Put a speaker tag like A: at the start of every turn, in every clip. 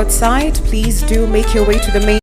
A: outside, please do make your way to the main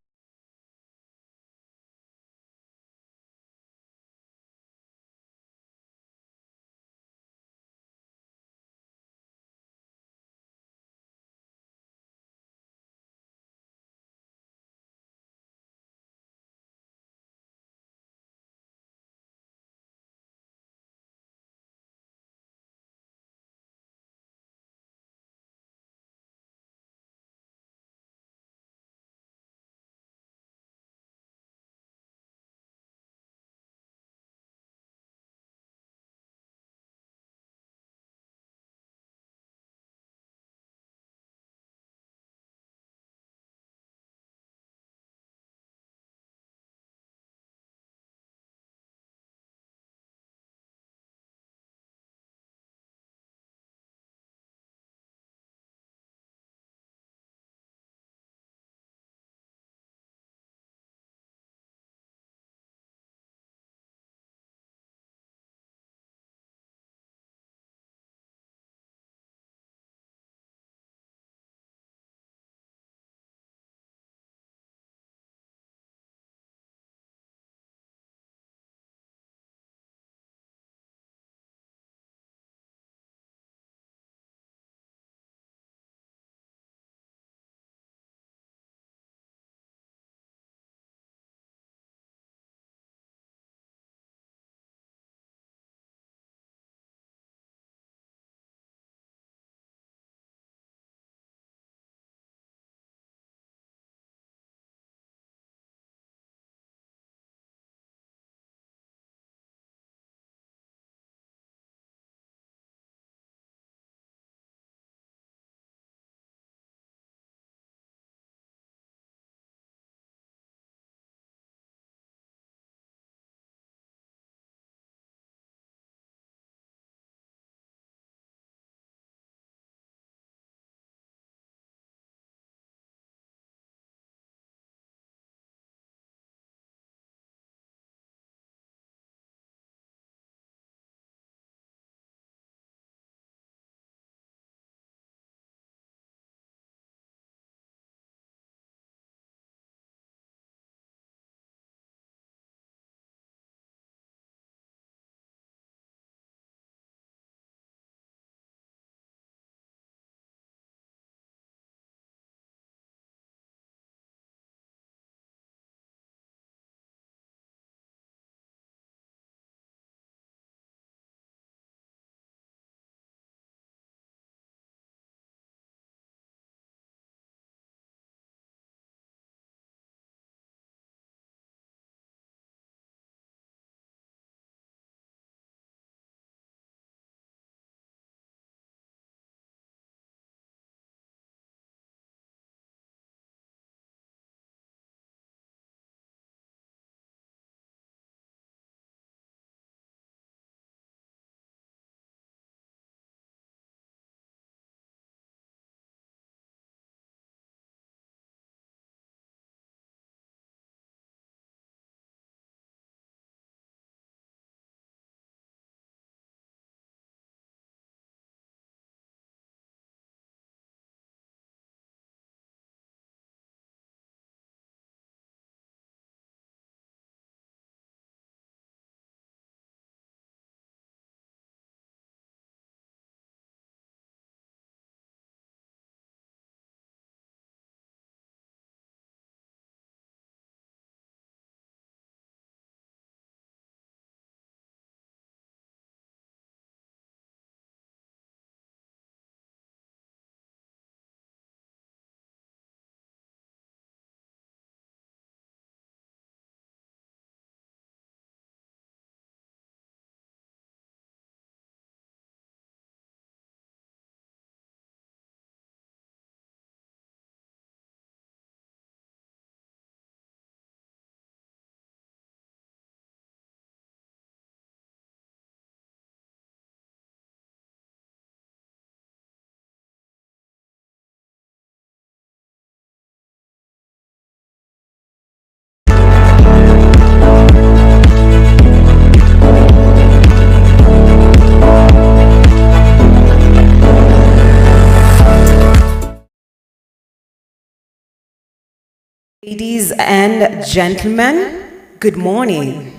A: Ladies and gentlemen, good morning.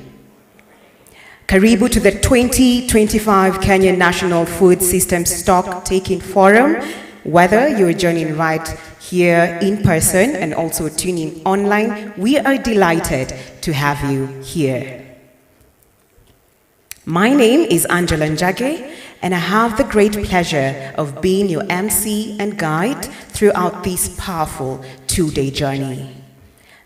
A: Karibu to the 2025 Kenya National Food System Stock Taking Forum. Whether you're joining right here in person and also tuning online, we are delighted to have you here. My name is Angela Njage, and I have the great pleasure of being your MC and guide throughout this powerful two-day journey.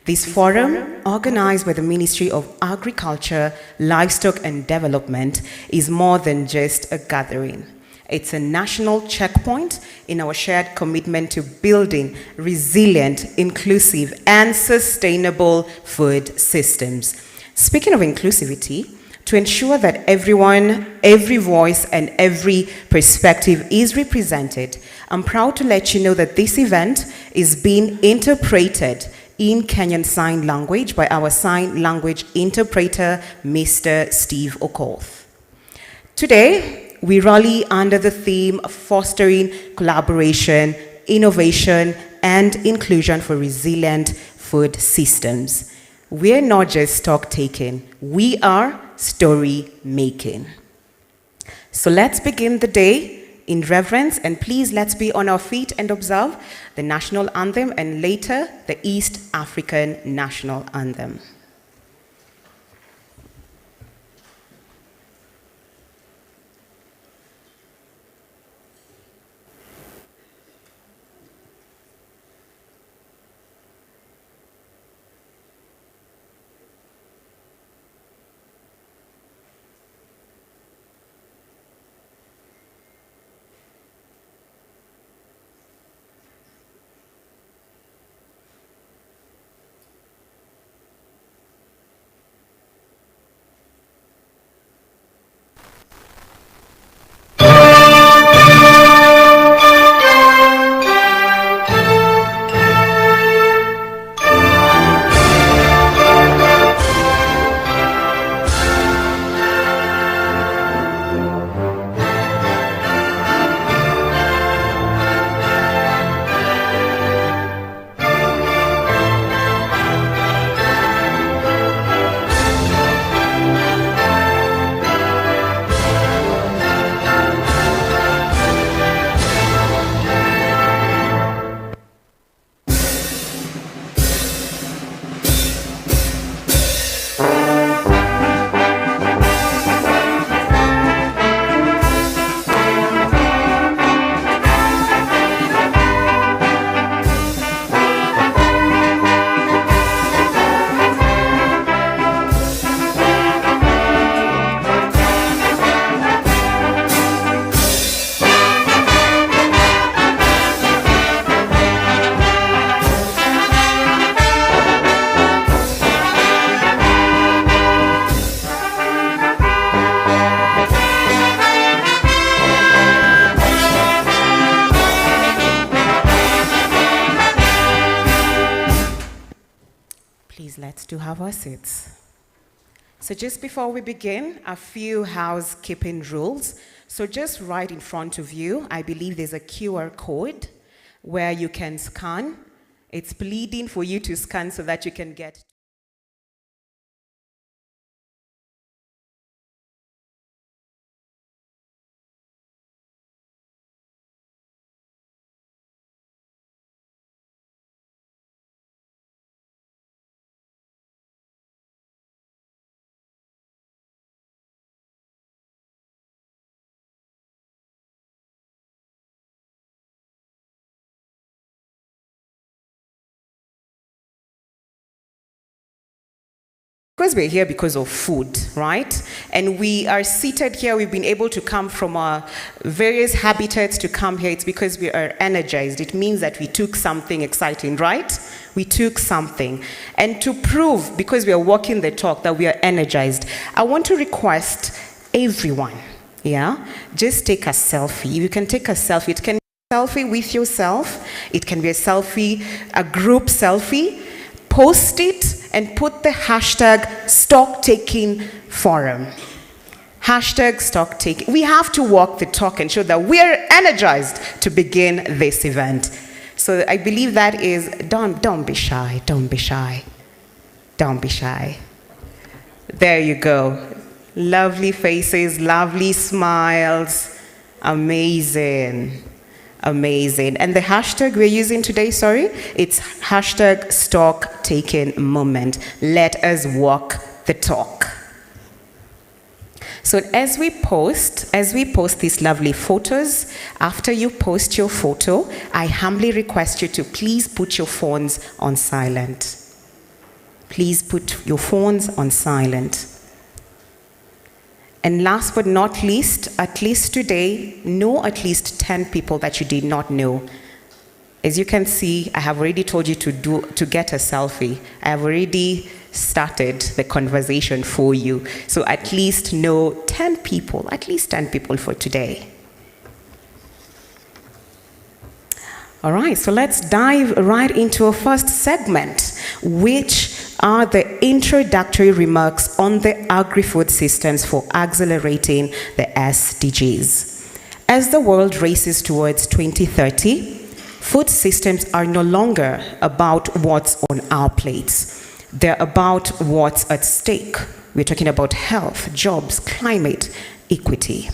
A: This forum, organized by the Ministry of Agriculture, Livestock and Development, is more than just a gathering. It's a national checkpoint in our shared commitment to building resilient, inclusive, and sustainable food systems. Speaking of inclusivity, to ensure that everyone, every voice, and every perspective is represented, I'm proud to let you know that this event is being interpreted in Kenyan Sign Language by our sign language interpreter, Mr. Steve Okoth. Today, we rally under the theme of fostering collaboration, innovation, and inclusion for resilient food systems. We're not just stock taking, we are story making. So let's begin the day in reverence, and please let's be on our feet and observe the national anthem and later the East African national anthem. Please, let's do have our seats. So just before we begin, a few housekeeping rules. So just right in front of you, I believe there's a QR code where you can scan. It's pleading for you to scan so that you can get because we're here because of food, right? And we are seated here, we've been able to come from our various habitats to come here. It's because we are energized. It means that we took something exciting, right? We took something. And to prove, because we are walking the talk, that we are energized, I want to request everyone, just take a selfie. You can take a selfie. It can be a selfie with yourself. It can be a selfie, a group selfie. Post it and put the hashtag StockTakingForum. Hashtag StockTaking. We have to walk the talk and show that we're energized to begin this event. So I believe that is, don't be shy, don't be shy, don't be shy. There you go. Lovely faces, lovely smiles. Amazing. Amazing. And the hashtag we're using today, it's hashtag stock taking moment. Let us walk the talk. So as we post these lovely photos, after you post your photo, I humbly request you to please put your phones on silent. Please put your phones on silent. And last but not least, at least today, know at least 10 people that you did not know. As you can see, I have already told you to get a selfie. I have already started the conversation for you. So at least know 10 people, at least 10 people for today. All right, so let's dive right into our first segment, which are the introductory remarks on the agri-food systems for accelerating the SDGs. As the world races towards 2030, food systems are no longer about what's on our plates. They're about what's at stake. We're talking about health, jobs, climate, equity.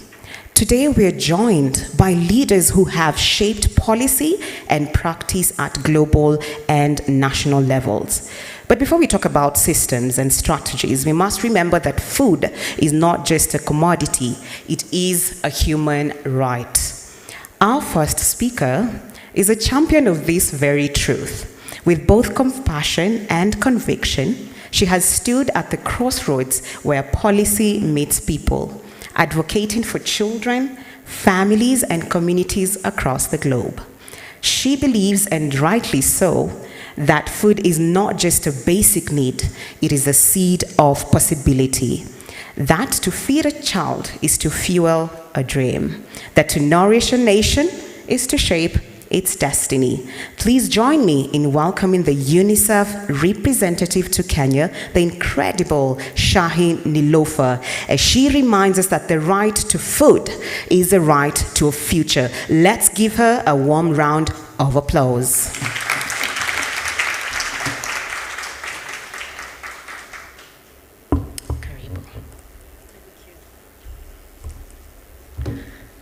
A: Today, we're joined by leaders who have shaped policy and practice at global and national levels. But before we talk about systems and strategies, we must remember that food is not just a commodity, it is a human right. Our first speaker is a champion of this very truth. With both compassion and conviction, she has stood at the crossroads where policy meets people, advocating for children, families, and communities across the globe. She believes, and rightly so, that food is not just a basic need, it is a seed of possibility. That to feed a child is to fuel a dream. That to nourish a nation is to shape its destiny. Please join me in welcoming the UNICEF representative to Kenya, the incredible Shaheen Nilofer, as she reminds us that the right to food is the right to a future. Let's give her a warm round of applause.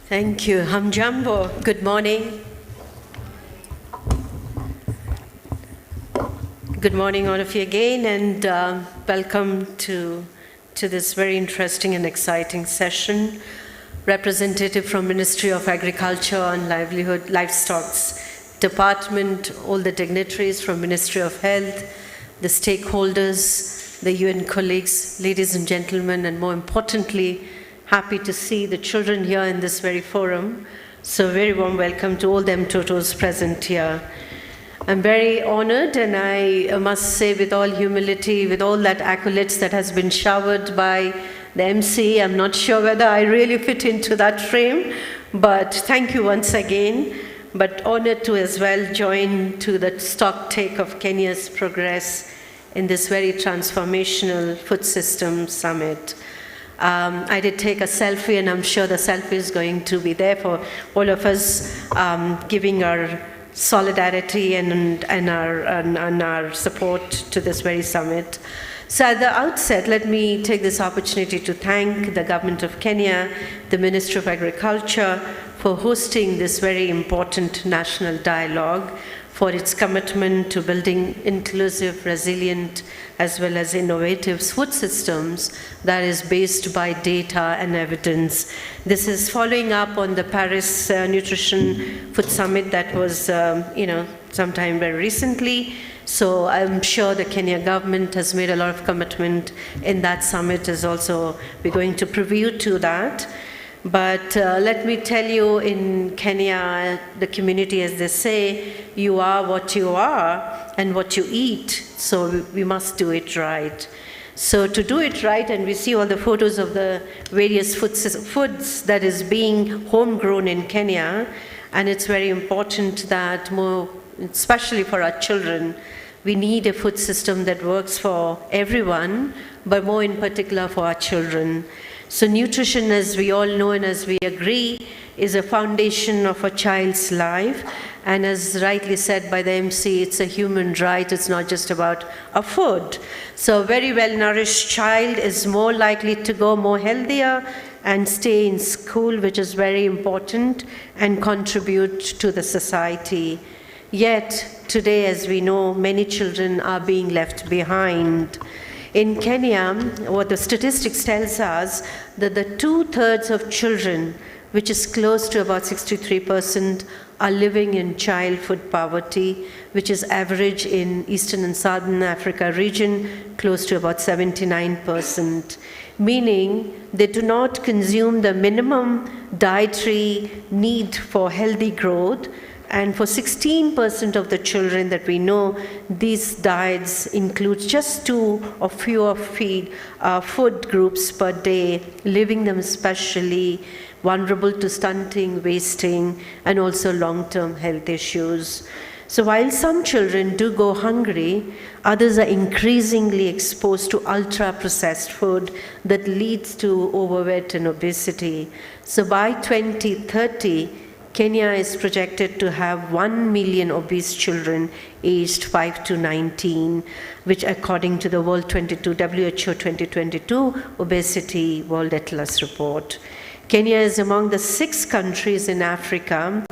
B: Thank you. Hamjambo. Good morning. Good morning, all of you again, and welcome to this very interesting and exciting session. Representative from Ministry of Agriculture and Livelihood, Livestock's Department, all the dignitaries from Ministry of Health, the stakeholders, the UN colleagues, ladies and gentlemen, and more importantly, happy to see the children here in this very forum. So very warm welcome to all them Totos present here. I'm very honored, and I must say with all humility, with all that accolades that has been showered by the MC, I'm not sure whether I really fit into that frame, but thank you once again. But honored to as well join to the stock take of Kenya's progress in this very transformational food system summit. I did take a selfie, and I'm sure the selfie is going to be there for all of us, giving our solidarity and our support to this very summit. So at the outset, let me take this opportunity to thank the Government of Kenya, the Ministry of Agriculture, for hosting this very important national dialogue, for its commitment to building inclusive, resilient, as well as innovative food systems that is based by data and evidence. This is following up on the Paris Nutrition Food Summit that was, sometime very recently. So I'm sure the Kenya government has made a lot of commitment in that summit, is also, we're going to preview to that. But let me tell you, in Kenya, the community, as they say, you are what you are and what you eat, so we must do it right. So to do it right, and we see all the photos of the various foods that is being homegrown in Kenya, and it's very important that more, especially for our children, we need a food system that works for everyone, but more in particular for our children. So nutrition, as we all know and as we agree, is a foundation of a child's life, And as rightly said by the MC, it's a human right, it's not just about a food. So a very well-nourished child is more likely to go more healthier and stay in school, which is very important, and contribute to the society. Yet, today, as we know, many children are being left behind. In Kenya, what the statistics tells us that the 2/3 of children, which is close to about 63%, are living in childhood poverty, which is average in Eastern and Southern Africa region, close to about 79%, meaning they do not consume the minimum dietary need for healthy growth. And for 16% of the children that we know, these diets include just 2 or fewer food groups per day, leaving them especially vulnerable to stunting, wasting, and also long-term health issues. So while some children do go hungry, others are increasingly exposed to ultra-processed food that leads to overweight and obesity. So by 2030, Kenya is projected to have 1 million obese children aged 5 to 19, which according to the WHO 2022 Obesity World Atlas report. Kenya is among the 6 countries in Africa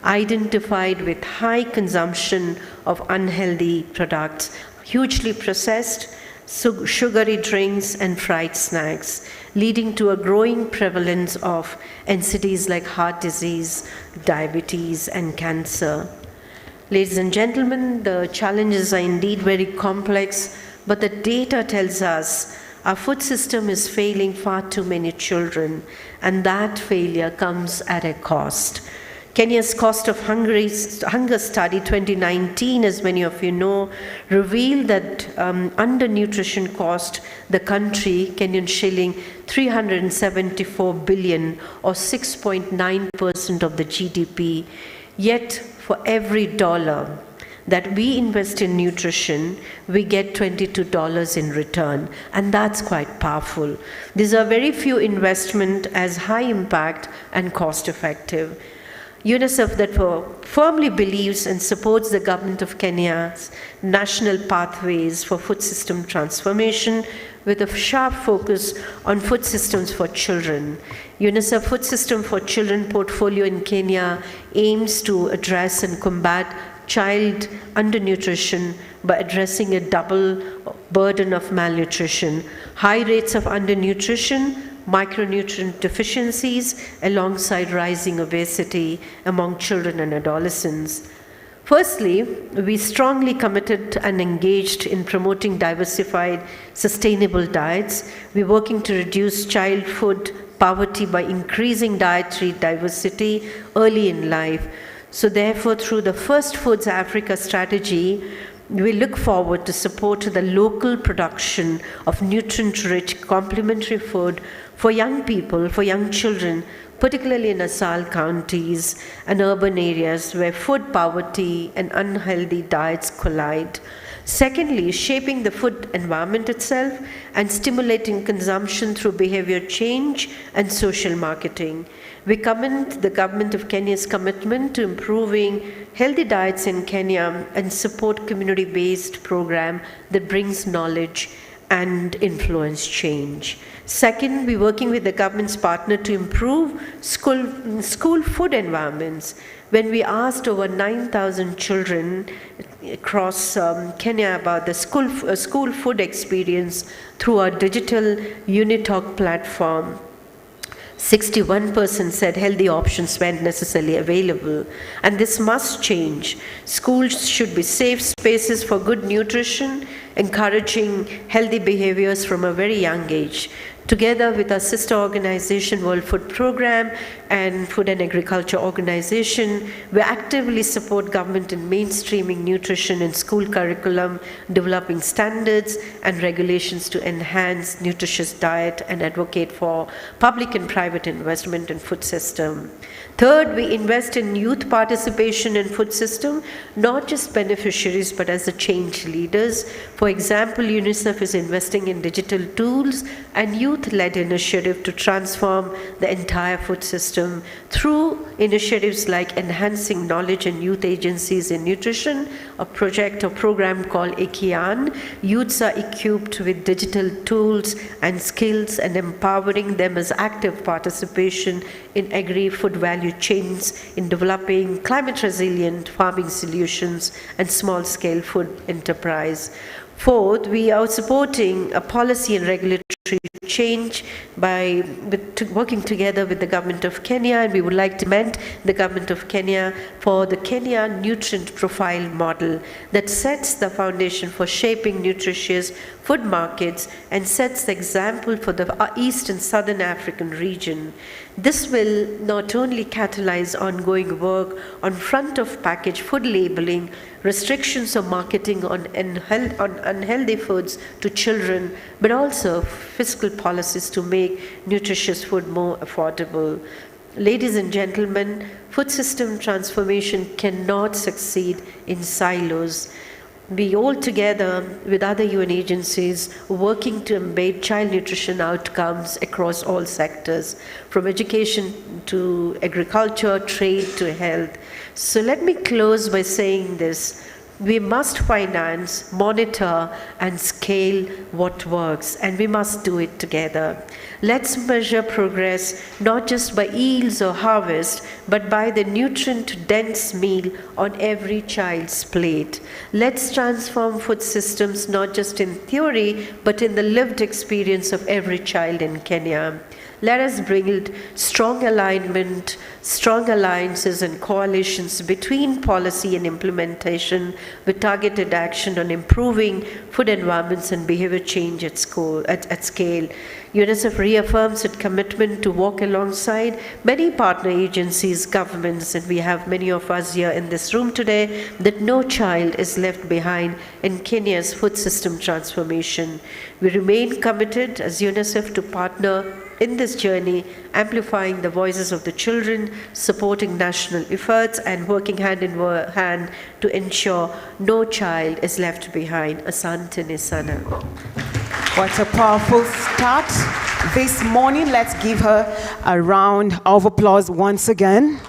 B: identified with high consumption of unhealthy products, hugely processed, sugary drinks, and fried snacks, leading to a growing prevalence of NCDs like heart disease, diabetes, and cancer. Ladies and gentlemen, the challenges are indeed very complex, but the data tells us our food system is failing far too many children, and that failure comes at a cost. Kenya's Cost of Hunger Study 2019, as many of you know, revealed that undernutrition cost the country, Kenyan shilling, 374 billion or 6.9% of the GDP. Yet, for every dollar that we invest in nutrition, we get $22 in return, and that's quite powerful. These are very few investment as high impact and cost effective. UNICEF therefore firmly believes and supports the government of Kenya's national pathways for food system transformation with a sharp focus on food systems for children. UNICEF Food System for Children portfolio in Kenya aims to address and combat child undernutrition by addressing a double burden of malnutrition, high rates of undernutrition, micronutrient deficiencies, alongside rising obesity among children and adolescents. Firstly, we strongly committed and engaged in promoting diversified, sustainable diets. We're working to reduce child food poverty by increasing dietary diversity early in life. So therefore, through the First Foods Africa strategy, we look forward to support the local production of nutrient-rich complementary food for young people, for young children, particularly in Asal counties and urban areas where food poverty and unhealthy diets collide. Secondly, shaping the food environment itself and stimulating consumption through behavior change and social marketing. We commend the government of Kenya's commitment to improving healthy diets in Kenya and support community-based program that brings knowledge and influence change. Second, we're working with the government's partner to improve school food environments. When we asked over 9,000 children across Kenya about the school food experience through our digital Unitalk platform, 61% said healthy options weren't necessarily available, and this must change. Schools should be safe spaces for good nutrition, encouraging healthy behaviors from a very young age. Together with our sister organization, World Food Program and Food and Agriculture Organization, we actively support government in mainstreaming nutrition in school curriculum, developing standards and regulations to enhance nutritious diet and advocate for public and private investment in food system. Third, we invest in youth participation in food system, not just beneficiaries, but as the change leaders. For example, UNICEF is investing in digital tools and youth youth-led initiative to transform the entire food system through initiatives like enhancing knowledge and youth agencies in nutrition, a project or program called Ekian. Youths are equipped with digital tools and skills and empowering them as active participation in agri-food value chains in developing climate-resilient farming solutions and small-scale food enterprise. Fourth, we are supporting a policy and regulatory change by working together with the government of Kenya, and we would like to commend the government of Kenya for the Kenya Nutrient Profile Model that sets the foundation for shaping nutritious food markets and sets the example for the East and Southern African region. This will not only catalyze ongoing work on front of package food labeling, restrictions of marketing on unhealthy foods to children, but also fiscal policies to make nutritious food more affordable. Ladies and gentlemen, food system transformation cannot succeed in silos. We all together with other UN agencies working to embed child nutrition outcomes across all sectors, from education to agriculture, trade to health. So let me close by saying this. We must finance, monitor, and scale what works, and we must do it together. Let's measure progress not just by yields or harvest, but by the nutrient-dense meal on every child's plate. Let's transform food systems not just in theory, but in the lived experience of every child in Kenya. Let us build strong alignment, strong alliances and coalitions between policy and implementation with targeted action on improving food environments and behavior change at scale. UNICEF reaffirms its commitment to walk alongside many partner agencies, governments, and we have many of us here in this room today, that no child is left behind in Kenya's food system transformation. We remain committed as UNICEF to partner in this journey, amplifying the voices of the children, supporting national efforts, and working hand in hand to ensure no child is left behind. Asante ni sana.
A: What a powerful start this morning. Let's give her a round of applause once again.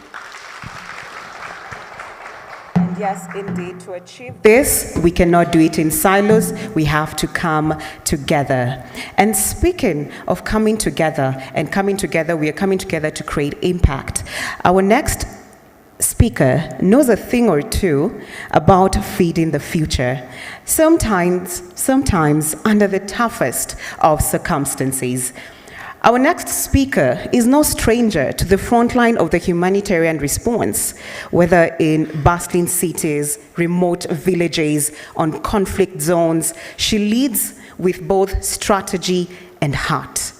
A: And yes, indeed, to achieve this, we cannot do it in silos. We have to come together. And speaking of coming together, we are coming together to create impact. Our next speaker knows a thing or two about feeding the future, sometimes under the toughest of circumstances. Our next speaker is no stranger to the front line of the humanitarian response, whether in bustling cities, remote villages, on conflict zones. She leads with both strategy and heart.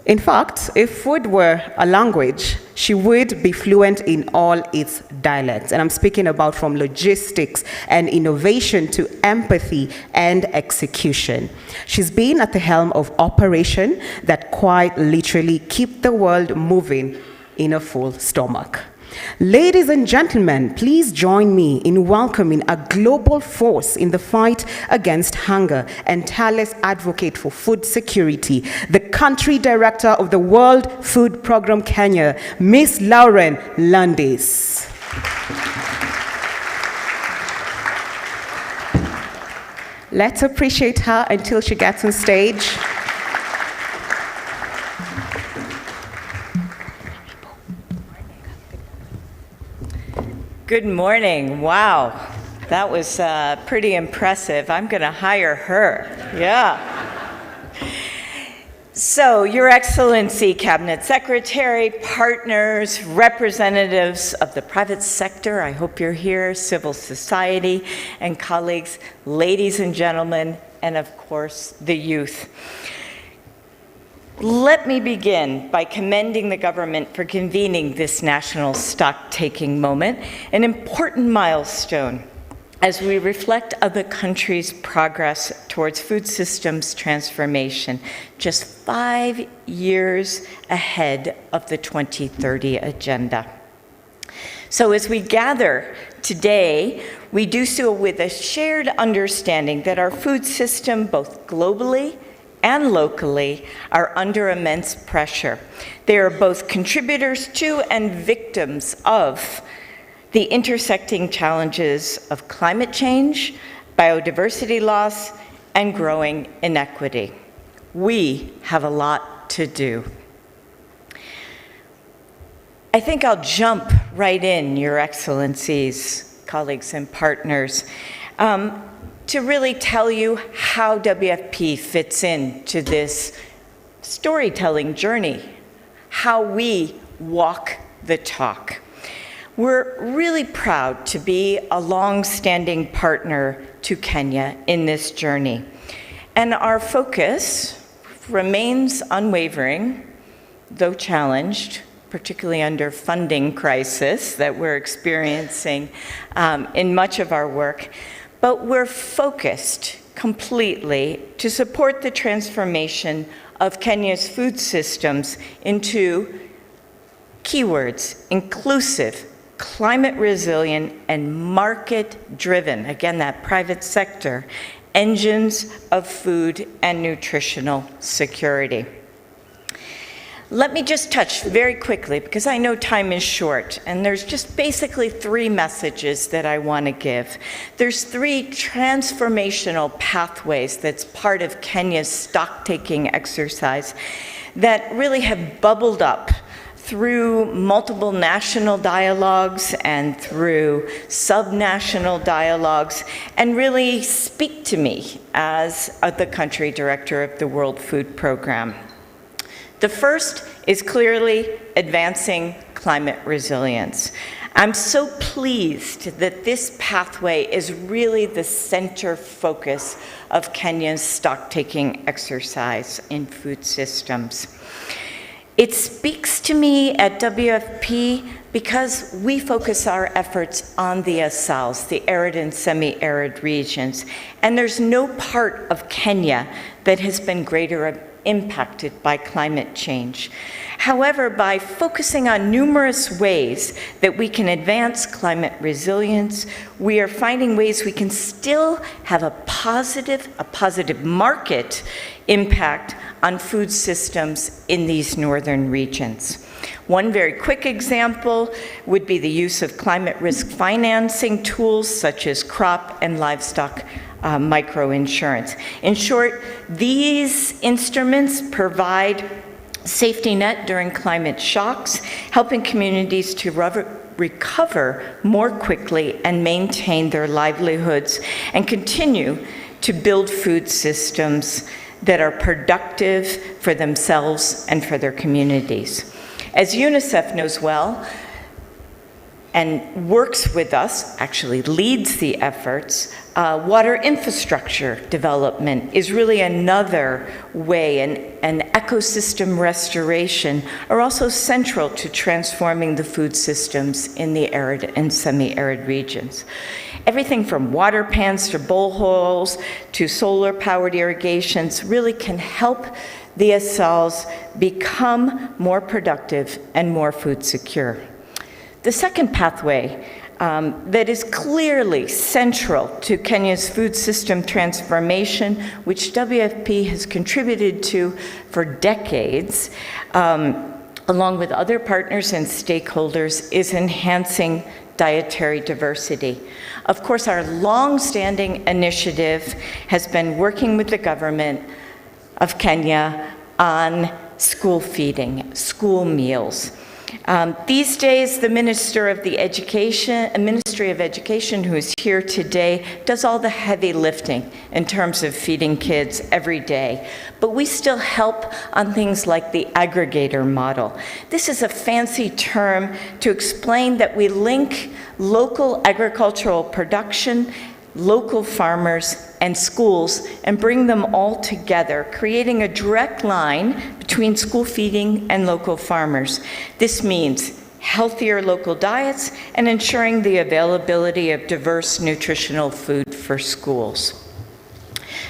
A: In fact, if food were a language, she would be fluent in all its dialects. And I'm speaking about from logistics and innovation to empathy and execution. She's been at the helm of operations that quite literally keep the world moving in a full stomach. Ladies and gentlemen, please join me in welcoming a global force in the fight against hunger and tireless advocate for food security, the country director of the World Food Programme Kenya, Miss Lauren Landis. Let's appreciate her until she gets on stage.
C: Good morning. Wow, that was pretty impressive. I'm going to hire her. Yeah. So, Your Excellency, Cabinet Secretary, partners, representatives of the private sector, I hope you're here, civil society, and colleagues, ladies and gentlemen, and of course, the youth. Let me begin by commending the government for convening this national stock-taking moment, an important milestone as we reflect on the country's progress towards food systems transformation, just 5 years ahead of the 2030 agenda. So as we gather today, we do so with a shared understanding that our food system, both globally and locally are under immense pressure. They are both contributors to and victims of the intersecting challenges of climate change, biodiversity loss, and growing inequity. We have a lot to do. I think I'll jump right in, Your Excellencies, colleagues and partners, to really tell you how WFP fits into this storytelling journey, how we walk the talk. We're really proud to be a long-standing partner to Kenya in this journey. And our focus remains unwavering, though challenged, particularly under funding crisis that we're experiencing in much of our work. But we're focused completely to support the transformation of Kenya's food systems into keywords: inclusive, climate resilient, and market-driven, again, that private sector, engines of food and nutritional security. Let me just touch very quickly, because I know time is short, and there's just basically three messages that I want to give. There's three transformational pathways that's part of Kenya's stock-taking exercise that really have bubbled up through multiple national dialogues and through subnational dialogues, and really speak to me as the country director of the World Food Program. The first is clearly advancing climate resilience. I'm so pleased that this pathway is really the center focus of Kenya's stock-taking exercise in food systems. It speaks to me at WFP because we focus our efforts on the ASALs, the arid and semi-arid regions, and there's no part of Kenya that has been greater impacted by climate change. However, by focusing on numerous ways that we can advance climate resilience, we are finding ways we can still have a positive market impact on food systems in these northern regions. One very quick example would be the use of climate risk financing tools such as crop and livestock microinsurance. In short, these instruments provide safety net during climate shocks, helping communities to recover more quickly and maintain their livelihoods and continue to build food systems that are productive for themselves and for their communities. As UNICEF knows well, and works with us, actually leads the efforts, water infrastructure development is really another way, and ecosystem restoration are also central to transforming the food systems in the arid and semi-arid regions. Everything from water pans to boreholes to solar-powered irrigations really can help the ASALs become more productive and more food secure. The second pathway that is clearly central to Kenya's food system transformation, which WFP has contributed to for decades, along with other partners and stakeholders, is enhancing dietary diversity. Of course, our long-standing initiative has been working with the government of Kenya on school feeding, school meals. These days, the Ministry of Education, who is here today, does all the heavy lifting in terms of feeding kids every day. But we still help on things like the aggregator model. This is a fancy term to explain that we link local agricultural production, local farmers, and schools, and bring them all together, creating a direct line between school feeding and local farmers. This means healthier local diets and ensuring the availability of diverse nutritional food for schools.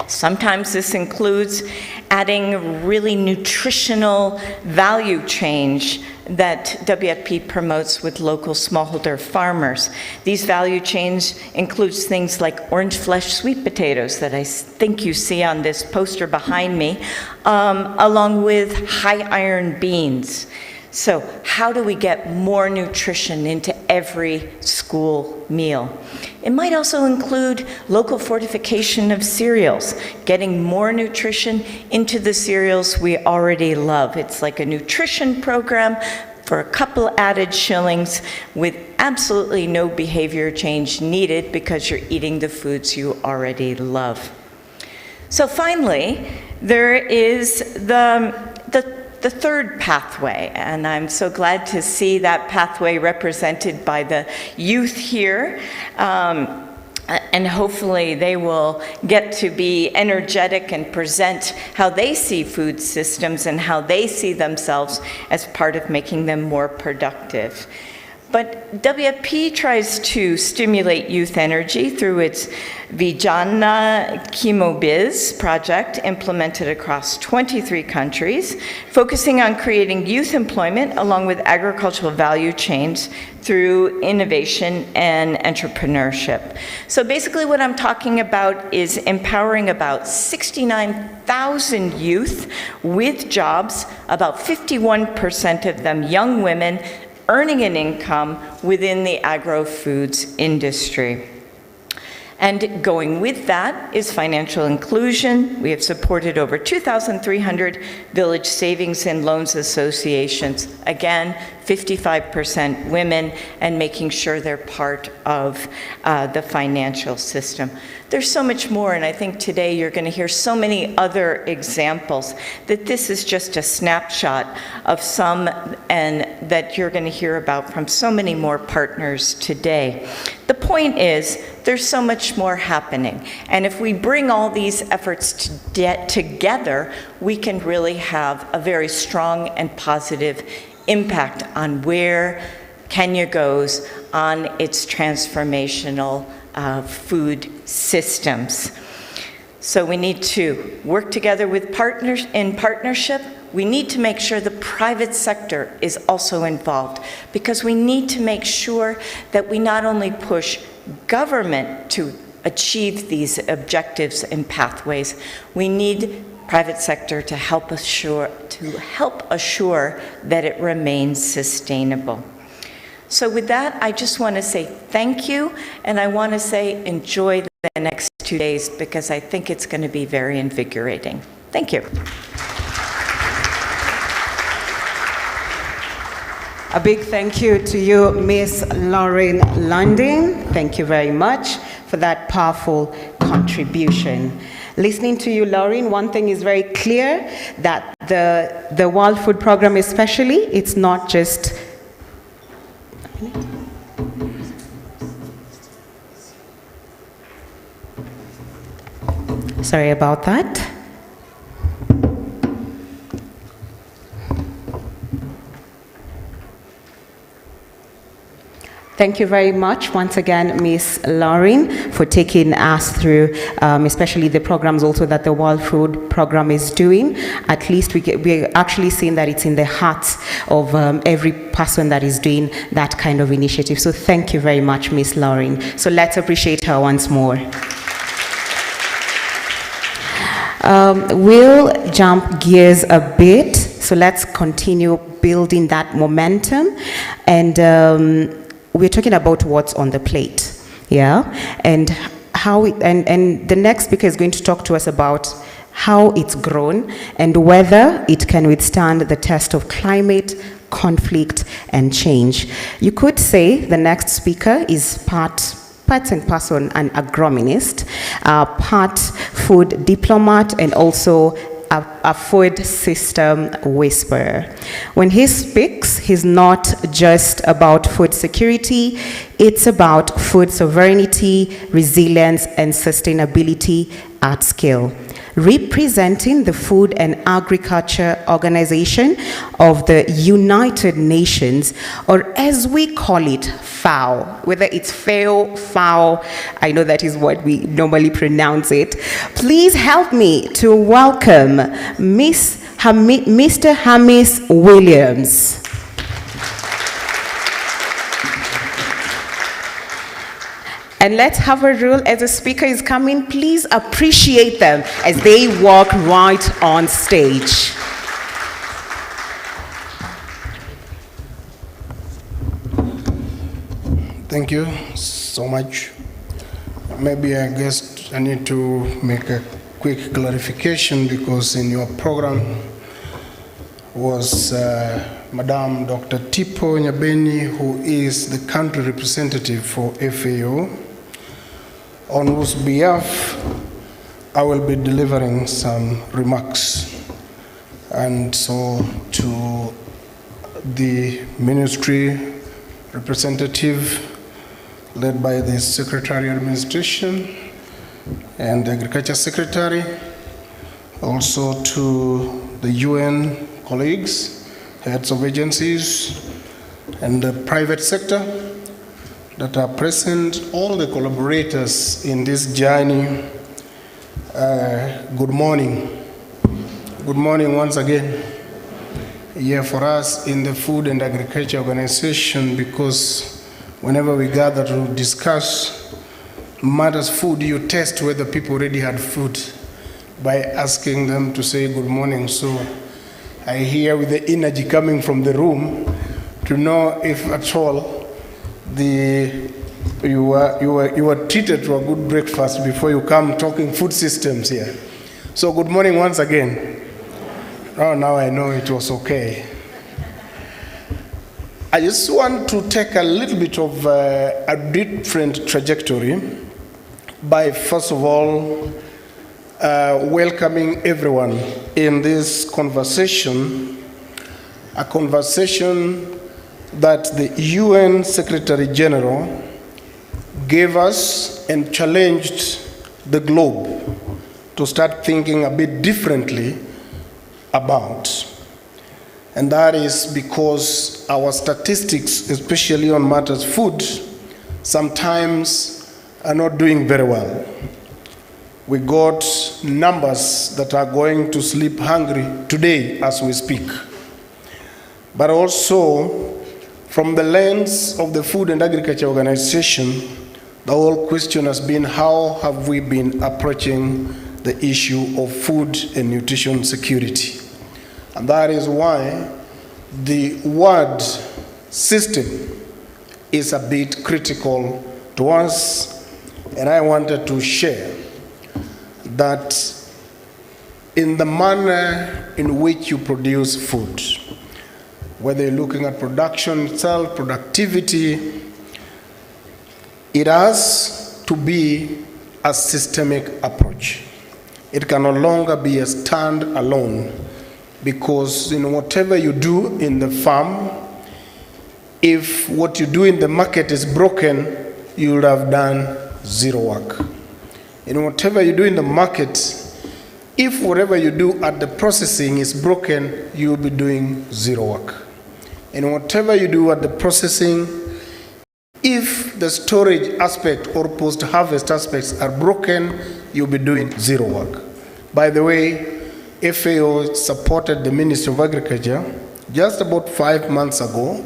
C: Sometimes this includes adding really nutritional value change that WFP promotes with local smallholder farmers. These value chains includes things like orange flesh sweet potatoes that I think you see on this poster behind me, along with high iron beans. So how do we get more nutrition into every school meal? It might also include local fortification of cereals, getting more nutrition into the cereals we already love. It's like a nutrition program for a couple added shillings with absolutely no behavior change needed because you're eating the foods you already love. So finally, there is the third pathway, and I'm so glad to see that pathway represented by the youth here. And hopefully they will get to be energetic and present how they see food systems and how they see themselves as part of making them more productive. But WFP tries to stimulate youth energy through its Vijana Chemobiz project implemented across 23 countries, focusing on creating youth employment along with agricultural value chains through innovation and entrepreneurship. So basically what I'm talking about is empowering about 69,000 youth with jobs, about 51% of them young women, earning an income within the agro-foods industry. And going with that is financial inclusion. We have supported over 2,300 village savings and loans associations. Again, 55% women, and making sure they're part of the financial system. There's so much more, and I think today you're going to hear so many other examples that this is just a snapshot of some, and that you're going to hear about from so many more partners today. The point is, there's so much more happening, and if we bring all these efforts together, we can really have a very strong and positive impact on where Kenya goes on its transformational food systems. So we need to work together with partners in partnership. We need to make sure the private sector is also involved, because we need to make sure that we not only push government to achieve these objectives and pathways, we need private sector to help assure that it remains sustainable. So with that, I just want to say thank you, and I want to say enjoy the next 2 days, because I think it's going to be very invigorating. Thank you.
A: A big thank you to you, Miss Lauren London. Thank you very much for that powerful contribution. Listening to you, Lauren, one thing is very clear, that the World Food Programme especially, it's not just... Sorry about that. Thank you very much once again, Ms. Lauren, for taking us through, especially the programs also that the World Food Programme is doing. At least we're actually seeing that it's in the hearts of every person that is doing that kind of initiative. So thank you very much, Ms. Lauren. So let's appreciate her once more. We'll jump gears a bit. So let's continue building that momentum. And we're talking about what's on the plate, yeah? And how and the next speaker is going to talk to us about how it's grown and whether it can withstand the test of climate, conflict, and change. You could say the next speaker is parts and parcel an agronomist, part food diplomat, and also a food system whisperer. When he speaks, he's not just about food security, it's about food sovereignty, resilience, and sustainability at scale. representing the Food and Agriculture Organization of the United Nations, or as we call it, FAO. Whether it's FAO, I know that is what we normally pronounce it. Please help me to welcome Mr. Hamis Williams. And let's have a rule as the speaker is coming. Please appreciate them as they walk right on stage.
D: Thank you so much. Maybe I guess I need to make a quick clarification, because in your program was Madam Dr. Tipo Nyabeni, who is the country representative for FAO, on whose behalf I will be delivering some remarks. And so to the ministry representative led by the Secretary of Administration and the Agriculture Secretary, also to the UN colleagues, heads of agencies, and the private sector that are present, all the collaborators in this journey, good morning. Good morning once again. Yeah, for us in the Food and Agriculture Organization, because whenever we gather to discuss matters food, you test whether people already had food by asking them to say good morning. So I hear with the energy coming from the room to know if at all you were treated to a good breakfast before you come talking food systems here. So good morning once again. Oh, now I know it was okay. I just want to take a little bit of a different trajectory by, first of all, welcoming everyone in this conversation, a conversation that the UN Secretary General gave us and challenged the globe to start thinking a bit differently about. And that is because our statistics, especially on matters food, sometimes are not doing very well. We got numbers that are going to sleep hungry today as we speak. But also, from the lens of the Food and Agriculture Organization, the whole question has been, how have we been approaching the issue of food and nutrition security? And that is why the word system is a bit critical to us. And I wanted to share that in the manner in which you produce food, whether you're looking at production itself, productivity, it has to be a systemic approach. It can no longer be a stand-alone, because whatever you do in the farm, if what you do in the market is broken, you would have done zero work. And whatever you do in the market, if whatever you do at the processing is broken, you will be doing zero work. And whatever you do at the processing, if the storage aspect or post-harvest aspects are broken, you'll be doing zero work. By the way, FAO supported the Ministry of Agriculture just about 5 months ago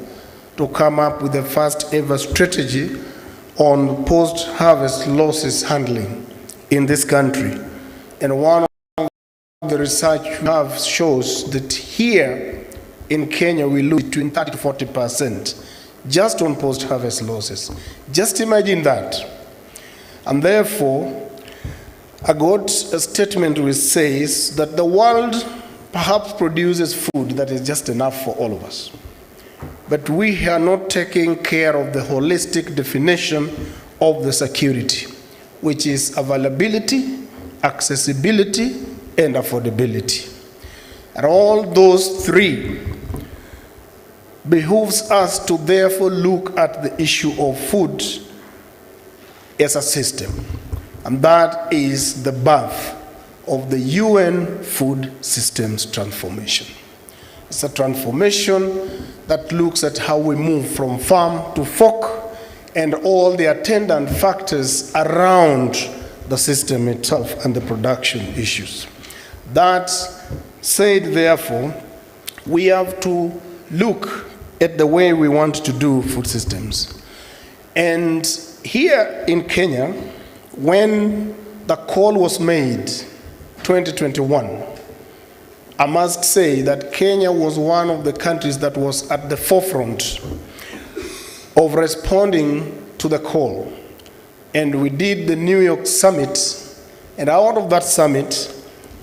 D: to come up with the first ever strategy on post-harvest losses handling in this country. And one of the research we have shows that here in Kenya we lose between 30 to 40% just on post-harvest losses. Just imagine that. And therefore, I got a statement which says that the world perhaps produces food that is just enough for all of us. But we are not taking care of the holistic definition of the security, which is availability, accessibility, and affordability. And all those three behooves us to therefore look at the issue of food as a system. And that is the birth of the UN food systems transformation. It's a transformation that looks at how we move from farm to fork and all the attendant factors around the system itself and the production issues. That said, therefore, we have to look at the way we want to do food systems. And here in Kenya, when the call was made, 2021, I must say that Kenya was one of the countries that was at the forefront of responding to the call. And we did the New York summit, and out of that summit,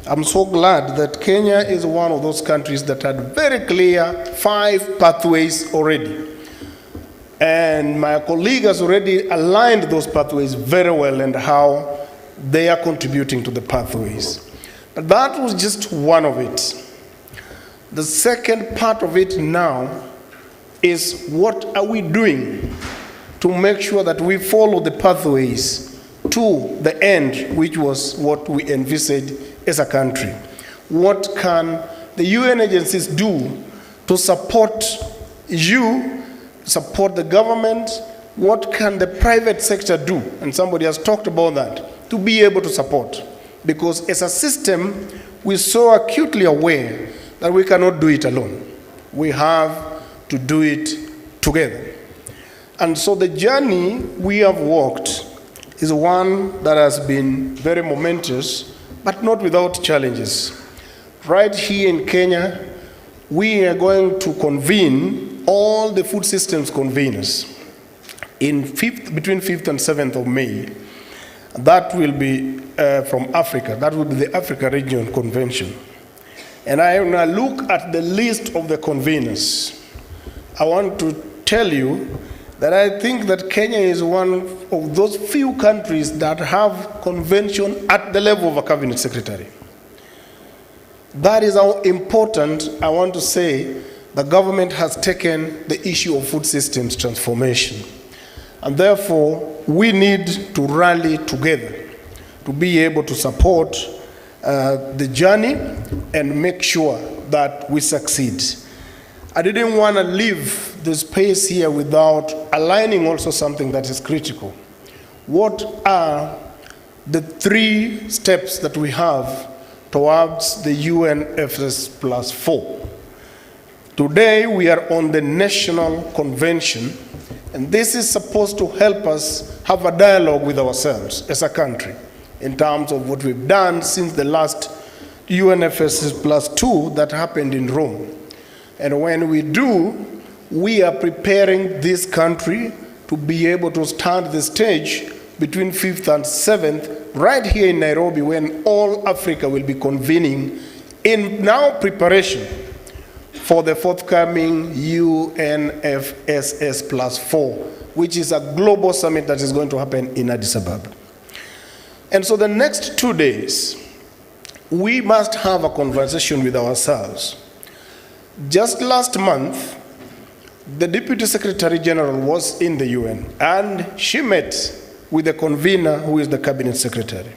D: I'm so glad that Kenya is one of those countries that had very clear 5 pathways already. And my colleague has already aligned those pathways very well and how they are contributing to the pathways. But that was just one of it. The second part of it now is what are we doing to make sure that we follow the pathways to the end, which was what we envisaged as a country. What can the UN agencies do to support you, support the government? What can the private sector do? And somebody has talked about that, to be able to support. Because as a system, we're so acutely aware that we cannot do it alone. We have to do it together. And so the journey we have walked is one that has been very momentous, but not without challenges. Right here in Kenya, we are going to convene all the food systems conveners between 5th and 7th of May. That will be from Africa. That will be the Africa Region Convention. And I want to look at the list of the conveners. I want to tell you that I think that Kenya is one of those few countries that have convention at the level of a cabinet secretary. That is how important, I want to say, the government has taken the issue of food systems transformation. And therefore, we need to rally together to be able to support the journey and make sure that we succeed. I didn't want to leave the space here without aligning also something that is critical. What are the 3 steps that we have towards the UNFS plus 4? Today we are on the national convention, and this is supposed to help us have a dialogue with ourselves as a country in terms of what we've done since the last UNFS plus 2 that happened in Rome. And when we do, we are preparing this country to be able to stand the stage between 5th and 7th, right here in Nairobi, when all Africa will be convening in now preparation for the forthcoming UNFSS plus 4, which is a global summit that is going to happen in Addis Ababa. And so the next 2 days, we must have a conversation with ourselves. Just last month, the Deputy Secretary General was in the UN, and she met with the convener, who is the Cabinet Secretary.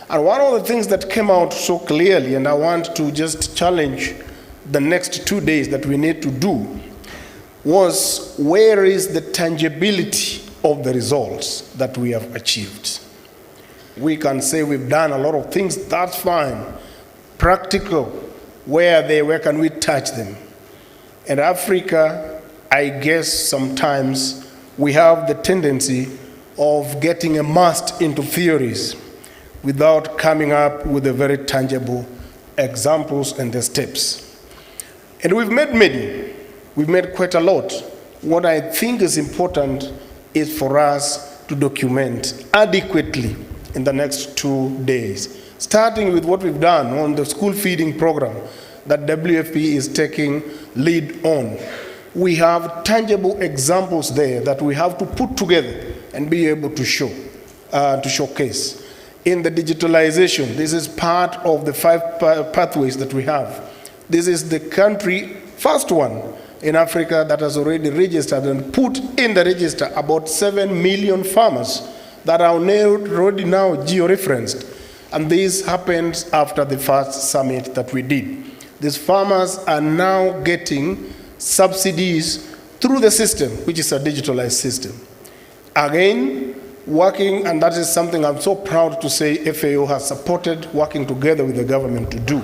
D: And one of the things that came out so clearly, and I want to just challenge the next 2 days that we need to do, was where is the tangibility of the results that we have achieved? We can say we've done a lot of things, that's fine. Practical, where can we touch them? In Africa, I guess sometimes we have the tendency of getting immersed into theories without coming up with the very tangible examples and the steps. And we've made many. We've made quite a lot. What I think is important is for us to document adequately in the next 2 days, starting with what we've done on the school feeding program that WFP is taking lead on. We have tangible examples there that we have to put together and be able to show, to showcase. In the digitalization, this is part of the 5 pathways that we have. This is the country, first one in Africa that has already registered and put in the register about 7 million farmers that are already now geo-referenced. And this happened after the first summit that we did. These farmers are now getting subsidies through the system, which is a digitalized system. Again, working, and that is something I'm so proud to say FAO has supported, working together with the government to do.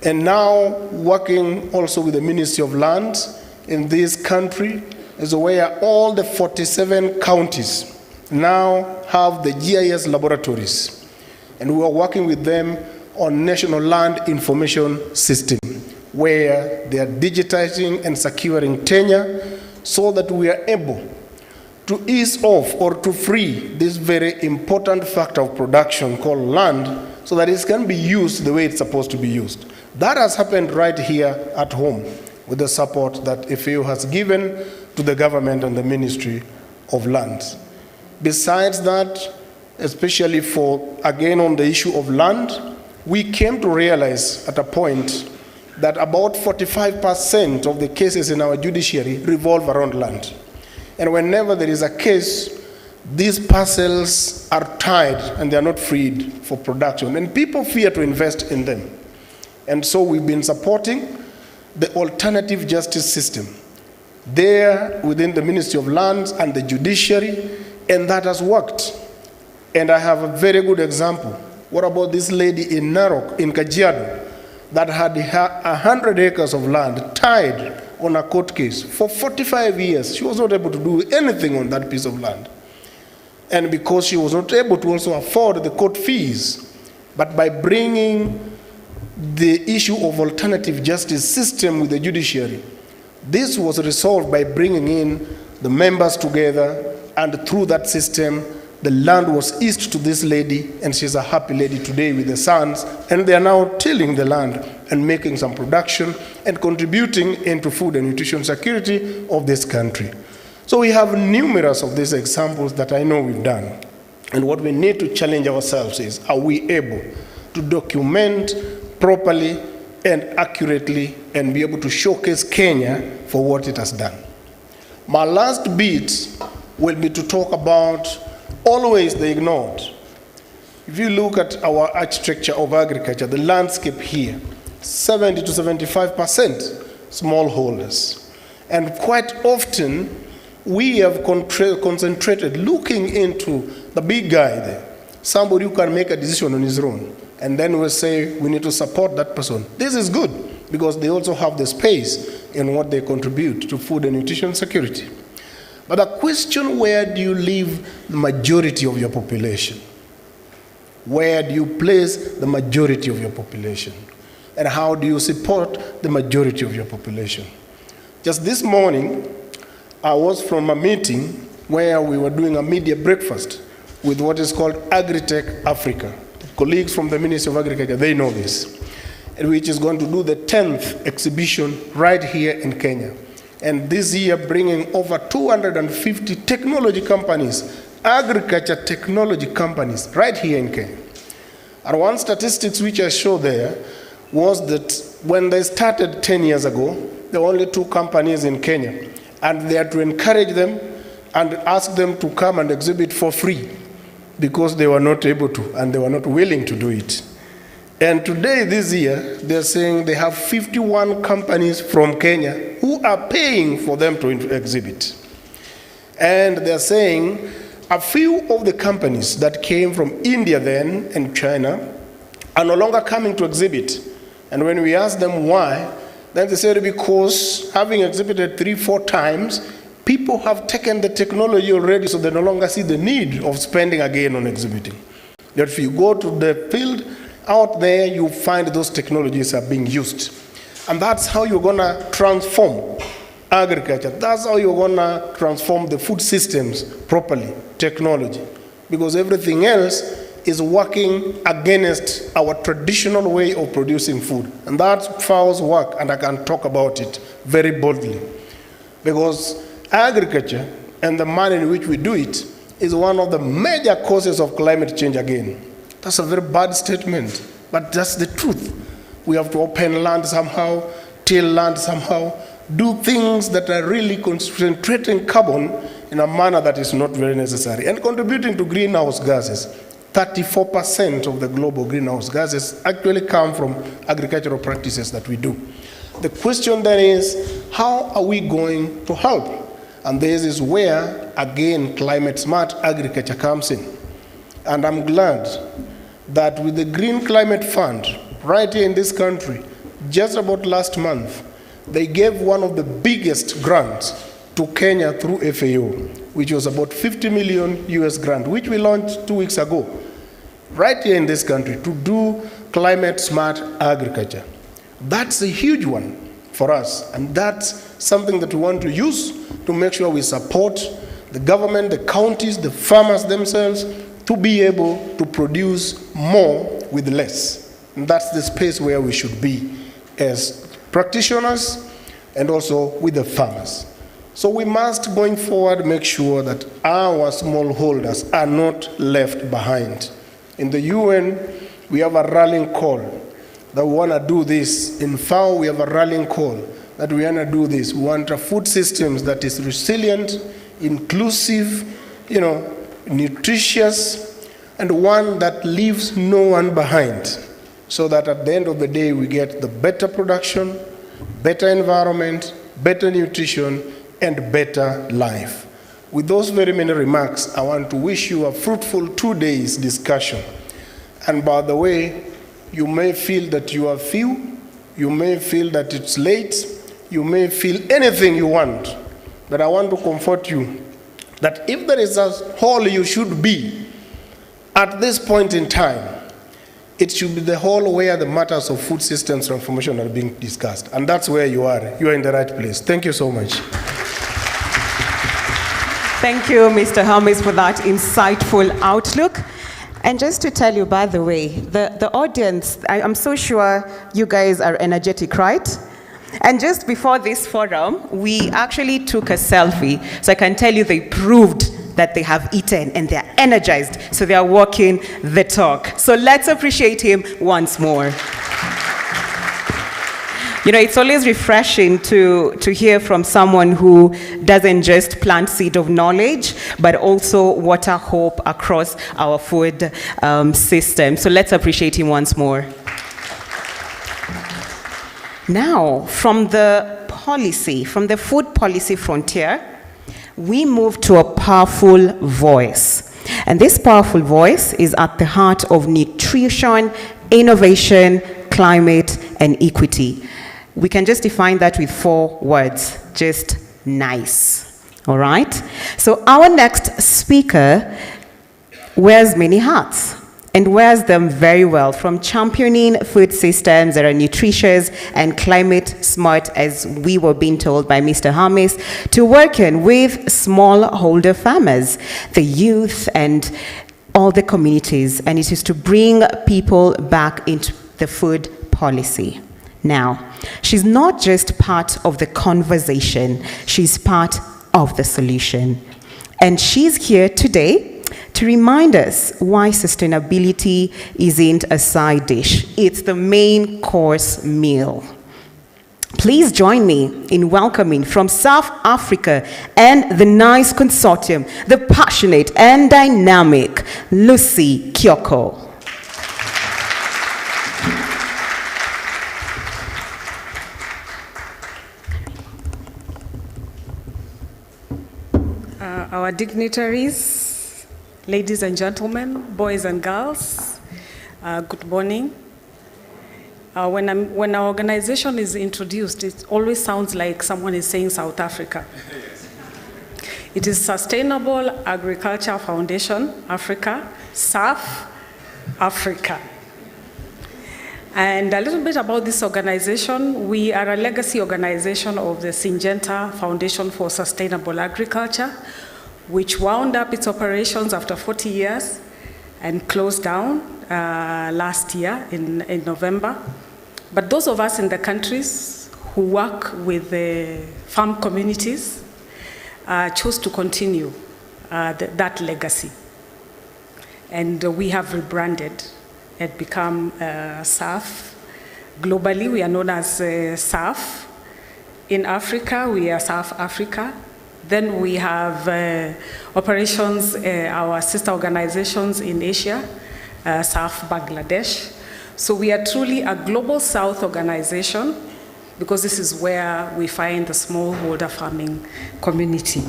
D: And now working also with the Ministry of Lands in this country is where all the 47 counties now have the GIS laboratories. And we are working with them on National Land Information System, where they are digitizing and securing tenure so that we are able to ease off or to free this very important factor of production called land so that it can be used the way it's supposed to be used. That has happened right here at home with the support that FAO has given to the government and the Ministry of Lands. Besides that, especially for, again, on the issue of land, we came to realize at a point that about 45% of the cases in our judiciary revolve around land. And whenever there is a case, these parcels are tied and they are not freed for production. And people fear to invest in them. And so we've been supporting the alternative justice system there within the Ministry of Lands and the judiciary, and that has worked. And I have a very good example. What about this lady in Narok, in Kajiado, that had 100 acres of land tied on a court case for 45 years? She was not able to do anything on that piece of land. And because she was not able to also afford the court fees, but by bringing the issue of alternative justice system with the judiciary, this was resolved by bringing in the members together, and through that system, the land was eased to this lady, and she's a happy lady today with the sons, and they are now tilling the land and making some production and contributing into food and nutrition security of this country. So we have numerous of these examples that I know we've done. And what we need to challenge ourselves is, are we able to document properly and accurately and be able to showcase Kenya for what it has done? My last bit will be to talk about always the ignored. If you look at our architecture of agriculture, the landscape here, 70 to 75% smallholders. And quite often, we have concentrated looking into the big guy there, somebody who can make a decision on his own. And then we'll say we need to support that person. This is good because they also have the space in what they contribute to food and nutrition security. But the question, where do you leave the majority of your population? Where do you place the majority of your population? And how do you support the majority of your population? Just this morning, I was from a meeting where we were doing a media breakfast with what is called Agritech Africa. Colleagues from the Ministry of Agriculture, they know this, and which is going to do the 10th exhibition right here in Kenya. And this year bringing over 250 technology companies, agriculture technology companies, right here in Kenya. And one statistics which I show there was that when they started 10 years ago, there were only 2 companies in Kenya. And they had to encourage them and ask them to come and exhibit for free because they were not able to and they were not willing to do it. And today, this year, they're saying they have 51 companies from Kenya who are paying for them to exhibit. And they're saying a few of the companies that came from India then and China are no longer coming to exhibit. And when we ask them why, then they said because having exhibited 3-4 times, people have taken the technology already, so they no longer see the need of spending again on exhibiting. That if you go to the field, out there, you find those technologies are being used. And that's how you're going to transform agriculture. That's how you're going to transform the food systems properly, technology. Because everything else is working against our traditional way of producing food. And that's FAO's work, and I can talk about it very boldly. Because agriculture and the manner in which we do it is one of the major causes of climate change again. That's a very bad statement, but that's the truth. We have to open land somehow, till land somehow, do things that are really concentrating carbon in a manner that is not very necessary and contributing to greenhouse gases. 34% of the global greenhouse gases actually come from agricultural practices that we do. The question then is, how are we going to help? And this is where, again, climate-smart agriculture comes in. And I'm glad that with the Green Climate Fund, right here in this country, just about last month, they gave one of the biggest grants to Kenya through FAO, which was about 50 million US grant, which we launched 2 weeks ago, right here in this country, to do climate-smart agriculture. That's a huge one for us, and that's something that we want to use to make sure we support the government, the counties, the farmers themselves, to be able to produce more with less. And that's the space where we should be as practitioners and also with the farmers. So we must, going forward, make sure that our smallholders are not left behind. In the UN, we have a rallying call that we want to do this. In FAO, we have a rallying call that we want to do this. We want a food systems that is resilient, inclusive, nutritious, and one that leaves no one behind, so that at the end of the day, we get the better production, better environment, better nutrition, and better life. With those very many remarks, I want to wish you a fruitful 2 days discussion. And by the way, you may feel that you are few, you may feel that it's late, you may feel anything you want, but I want to comfort you that if there is a hall you should be at this point in time, it should be the hall where the matters of food systems transformation are being discussed. And that's where you are. You are in the right place. Thank you so much.
A: Thank you, Mr. Hermes, for that insightful outlook. And just to tell you, by the way, the audience, I'm so sure you guys are energetic, right? And just before this forum, we actually took a selfie. So I can tell you they proved that they have eaten and they're energized. So they are walking the talk. So let's appreciate him once more. It's always refreshing to hear from someone who doesn't just plant seed of knowledge, but also water hope across our food system. So let's appreciate him once more. Now, from the food policy frontier, we move to a powerful voice. And this powerful voice is at the heart of nutrition, innovation, climate, and equity. We can just define that with 4 words, just nice. All right? So our next speaker wears many hats and wears them very well, from championing food systems that are nutritious and climate smart, as we were being told by Mr. Hermes, to working with smallholder farmers, the youth, and all the communities. And it is to bring people back into the food policy. Now, she's not just part of the conversation, she's part of the solution. And she's here today to remind us why sustainability isn't a side dish. It's the main course meal. Please join me in welcoming from South Africa and the NICE Consortium, the passionate and dynamic Lucy Kyoko.
E: Our dignitaries, ladies and gentlemen, boys and girls, good morning. When our organization is introduced, it always sounds like someone is saying South Africa. It is Sustainable Agriculture Foundation, Africa, SAF, Africa. And a little bit about this organization. We are a legacy organization of the Syngenta Foundation for Sustainable Agriculture, which wound up its operations after 40 years and closed down last year in November. But those of us in the countries who work with the farm communities chose to continue that legacy. And we have rebranded and become SAF. Globally, we are known as SAF. In Africa, we are South Africa. Then we have operations, our sister organizations in Asia, serve Bangladesh. So we are truly a global south organization because this is where we find the smallholder farming community.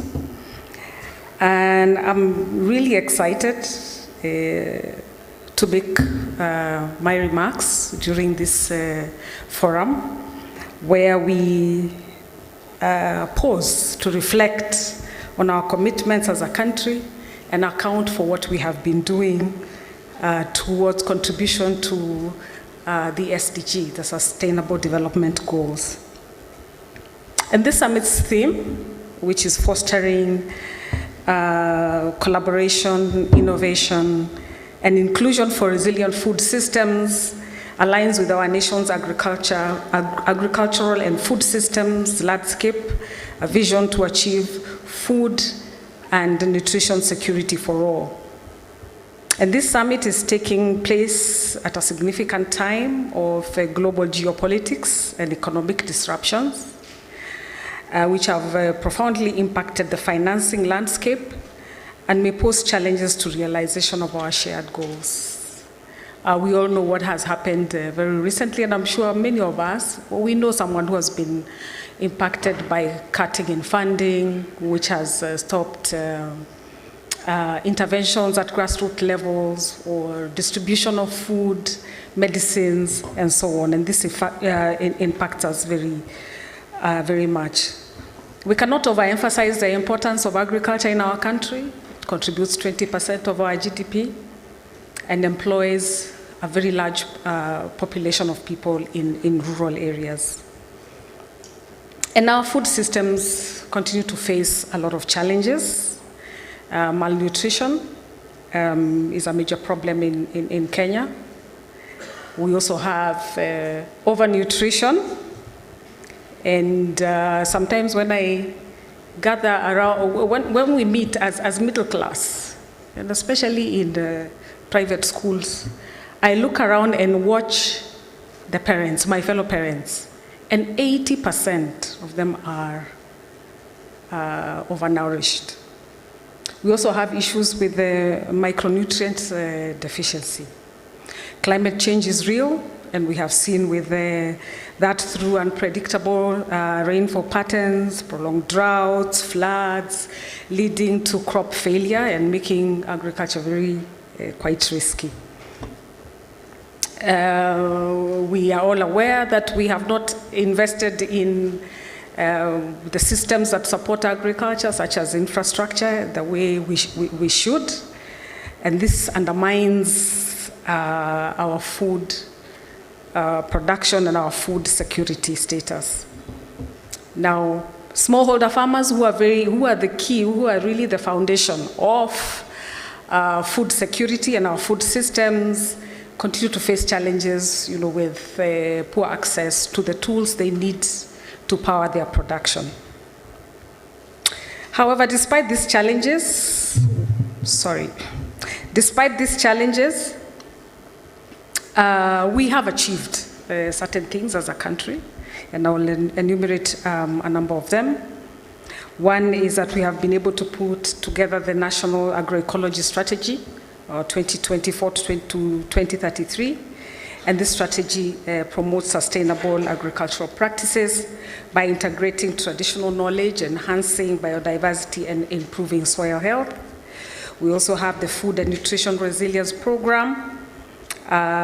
E: And I'm really excited to make my remarks during this forum, where we pause to reflect on our commitments as a country and account for what we have been doing towards contribution to the SDG, the Sustainable Development Goals. And this summit's theme, which is fostering collaboration, innovation, and inclusion for resilient food systems, aligns with our nation's agricultural and food systems landscape, a vision to achieve food and nutrition security for all. And this summit is taking place at a significant time of global geopolitics and economic disruptions, which have profoundly impacted the financing landscape and may pose challenges to realization of our shared goals. We all know what has happened very recently, and I'm sure many of us, we know someone who has been impacted by cutting in funding, which has stopped interventions at grassroots levels or distribution of food, medicines, and so on. And this impacts us very much. We cannot overemphasize the importance of agriculture in our country. It contributes 20% of our GDP and employs a very large population of people in rural areas. And our food systems continue to face a lot of challenges. Malnutrition is a major problem in Kenya. We also have overnutrition. And sometimes when I gather around, when we meet as middle class, and especially in private schools, I look around and watch the parents, my fellow parents, and 80% of them are overnourished. We also have issues with the micronutrient deficiency. Climate change is real, and we have seen with that through unpredictable rainfall patterns, prolonged droughts, floods, leading to crop failure and making agriculture quite risky. We are all aware that we have not invested in the systems that support agriculture, such as infrastructure, the way we should, and this undermines our food production and our food security status. Now, smallholder farmers who are really the foundation of food security and our food systems, continue to face challenges, with poor access to the tools they need to power their production. However, despite these challenges, we have achieved certain things as a country, and I will enumerate a number of them. One is that we have been able to put together the National Agroecology Strategy, 2024 to 2033, and this strategy promotes sustainable agricultural practices by integrating traditional knowledge, enhancing biodiversity, and improving soil health. We also have the Food and Nutrition Resilience Program,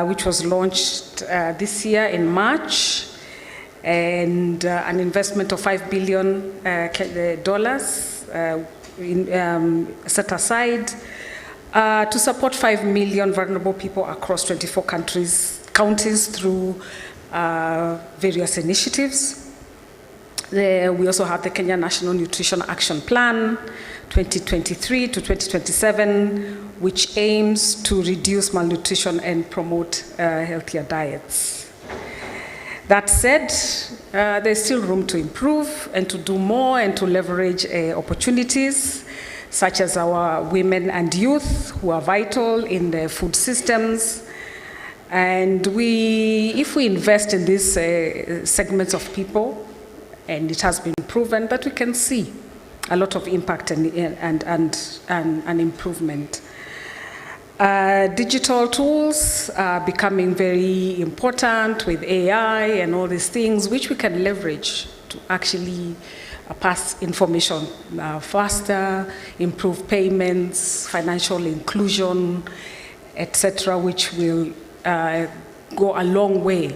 E: which was launched this year in March, and an investment of $5 billion set aside to support 5 million vulnerable people across 24 counties through various initiatives. We also have the Kenya National Nutrition Action Plan 2023 to 2027, which aims to reduce malnutrition and promote healthier diets. That said, there's still room to improve and to do more and to leverage opportunities such as our women and youth who are vital in the food systems. And if we invest in these segments of people, and it has been proven that we can see a lot of impact and improvement. Digital tools are becoming very important with AI and all these things, which we can leverage to actually pass information faster, improve payments, financial inclusion, etc., which will go a long way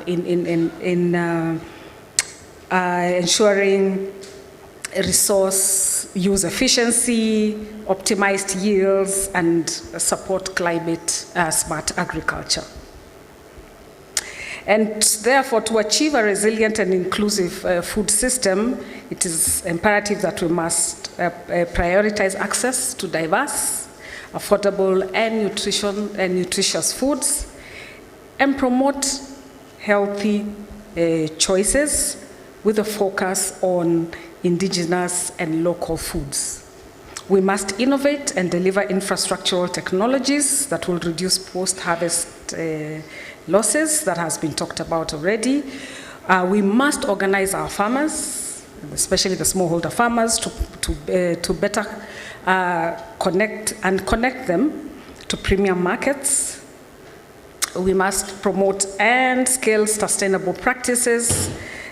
E: in ensuring resource use efficiency, optimized yields, and support climate smart agriculture. And therefore, to achieve a resilient and inclusive food system, it is imperative that we must prioritize access to diverse, affordable, and nutritious foods, and promote healthy choices with a focus on indigenous and local foods. We must innovate and deliver infrastructural technologies that will reduce post-harvest losses that has been talked about already. We must organize our farmers, especially the smallholder farmers, to better connect them to premium markets. We must promote and scale sustainable practices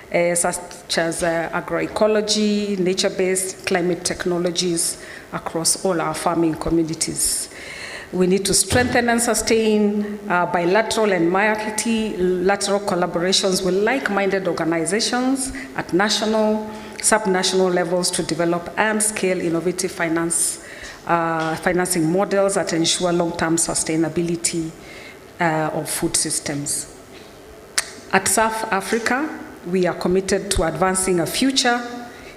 E: such as agroecology, nature-based climate technologies across all our farming communities. We need to strengthen and sustain bilateral and multilateral collaborations with like-minded organizations at national, subnational levels to develop and scale innovative financing models that ensure long-term sustainability of food systems. At South Africa, we are committed to advancing a future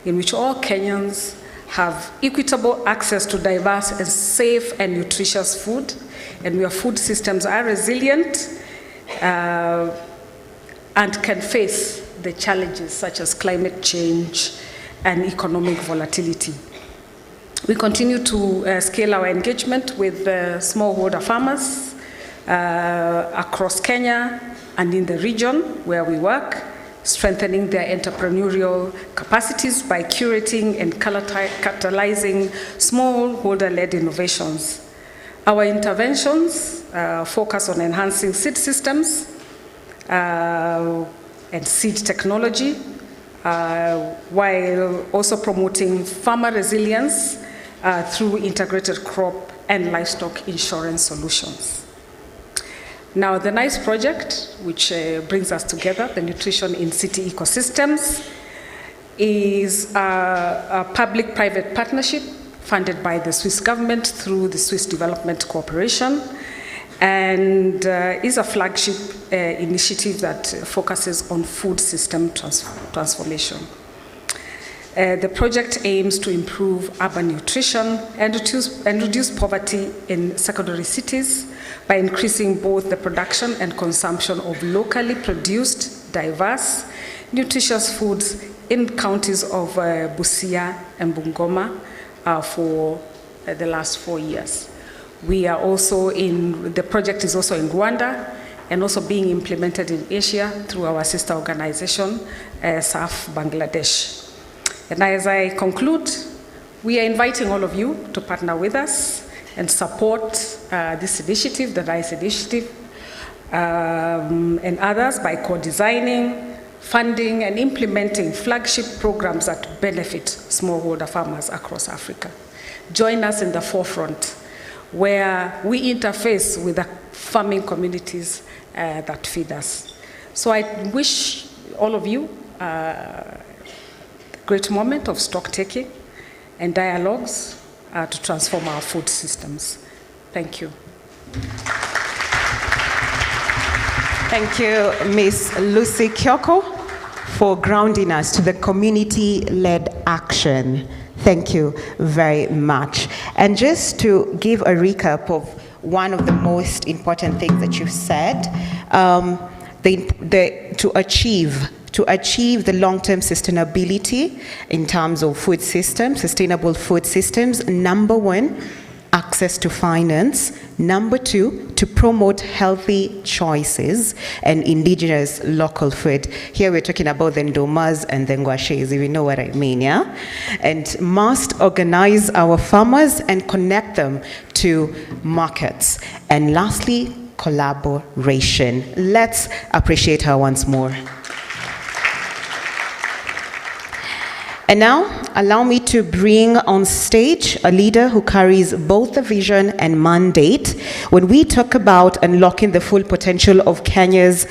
E: in which all Kenyans have equitable access to diverse and safe and nutritious food, and where food systems are resilient and can face the challenges such as climate change and economic volatility. We continue to scale our engagement with smallholder farmers across Kenya and in the region where we work, strengthening their entrepreneurial capacities by curating and catalyzing smallholder-led innovations. Our interventions focus on enhancing seed systems and seed technology, while also promoting farmer resilience through integrated crop and livestock insurance solutions. Now, the NICE project, which brings us together, the Nutrition in City Ecosystems, is a public-private partnership funded by the Swiss government through the Swiss Development Corporation, and is a flagship initiative that focuses on food system transformation. The project aims to improve urban nutrition and reduce poverty in secondary cities by increasing both the production and consumption of locally produced, diverse, nutritious foods in counties of Busia and Bungoma for the last 4 years. We are also the project is also in Rwanda and also being implemented in Asia through our sister organization, SAF Bangladesh. And as I conclude, we are inviting all of you to partner with us and support this initiative, the NICE initiative, and others by co-designing, funding, and implementing flagship programs that benefit smallholder farmers across Africa. Join us in the forefront where we interface with the farming communities that feed us. So I wish all of you a great moment of stock-taking and dialogues to transform our food systems. Thank you.
A: Thank you, Ms. Lucy Kyoko, for grounding us to the community-led action. Thank you very much. And just to give a recap of one of the most important things that you've said, to achieve the long-term sustainability in terms of food systems, sustainable food systems, number one, access to finance. Number 2, to promote healthy choices and indigenous local food. Here we're talking about the ndomas and the ngwashes, if you know what I mean, yeah? And must organize our farmers and connect them to markets. And lastly, collaboration. Let's appreciate her once more. And now, allow me to bring on stage a leader who carries both the vision and mandate when we talk about unlocking the full potential of Kenya's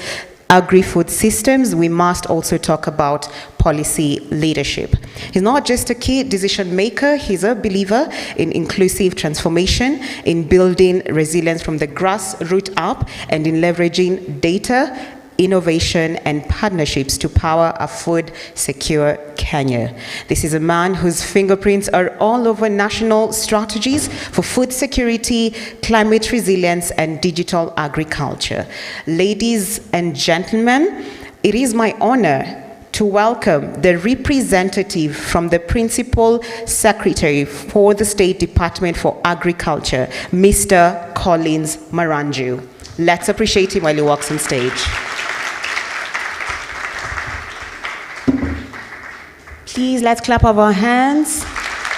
A: agri-food systems. We must also talk about policy leadership. He's not just a key decision maker, he's a believer in inclusive transformation, in building resilience from the grassroots up, and in leveraging data, innovation, and partnerships to power a food-secure Kenya. This is a man whose fingerprints are all over national strategies for food security, climate resilience, and digital agriculture. Ladies and gentlemen, it is my honor to welcome the representative from the Principal Secretary for the State Department for Agriculture, Mr. Collins Maranju. Let's appreciate him while he walks on stage. Please, let's clap of our hands.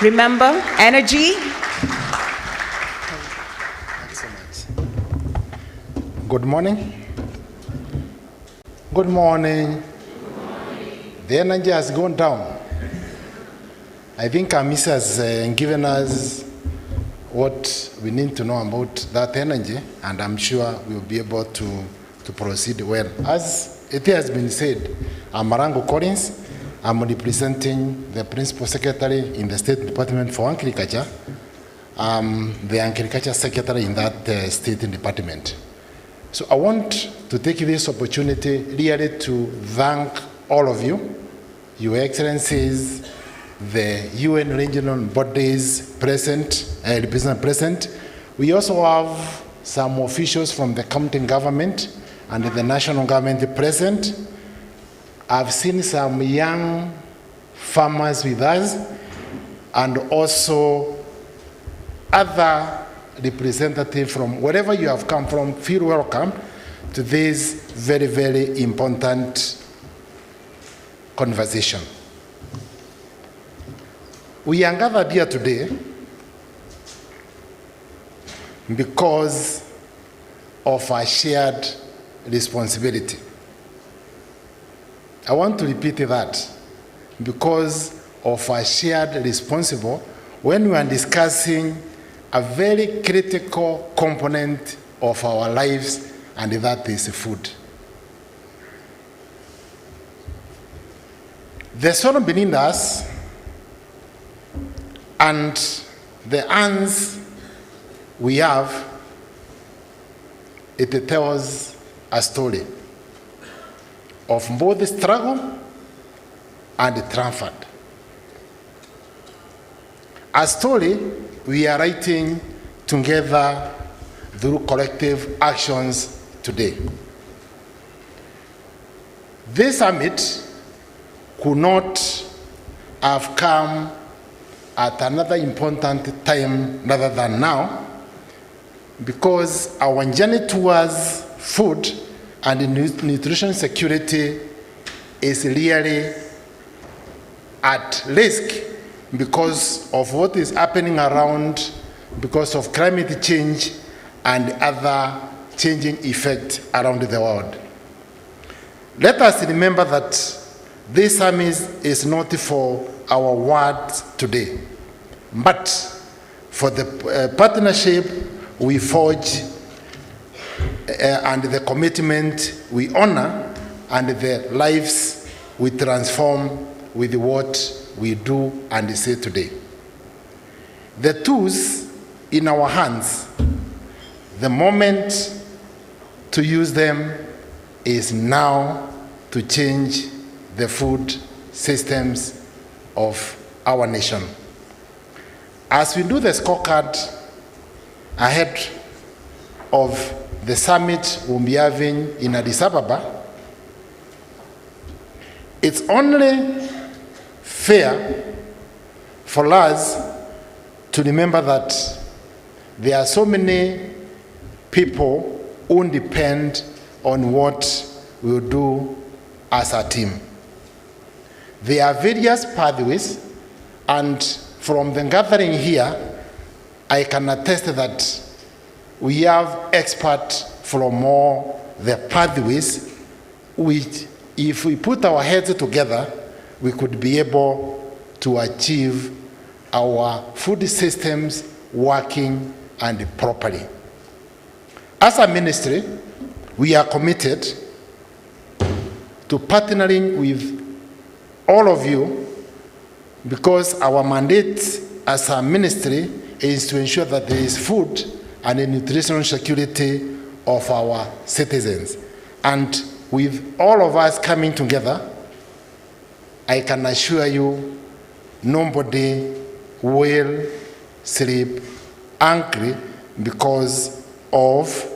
A: Remember, energy.
F: Thanks so much. Good morning. Good morning. The energy has gone down. I think our miss has given us what we need to know about that energy, and I'm sure we'll be able to proceed well. As it has been said, I'm Marango Collins. I'm representing the Principal Secretary in the State Department for Agriculture. The Agriculture Secretary in that State Department. So I want to take this opportunity really to thank all of you, Your Excellencies, the UN regional bodies present, present. We also have some officials from the county government and the national government present. I've seen some young farmers with us and also other representatives from wherever you have come from. Feel welcome to this very, very important conversation. We are gathered here today because of our shared responsibility. I want to repeat that. Because of our shared responsibility when we are discussing a very critical component of our lives, and that is food. The soil beneath us and the hands we have, it tells a story of both the struggle and the triumph. A story we are writing together through collective actions today. This summit could not have come at another important time rather than now, because our journey towards food and nutrition security is really at risk because of what is happening around, because of climate change and other changing effects around the world. Let us remember that this summit is not for our words today, but for the partnership we forge and the commitment we honor and the lives we transform with what we do and say today. The tools in our hands, the moment to use them is now to change the food systems of our nation. As we do the scorecard ahead of the summit we'll be having in Addis Ababa, it's only fair for us to remember that there are so many people who depend on what we'll do as a team. There are various pathways, and from the gathering here, I can attest that we have experts from all the pathways, which if we put our heads together, we could be able to achieve our food systems working and properly. As a ministry, we are committed to partnering with all of you, because our mandate as a ministry is to ensure that there is food and the nutritional security of our citizens. And with all of us coming together, I can assure you nobody will sleep hungry because of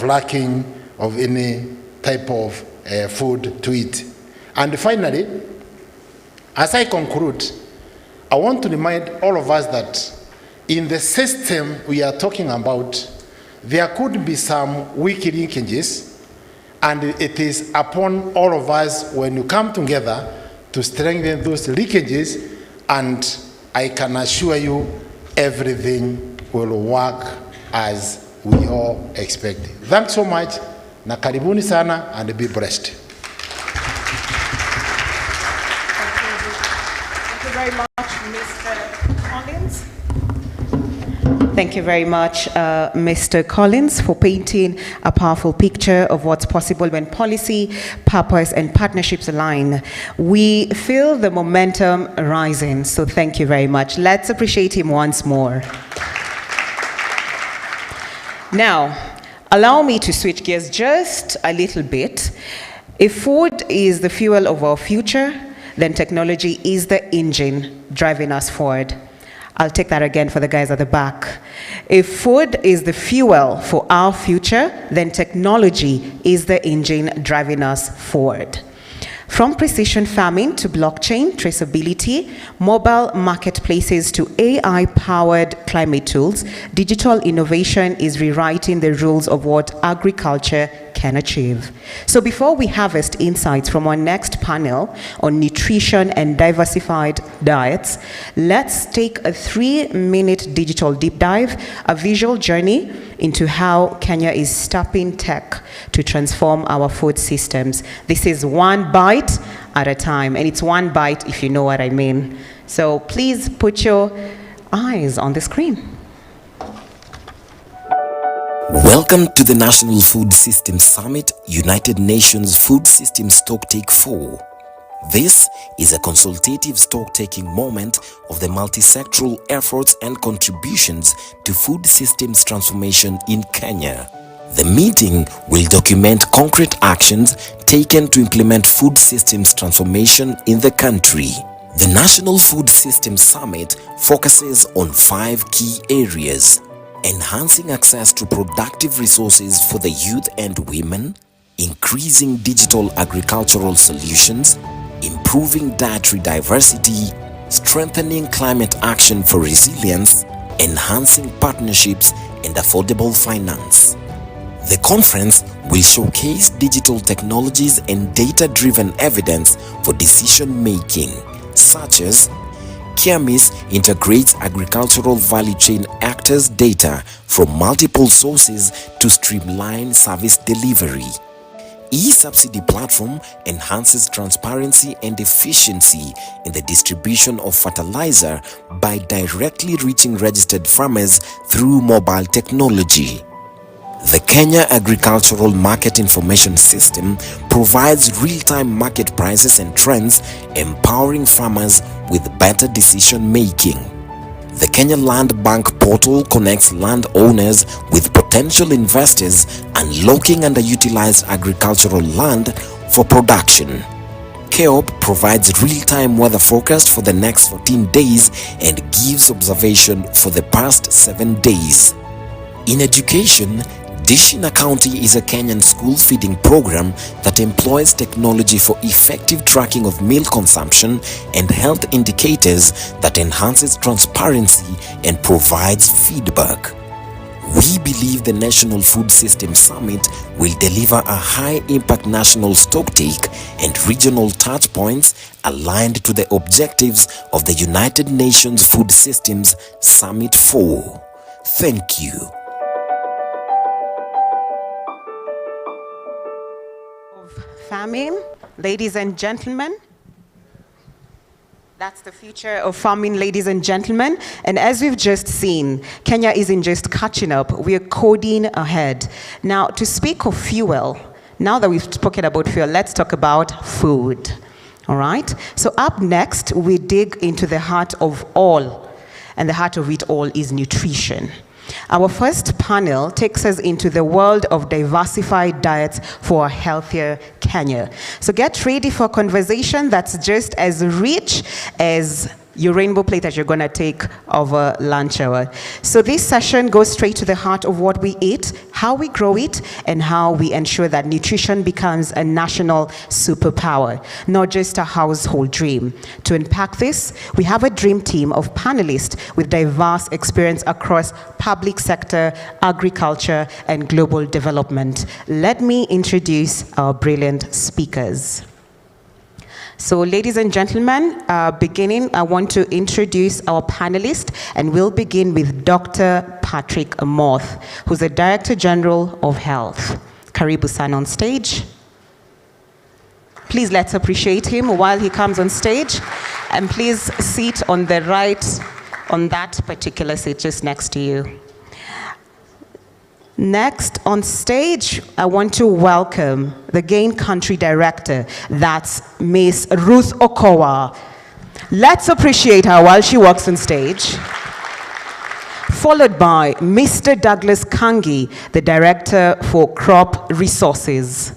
F: lacking of any type of food to eat. And finally, as I conclude, I want to remind all of us that in the system we are talking about, there could be some weak linkages, and it is upon all of us, when you come together, to strengthen those linkages, and I can assure you everything will work as we all expect. Thanks so much, na karibuni sana, and be blessed.
A: Thank you very much, Mr. Collins. Thank you very much, Mr. Collins, for painting a powerful picture of what's possible when policy, purpose, and partnerships align. We feel the momentum rising, so thank you very much. Let's appreciate him once more. Now, allow me to switch gears just a little bit. If food is the fuel of our future, then technology is the engine driving us forward. I'll take that again for the guys at the back. If food is the fuel for our future, then technology is the engine driving us forward. From precision farming to blockchain, traceability, mobile marketplaces to AI-powered climate tools, digital innovation is rewriting the rules of what agriculture can achieve. So before we harvest insights from our next panel on nutrition and diversified diets, let's take a 3-minute digital deep dive, a visual journey into how Kenya is tapping tech to transform our food systems. This is one bite at a time, and it's one bite if you know what I mean. So please put your eyes on the screen.
G: Welcome to the National Food Systems Summit, United Nations Food Systems Stocktake 4. This is a consultative stock-taking moment of the multi-sectoral efforts and contributions to food systems transformation in Kenya. The meeting will document concrete actions taken to implement food systems transformation in the country. The National Food Systems Summit focuses on 5 key areas: enhancing access to productive resources for the youth and women, increasing digital agricultural solutions, improving dietary diversity, strengthening climate action for resilience, enhancing partnerships, and affordable finance. The conference will showcase digital technologies and data-driven evidence for decision-making, such as KEAMIS integrates agricultural value chain actors' data from multiple sources to streamline service delivery. E-subsidy platform enhances transparency and efficiency in the distribution of fertilizer by directly reaching registered farmers through mobile technology. The Kenya Agricultural Market Information System provides real-time market prices and trends, empowering farmers with better decision-making. The Kenya Land Bank portal connects landowners with potential investors, unlocking underutilized agricultural land for production. KEOP provides real-time weather forecast for the next 14 days and gives observation for the past 7 days. In education, Dishina County is a Kenyan school feeding program that employs technology for effective tracking of milk consumption and health indicators that enhances transparency and provides feedback. We believe the National Food System Summit will deliver a high-impact national stocktake and regional touchpoints aligned to the objectives of the United Nations Food Systems Summit 4. Thank you.
A: Farming, ladies and gentlemen. That's the future of farming, ladies and gentlemen. And as we've just seen, Kenya isn't just catching up, we're coding ahead. Now, to speak of fuel, now that we've spoken about fuel, let's talk about food. All right? So up next, we dig into the heart of all, and the heart of it all is nutrition. Our first panel takes us into the world of diversified diets for a healthier Kenya. So get ready for a conversation that's just as rich as your rainbow plate that you're going to take over lunch hour. So this session goes straight to the heart of what we eat, how we grow it, and how we ensure that nutrition becomes a national superpower, not just a household dream. To unpack this, we have a dream team of panelists with diverse experience across public sector, agriculture, and global development. Let me introduce our brilliant speakers. So, ladies and gentlemen, beginning, I want to introduce our panelists, and we'll begin with Dr. Patrick Amoth, who's the Director General of Health. Karibu sana on stage. Please let's appreciate him while he comes on stage, and please sit on the right, on that particular seat just next to you. Next on stage, I want to welcome the Gain Country Director, that's Miss Ruth Okowa. Let's appreciate her while she walks on stage. Followed by Mr. Douglas Kangi, the Director for Crop Resources.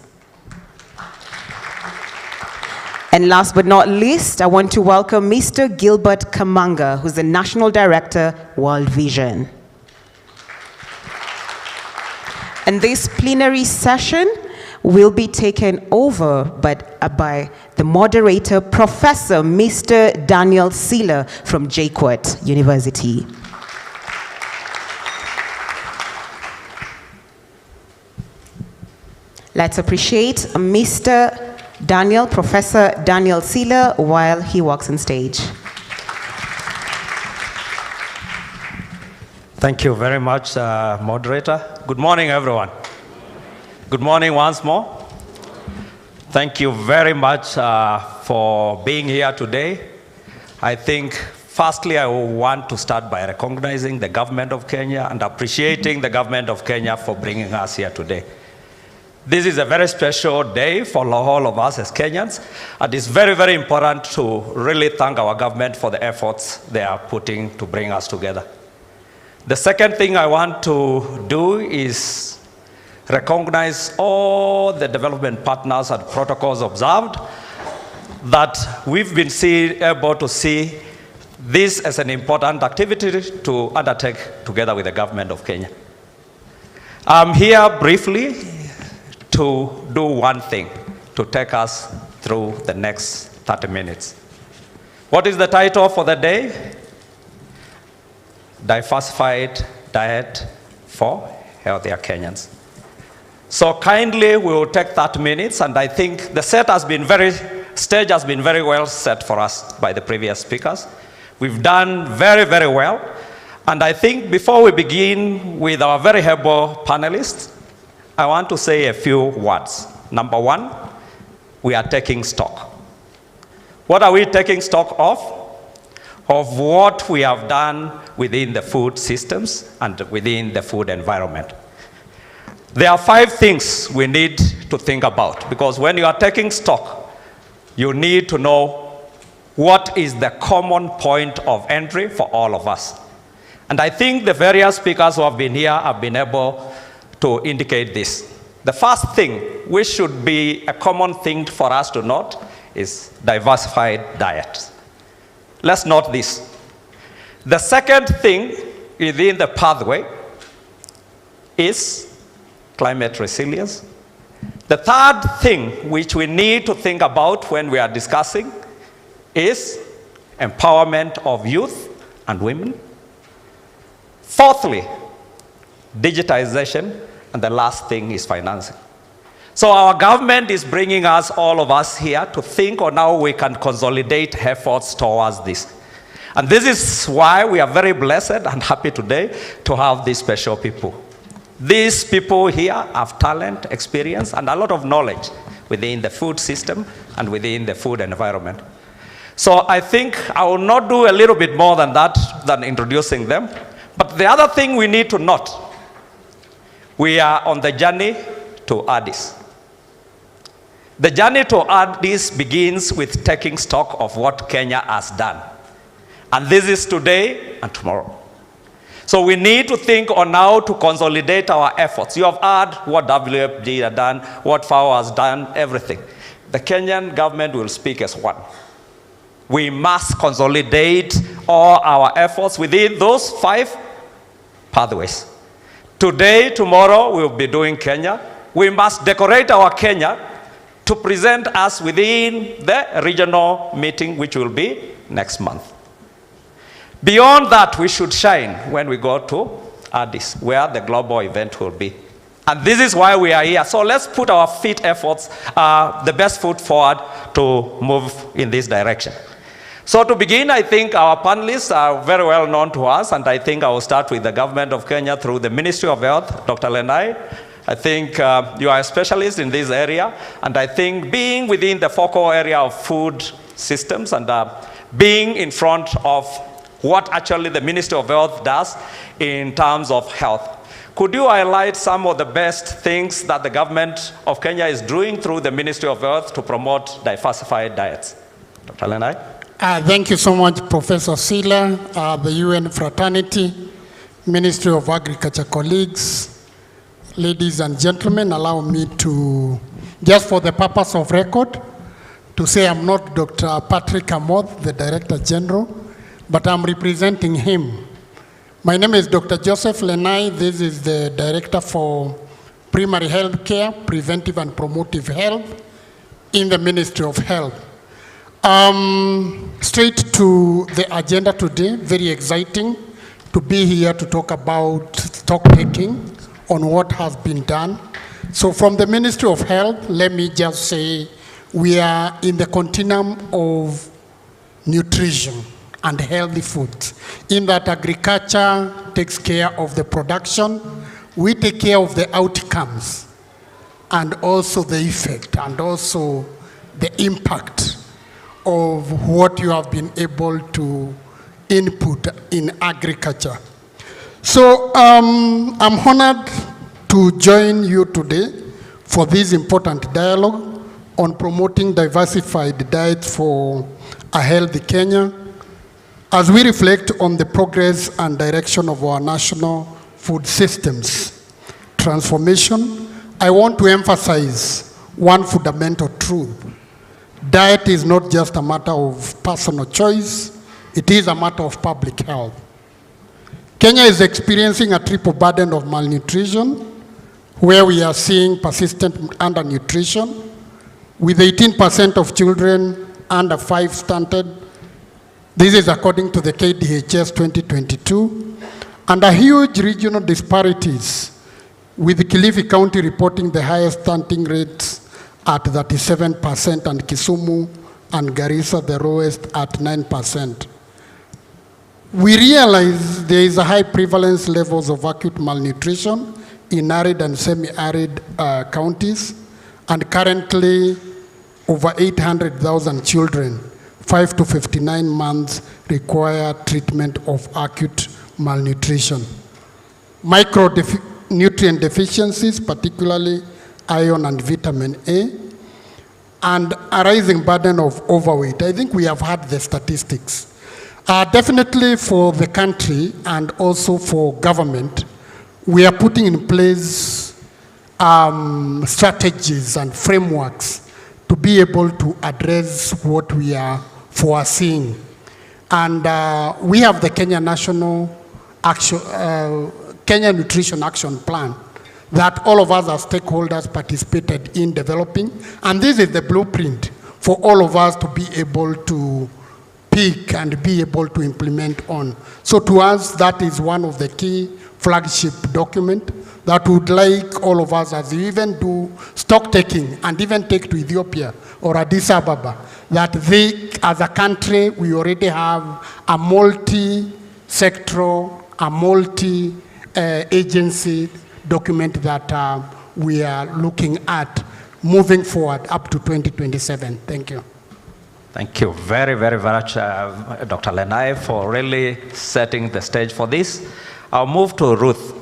A: And last but not least, I want to welcome Mr. Gilbert Kamanga, who's the National Director, World Vision. And this plenary session will be taken over by the moderator, Professor Mr. Daniel Siller from JKUAT University. Let's appreciate Mr. Daniel, Professor Daniel Siller, while he walks on stage.
H: Thank you very much, moderator. Good morning, everyone. Good morning once more. Thank you very much for being here today. I think, firstly, I want to start by recognizing the government of Kenya and appreciating the government of Kenya for bringing us here today. This is a very special day for all of us as Kenyans, and it's very, very important to really thank our government for the efforts they are putting to bring us together. The second thing I want to do is recognize all the development partners and protocols observed, that we've been able to see this as an important activity to undertake together with the government of Kenya. I'm here briefly to do one thing, to take us through the next 30 minutes. What is the title for the day? Diversified Diet for Healthier Kenyans. So kindly, we will take 30 minutes, and I think the stage has been very well set for us by the previous speakers. We've done very, very well, and I think before we begin with our very able panelists, I want to say a few words. Number one, we are taking stock. What are we taking stock of? Of what we have done within the food systems and within the food environment. There are 5 things we need to think about, because when you are taking stock, you need to know what is the common point of entry for all of us. And I think the various speakers who have been here have been able to indicate this. The first thing, which should be a common thing for us to note, is diversified diet. Let's note this. The second thing within the pathway is climate resilience. The third thing which we need to think about when we are discussing is empowerment of youth and women. Fourthly, digitization, and the last thing is financing. So our government is bringing us, all of us here, to think on how we can consolidate efforts towards this. And this is why we are very blessed and happy today to have these special people. These people here have talent, experience, and a lot of knowledge within the food system and within the food environment. So I think I will not do a little bit more than that, than introducing them. But the other thing we need to note, we are on the journey to Addis. The journey to Addis begins with taking stock of what Kenya has done. And this is today and tomorrow. So we need to think on how to consolidate our efforts. You have heard what WFP has done, what FAO has done, everything. The Kenyan government will speak as one. We must consolidate all our efforts within those 5 pathways. Today, tomorrow, we'll be doing Kenya. We must decorate our Kenya to present us within the regional meeting, which will be next month. Beyond that, we should shine when we go to Addis, where the global event will be. And this is why we are here. So let's put our efforts, the best foot forward to move in this direction. So to begin, I think our panelists are very well known to us, and I think I will start with the government of Kenya through the Ministry of Health, Dr. Lenai. I think you are a specialist in this area, and I think being within the focal area of food systems and being in front of what actually the Ministry of Health does in terms of health. Could you highlight some of the best things that the government of Kenya is doing through the Ministry of Health to promote diversified diets? Dr. Lenai?
I: Thank you so much, Professor Sila, the UN fraternity, Ministry of Agriculture colleagues, ladies and gentlemen. Allow me to, just for the purpose of record, to say I'm not Dr. Patrick Amoth, the Director General, but I'm representing him. My name is Dr. Joseph Lenai. This is the Director for Primary Health Care, Preventive and Promotive Health in the Ministry of Health. Straight to the agenda today, very exciting to be here to talk about stock taking on what has been done. So from the Ministry of Health, let me just say we are in the continuum of nutrition and healthy food. In that agriculture takes care of the production, we take care of the outcomes and also the effect and also the impact of what you have been able to input in agriculture. So I'm honored to join you today for this important dialogue on promoting diversified diets for a healthy Kenya as we reflect on the progress and direction of our national food systems transformation. I want to emphasize one fundamental truth. Diet is not just a matter of personal choice, it is a matter of public health. Kenya is experiencing a triple burden of malnutrition, where we are seeing persistent undernutrition, with 18% of children under 5 stunted. This is according to the KDHS 2022, and a huge regional disparities, with Kilifi County reporting the highest stunting rates at 37% and Kisumu and Garissa the lowest at 9%. We realize there is a high prevalence levels of acute malnutrition in arid and semi-arid counties, and currently over 800,000 children, 5 to 59 months, require treatment of acute malnutrition. Micronutrient deficiencies, particularly iron and vitamin A, and a rising burden of overweight. I think we have had the statistics. Definitely for the country and also for government, we are putting in place strategies and frameworks to be able to address what we are foreseeing. And we have the Kenya National Action, Kenya Nutrition Action Plan that all of us as stakeholders participated in developing. And this is the blueprint for all of us to be able to pick and be able to implement on. So to us, that is one of the key flagship document that would like all of us, as we even do stock taking and even take to Ethiopia or Addis Ababa, that they, as a country, we already have a multi-sectoral, a multi-agency document that we are looking at moving forward up to 2027. Thank you.
H: Thank you very, very much, Dr. Lenai, for really setting the stage for this. I'll move to Ruth.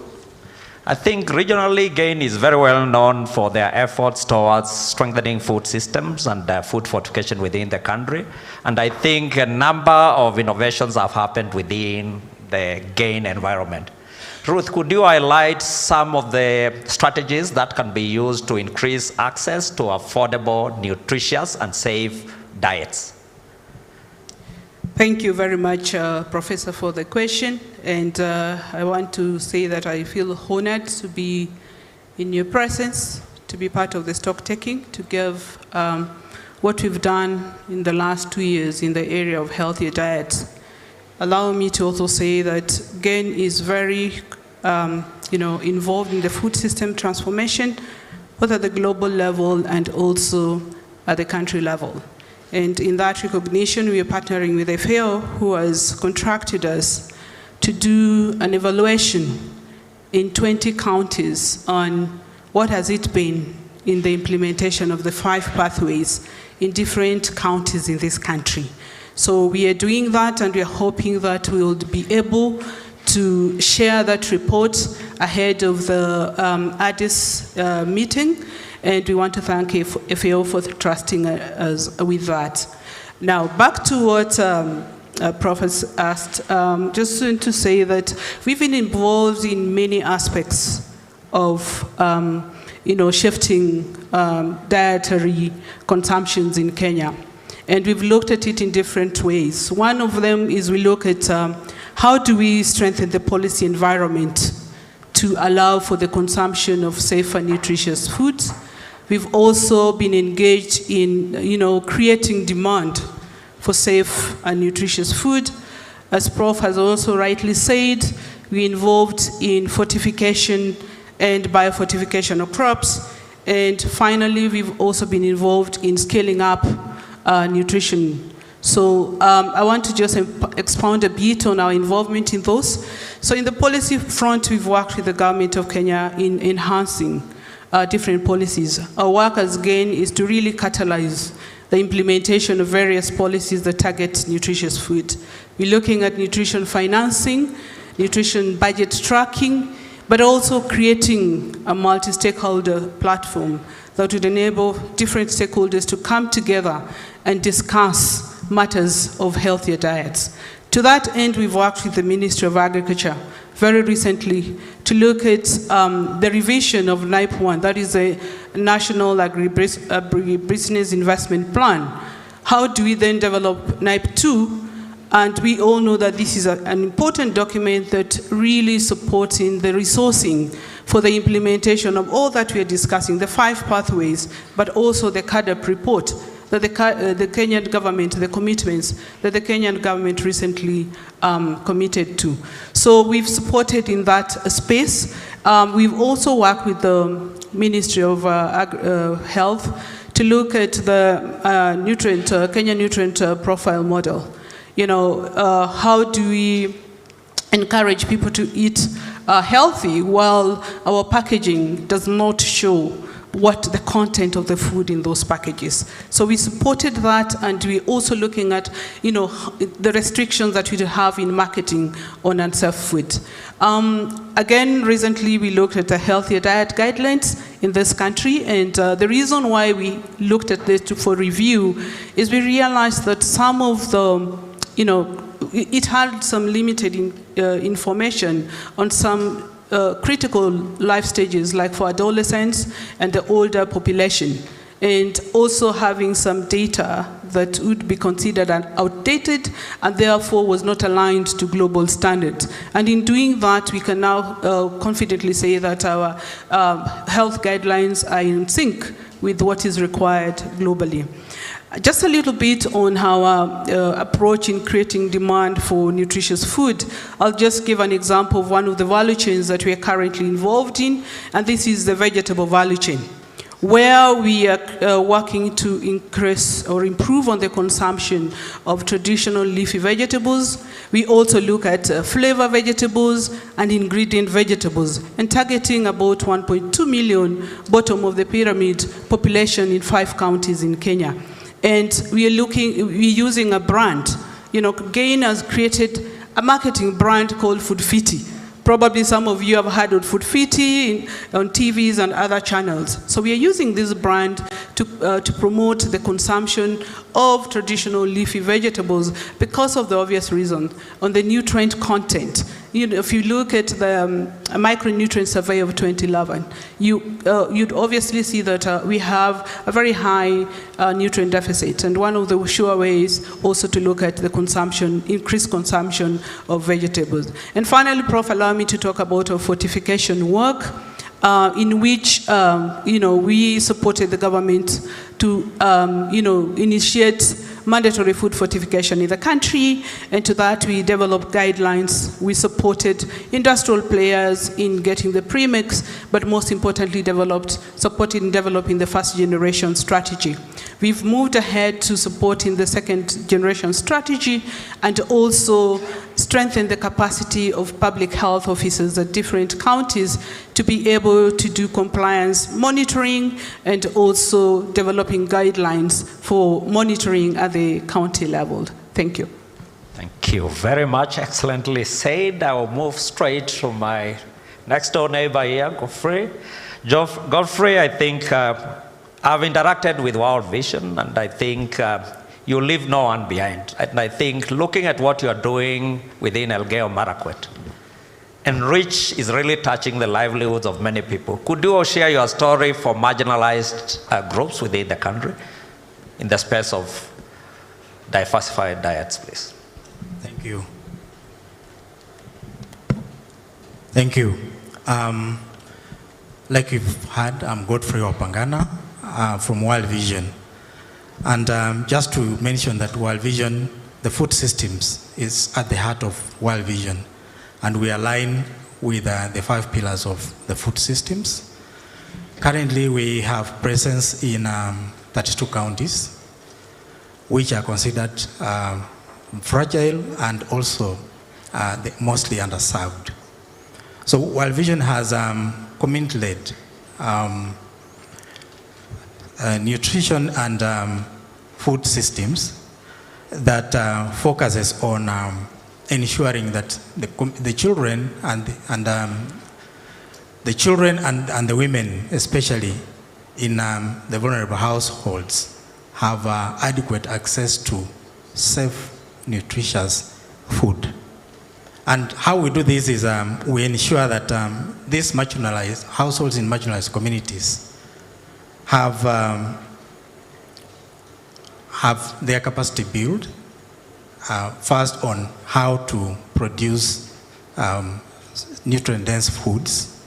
H: I think regionally, GAIN is very well known for their efforts towards strengthening food systems and food fortification within the country. And I think a number of innovations have happened within the GAIN environment. Ruth, could you highlight some of the strategies that can be used to increase access to affordable, nutritious, and safe diets?
J: Thank you very much, Professor, for the question. And I want to say that I feel honored to be in your presence, to be part of the stock taking, to give what we've done in the last 2 years in the area of healthier diets. Allow me to also say that GAIN is very involved in the food system transformation, both at the global level and also at the country level. And in that recognition, we are partnering with FAO, who has contracted us to do an evaluation in 20 counties on what has it been in the implementation of the 5 pathways in different counties in this country. So we are doing that, and we are hoping that we will be able to share that report ahead of the Addis meeting. And we want to thank FAO for trusting us with that. Now, back to what Prof has asked, just to say that we've been involved in many aspects of shifting dietary consumptions in Kenya. And we've looked at it in different ways. One of them is we look at how do we strengthen the policy environment to allow for the consumption of safe and nutritious foods. We've also been engaged in, creating demand for safe and nutritious food. As Prof has also rightly said, we're involved in fortification and biofortification of crops. And finally, we've also been involved in scaling up nutrition. So I want to just expound a bit on our involvement in those. So in the policy front, we've worked with the government of Kenya in enhancing different policies. Our work as GAIN is to really catalyze the implementation of various policies that target nutritious food. We're looking at nutrition financing, nutrition budget tracking, but also creating a multi-stakeholder platform that would enable different stakeholders to come together and discuss matters of healthier diets. To that end, we've worked with the Ministry of Agriculture very recently to look at the revision of NIPE 1, that is a National Agribusiness Investment Plan. How do we then develop NIPE 2? And we all know that this is an important document that really supports in the resourcing for the implementation of all that we are discussing, the 5 pathways, but also the CADAP report that the Kenyan government, the commitments that the Kenyan government recently committed to. So we've supported in that space. We've also worked with the Ministry of Health to look at the Kenya nutrient profile model. How do we encourage people to eat healthy while our packaging does not show what the content of the food in those packages. So we supported that, and we're also looking at, the restrictions that we have in marketing on unsafe food. Again, recently we looked at the healthier diet guidelines in this country, and the reason why we looked at this for review is we realized that some of the, it had some limited information on some critical life stages, like for adolescents and the older population. and also having some data that would be considered outdated and therefore was not aligned to global standards. And in doing that, we can now confidently say that our health guidelines are in sync with what is required globally. Just a little bit on our approach in creating demand for nutritious food. I'll just give an example of one of the value chains that we are currently involved in, and this is the vegetable value chain, where we are working to increase or improve on the consumption of traditional leafy vegetables. We also look at flavor vegetables and ingredient vegetables, and targeting about 1.2 million bottom of the pyramid population in 5 counties in Kenya. And we're using a brand. GAIN has created a marketing brand called Food Fiti. Probably some of you have heard of Food Fiti on TVs and other channels. So we are using this brand to promote the consumption of traditional leafy vegetables because of the obvious reason on the nutrient content. If you look at the micronutrient survey of 2011, you'd obviously see that we have a very high nutrient deficit, and one of the sure ways also to look at the consumption, increased consumption of vegetables. And finally, Prof, allow me to talk about our fortification work, in which we supported the government to initiate mandatory food fortification in the country, and to that we developed guidelines. We supported industrial players in getting the premix, but most importantly supported in developing the first generation strategy. We've moved ahead to supporting the second generation strategy and also strengthen the capacity of public health officers at different counties to be able to do compliance monitoring and also developing guidelines for monitoring at the county level. Thank you.
H: Thank you very much. Excellently said. I will move straight to my next door neighbor here, Godfrey. Godfrey, I think I've interacted with World Vision, and I think you leave no one behind. And I think looking at what you're doing within Elgeyo Marakwet, Enrich is really touching the livelihoods of many people. Could you share your story for marginalized groups within the country in the space of diversified diets, please?
K: Thank you. Thank you. Like you've heard, I'm Godfrey Wapangana from World Vision. And just to mention that World Vision, the food systems is at the heart of World Vision. And we align with the 5 pillars of the food systems. Currently, we have presence in 32 counties, which are considered fragile and also mostly underserved. So World Vision has community-led nutrition and food systems that focuses on ensuring that the children and the women, especially in the vulnerable households, have adequate access to safe, nutritious food. And how we do this is we ensure that these marginalized households in marginalized communities have their capacity built. First on how to produce nutrient-dense foods.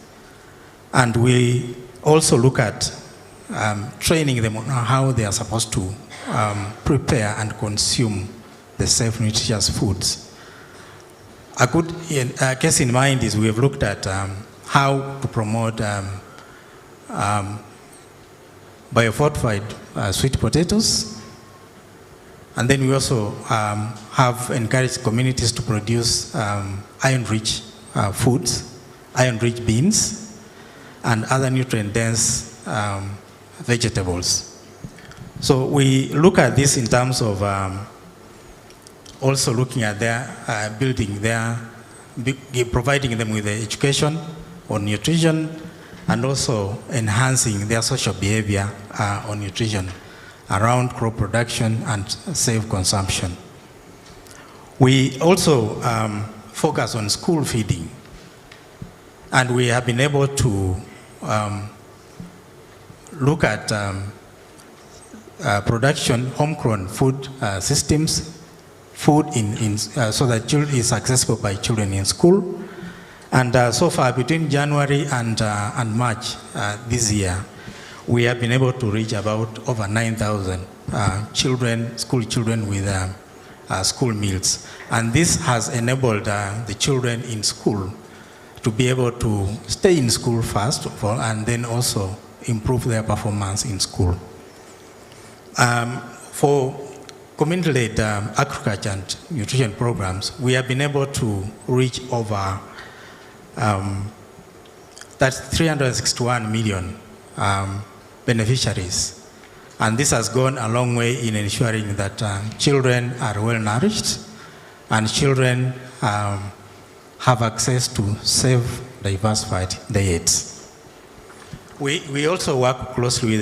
K: And we also look at training them on how they are supposed to prepare and consume the safe, nutritious foods. A good case in mind is we have looked at how to promote biofortified sweet potatoes. And then we also have encouraged communities to produce iron-rich foods, iron-rich beans, and other nutrient-dense vegetables. So we look at this in terms of also looking at their building their, providing them with the education on nutrition, and also enhancing their social behavior on nutrition around crop production and safe consumption. We also focus on school feeding, and we have been able to look at production, homegrown food systems, food so that is accessible by children in school. And so far, between January and March this year, we have been able to reach about over 9,000 school children with school meals. And this has enabled the children in school to be able to stay in school first of all, and then also improve their performance in school. For community-led agriculture and nutrition programs, we have been able to reach over that's 361 million beneficiaries. And this has gone a long way in ensuring that children are well nourished and children have access to safe, diversified diets. We also work closely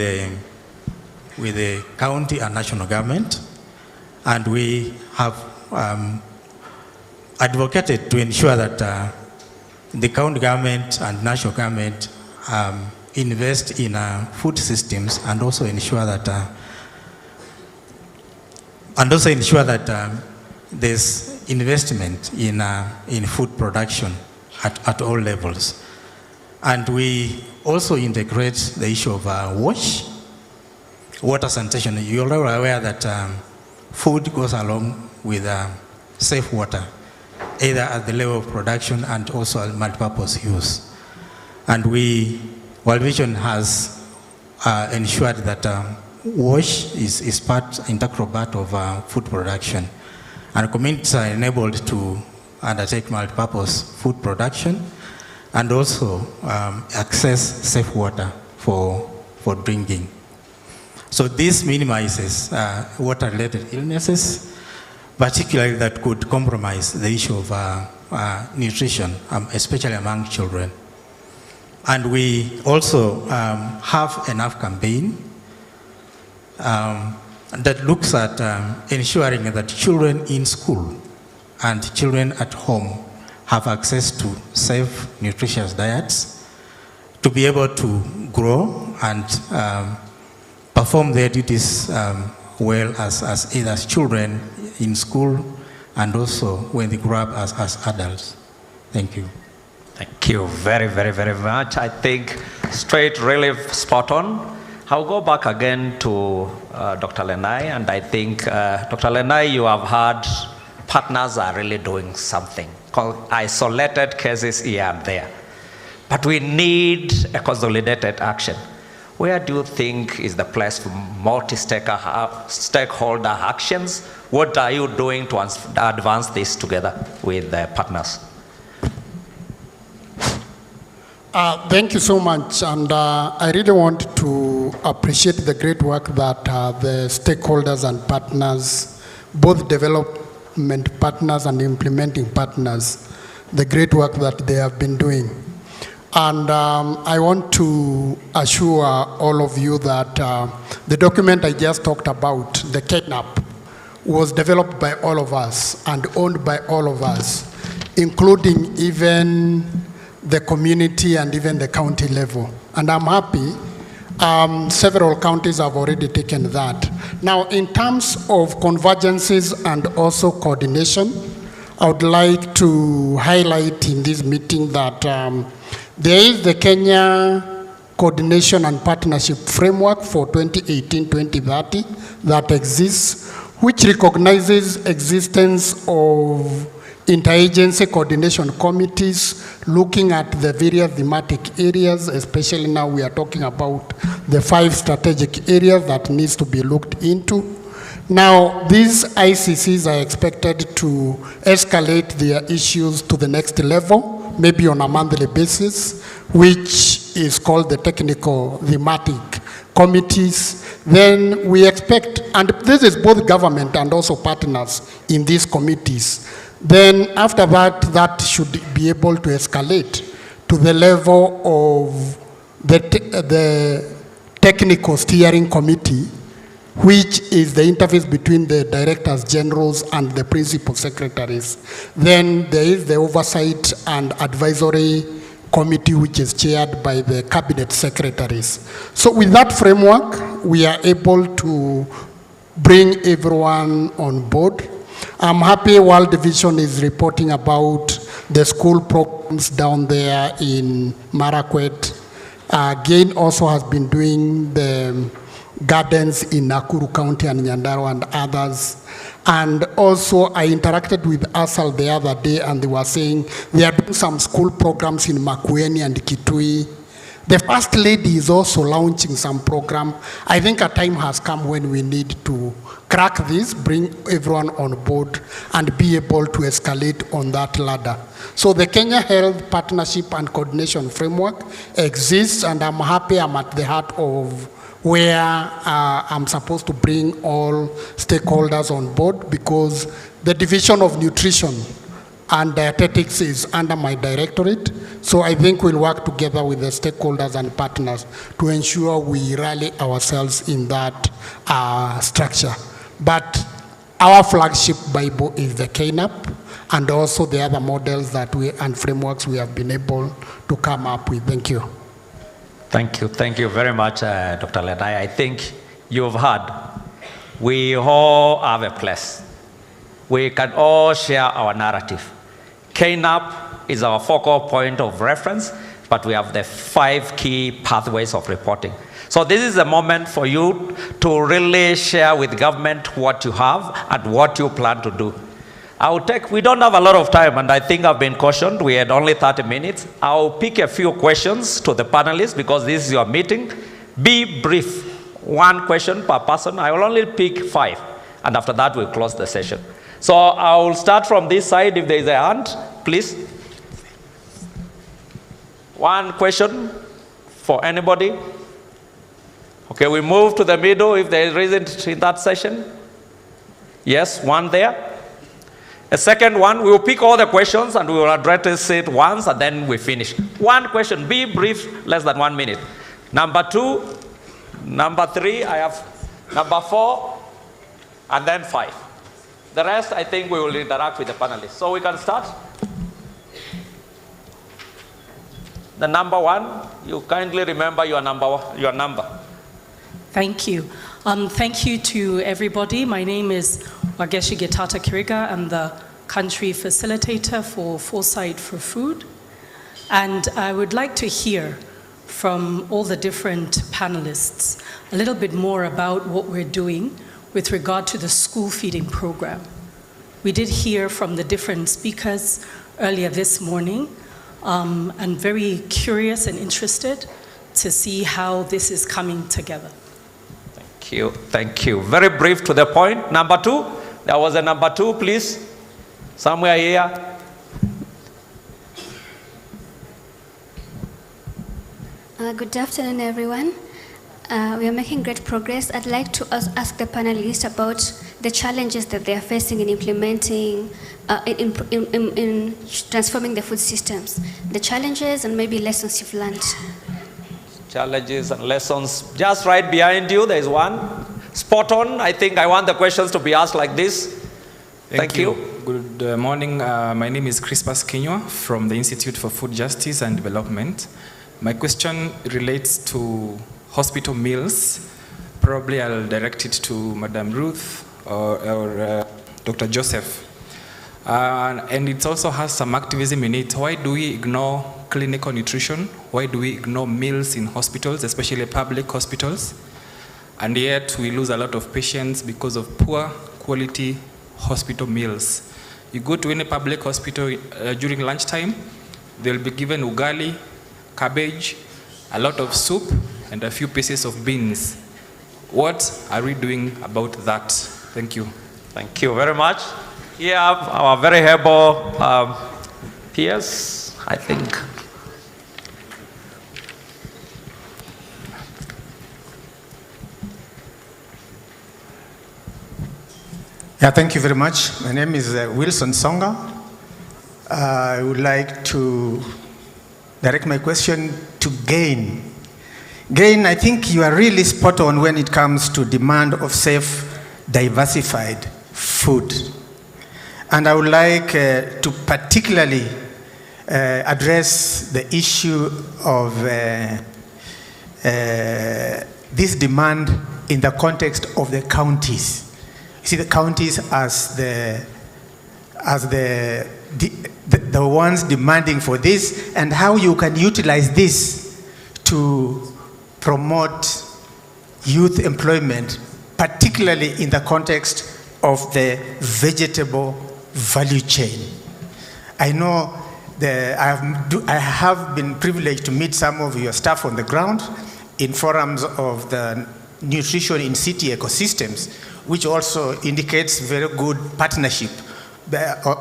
K: with the county and national government, and we have advocated to ensure that the county government and national government invest in food systems and also ensure that there's investment in food production at all levels. And we also integrate the issue of water sanitation. You're aware that food goes along with safe water, either at the level of production and also at multipurpose use. And World Vision has ensured that WASH is integral part of food production. And communities are enabled to undertake multipurpose food production and also access safe water for drinking. So this minimizes water-related illnesses, particularly that could compromise the issue of nutrition, especially among children. And we also have enough campaign that looks at ensuring that children in school and children at home have access to safe, nutritious diets to be able to grow and perform their duties well as either as children in school and also when they grow up as adults. Thank you.
H: Thank you very, very, very much. I think straight, really spot on. I'll go back again to Dr. Lenai, and I think, Dr. Lenai, you have heard partners are really doing something, called isolated cases here and there. But we need a consolidated action. Where do you think is the place for multi-stakeholder actions? What are you doing to advance this together with the partners?
I: Thank you so much, and I really want to appreciate the great work that the stakeholders and partners, both development partners and implementing partners, the great work that they have been doing. And I want to assure all of you that the document I just talked about, the Keynote, was developed by all of us and owned by all of us, including even the community and even the county level. And I'm happy several counties have already taken that. Now, in terms of convergences and also coordination, I would like to highlight in this meeting that there is the Kenya Coordination and Partnership Framework for 2018-2030 that exists, which recognizes existence of interagency coordination committees looking at the various thematic areas, especially now we are talking about the 5 strategic areas that needs to be looked into. Now, these ICCs are expected to escalate their issues to the next level, maybe on a monthly basis, which is called the technical thematic committees. Then we expect, and this is both government and also partners in these committees. Then after that, that should be able to escalate to the level of the technical steering committee, which is the interface between the directors generals and the principal secretaries. Then there is the oversight and advisory committee which is chaired by the cabinet secretaries. So with that framework, we are able to bring everyone on board. I'm happy World Vision is reporting about the school programs down there in Marakwet. GAIN also has been doing the gardens in Nakuru County and Nyandarua and others. And also I interacted with ASAL the other day and they were saying they are doing some school programs in Makueni and Kitui. The First Lady is also launching some program. I think a time has come when we need to crack this, bring everyone on board and be able to escalate on that ladder. So the Kenya Health Partnership and Coordination Framework exists and I'm happy I'm at the heart of where I'm supposed to bring all stakeholders on board because the Division of Nutrition and Dietetics is under my directorate. So I think we'll work together with the stakeholders and partners to ensure we rally ourselves in that structure. But our flagship Bible is the KNAP and also the other models that and frameworks we have been able to come up with. Thank you.
H: Thank you very much, Dr. Ledai. I think you've heard, we all have a place. We can all share our narrative. KNAP is our focal point of reference, but we have the 5 key pathways of reporting. So this is a moment for you to really share with government what you have and what you plan to do. We don't have a lot of time, and I think I've been cautioned. We had only 30 minutes. I'll pick a few questions to the panelists because this is your meeting. Be brief. 1 question per person. I will only pick 5, and after that we'll close the session. So I will start from this side. If there is a hand, please. 1 question for anybody. Okay, we move to the middle if there isn't in that session. Yes, 1 there. A second one, we will pick all the questions and we will address it once and then we finish. 1 question, be brief, less than 1 minute. Number 2, number 3, I have number 4, and then 5. The rest, I think we will interact with the panelists. So we can start. The number 1, you kindly remember your number.
L: Thank you. Thank you to everybody. My name is Wageshi Getata Kiriga. I'm the country facilitator for Foresight for Food. And I would like to hear from all the different panelists a little bit more about what we're doing with regard to the school feeding program. We did hear from the different speakers earlier this morning. I'm very curious and interested to see how this is coming together.
H: Thank you. Very brief to the point. Number 2, there was a number 2, please. Somewhere here.
M: Good afternoon, everyone. We are making great progress. I'd like to ask the panelists about the challenges that they are facing in implementing, in transforming the food systems. The challenges and maybe lessons you've learned.
H: Challenges and lessons. Just right behind you, there is one. Spot on. I think I want the questions to be asked like this. Thank you.
N: Good morning. My name is Crispus Kinywa from the Institute for Food Justice and Development. My question relates to hospital meals. Probably I'll direct it to Madam Ruth or Dr. Joseph. And it also has some activism in it. Why do we ignore clinical nutrition? Why do we ignore meals in hospitals, especially public hospitals? And yet we lose a lot of patients because of poor quality hospital meals. You go to any public hospital during lunchtime, they'll be given ugali, cabbage, a lot of soup, and a few pieces of beans. What are we doing about that? Thank you.
H: Thank you very much. Here, our very able peers, I think.
O: Yeah, thank you very much. My name is Wilson Songa. I would like to direct my question to GAIN. GAIN, I think you are really spot on when it comes to demand of safe, diversified food. And I would like to particularly address the issue of this demand in the context of the counties. You see the counties as the ones demanding for this, and how you can utilize this to promote youth employment, particularly in the context of the vegetable value chain. I know I have been privileged to meet some of your staff on the ground in forums of the nutrition in city ecosystems, which also indicates very good partnership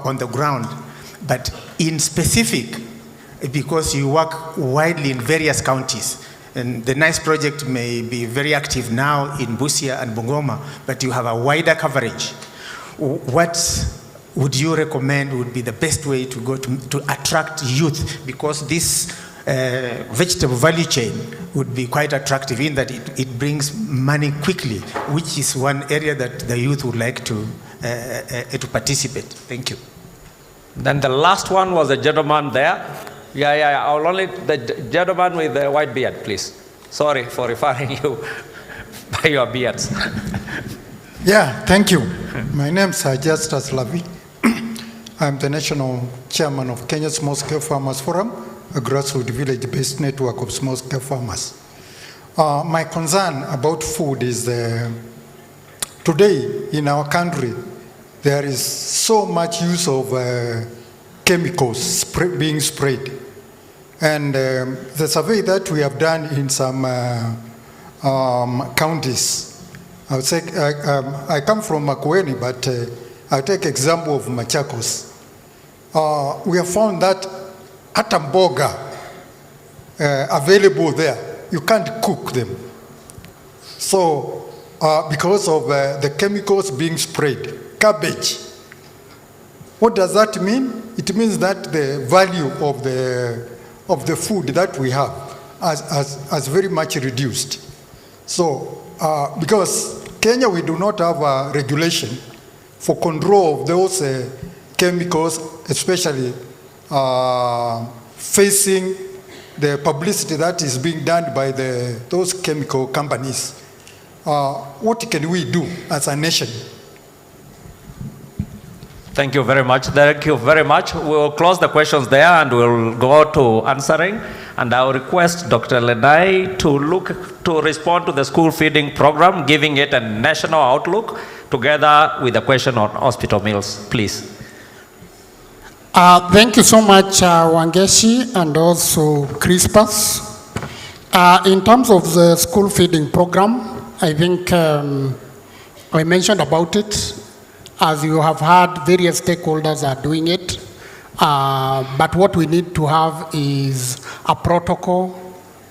O: on the ground. But in specific, because you work widely in various counties, and the NICE project may be very active now in Busia and Bungoma, but you have a wider coverage. What would you recommend would be the best way to go to attract youth? Because this vegetable value chain would be quite attractive in that it brings money quickly, which is one area that the youth would like to participate. Thank you.
H: Then the last one was the gentleman there. Yeah, I'll only, the gentleman with the white beard, please. Sorry for referring you by your beards.
P: Yeah, thank you. My name is Justus Lavi. I'm the national chairman of Kenya Small Scale Farmers Forum, a grassroots village-based network of small-scale farmers. My concern about food is today in our country, there is so much use of chemicals being sprayed. And the survey that we have done in some counties, I would say, I come from Makueni, but I'll take example of Machakos. We have found that atamboga available there, you can't cook them. So, because of the chemicals being sprayed, cabbage. What does that mean? It means that the value of the food that we have has very much reduced. So, because Kenya, we do not have a regulation for control of those chemicals, especially facing the publicity that is being done by those chemical companies. What can we do as a nation?
H: Thank you very much. Thank you very much. We'll close the questions there and we'll go to answering. And I'll request Dr. Lenai to respond to the school feeding program, giving it a national outlook, together with the question on hospital meals, please.
I: Thank you so much, Wangeshi, and also Crispus. In terms of the school feeding program, I think I mentioned about it. As you have heard, various stakeholders are doing it. But what we need to have is a protocol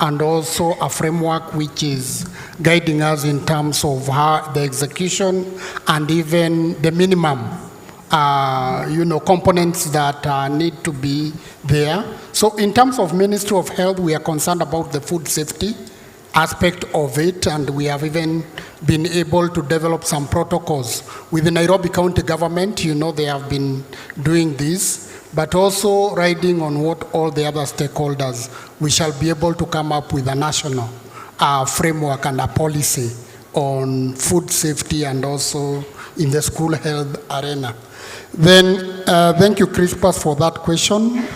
I: and also a framework which is guiding us in terms of how the execution and even the minimum components that need to be there. So in terms of Ministry of Health, we are concerned about the food safety aspect of it, and we have even been able to develop some protocols with the Nairobi County government. They have been doing this, but also riding on what all the other stakeholders, we shall be able to come up with a national framework and a policy on food safety and also in the school health arena. Then, thank you, Crispus, for that question.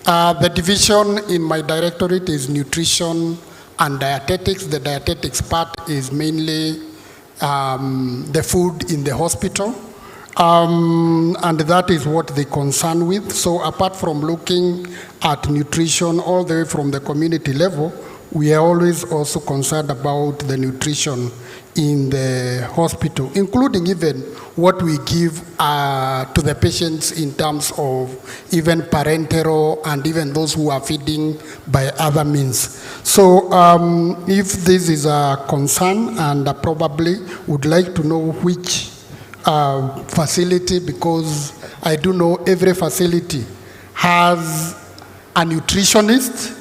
I: The division in my directorate is nutrition and dietetics. The dietetics part is mainly the food in the hospital. And that is what they concern with. So apart from looking at nutrition all the way from the community level, we are always also concerned about the nutrition in the hospital, including even what we give to the patients in terms of even parenteral and even those who are feeding by other means. So if this is a concern, and I probably would like to know which facility, because I do know every facility has a nutritionist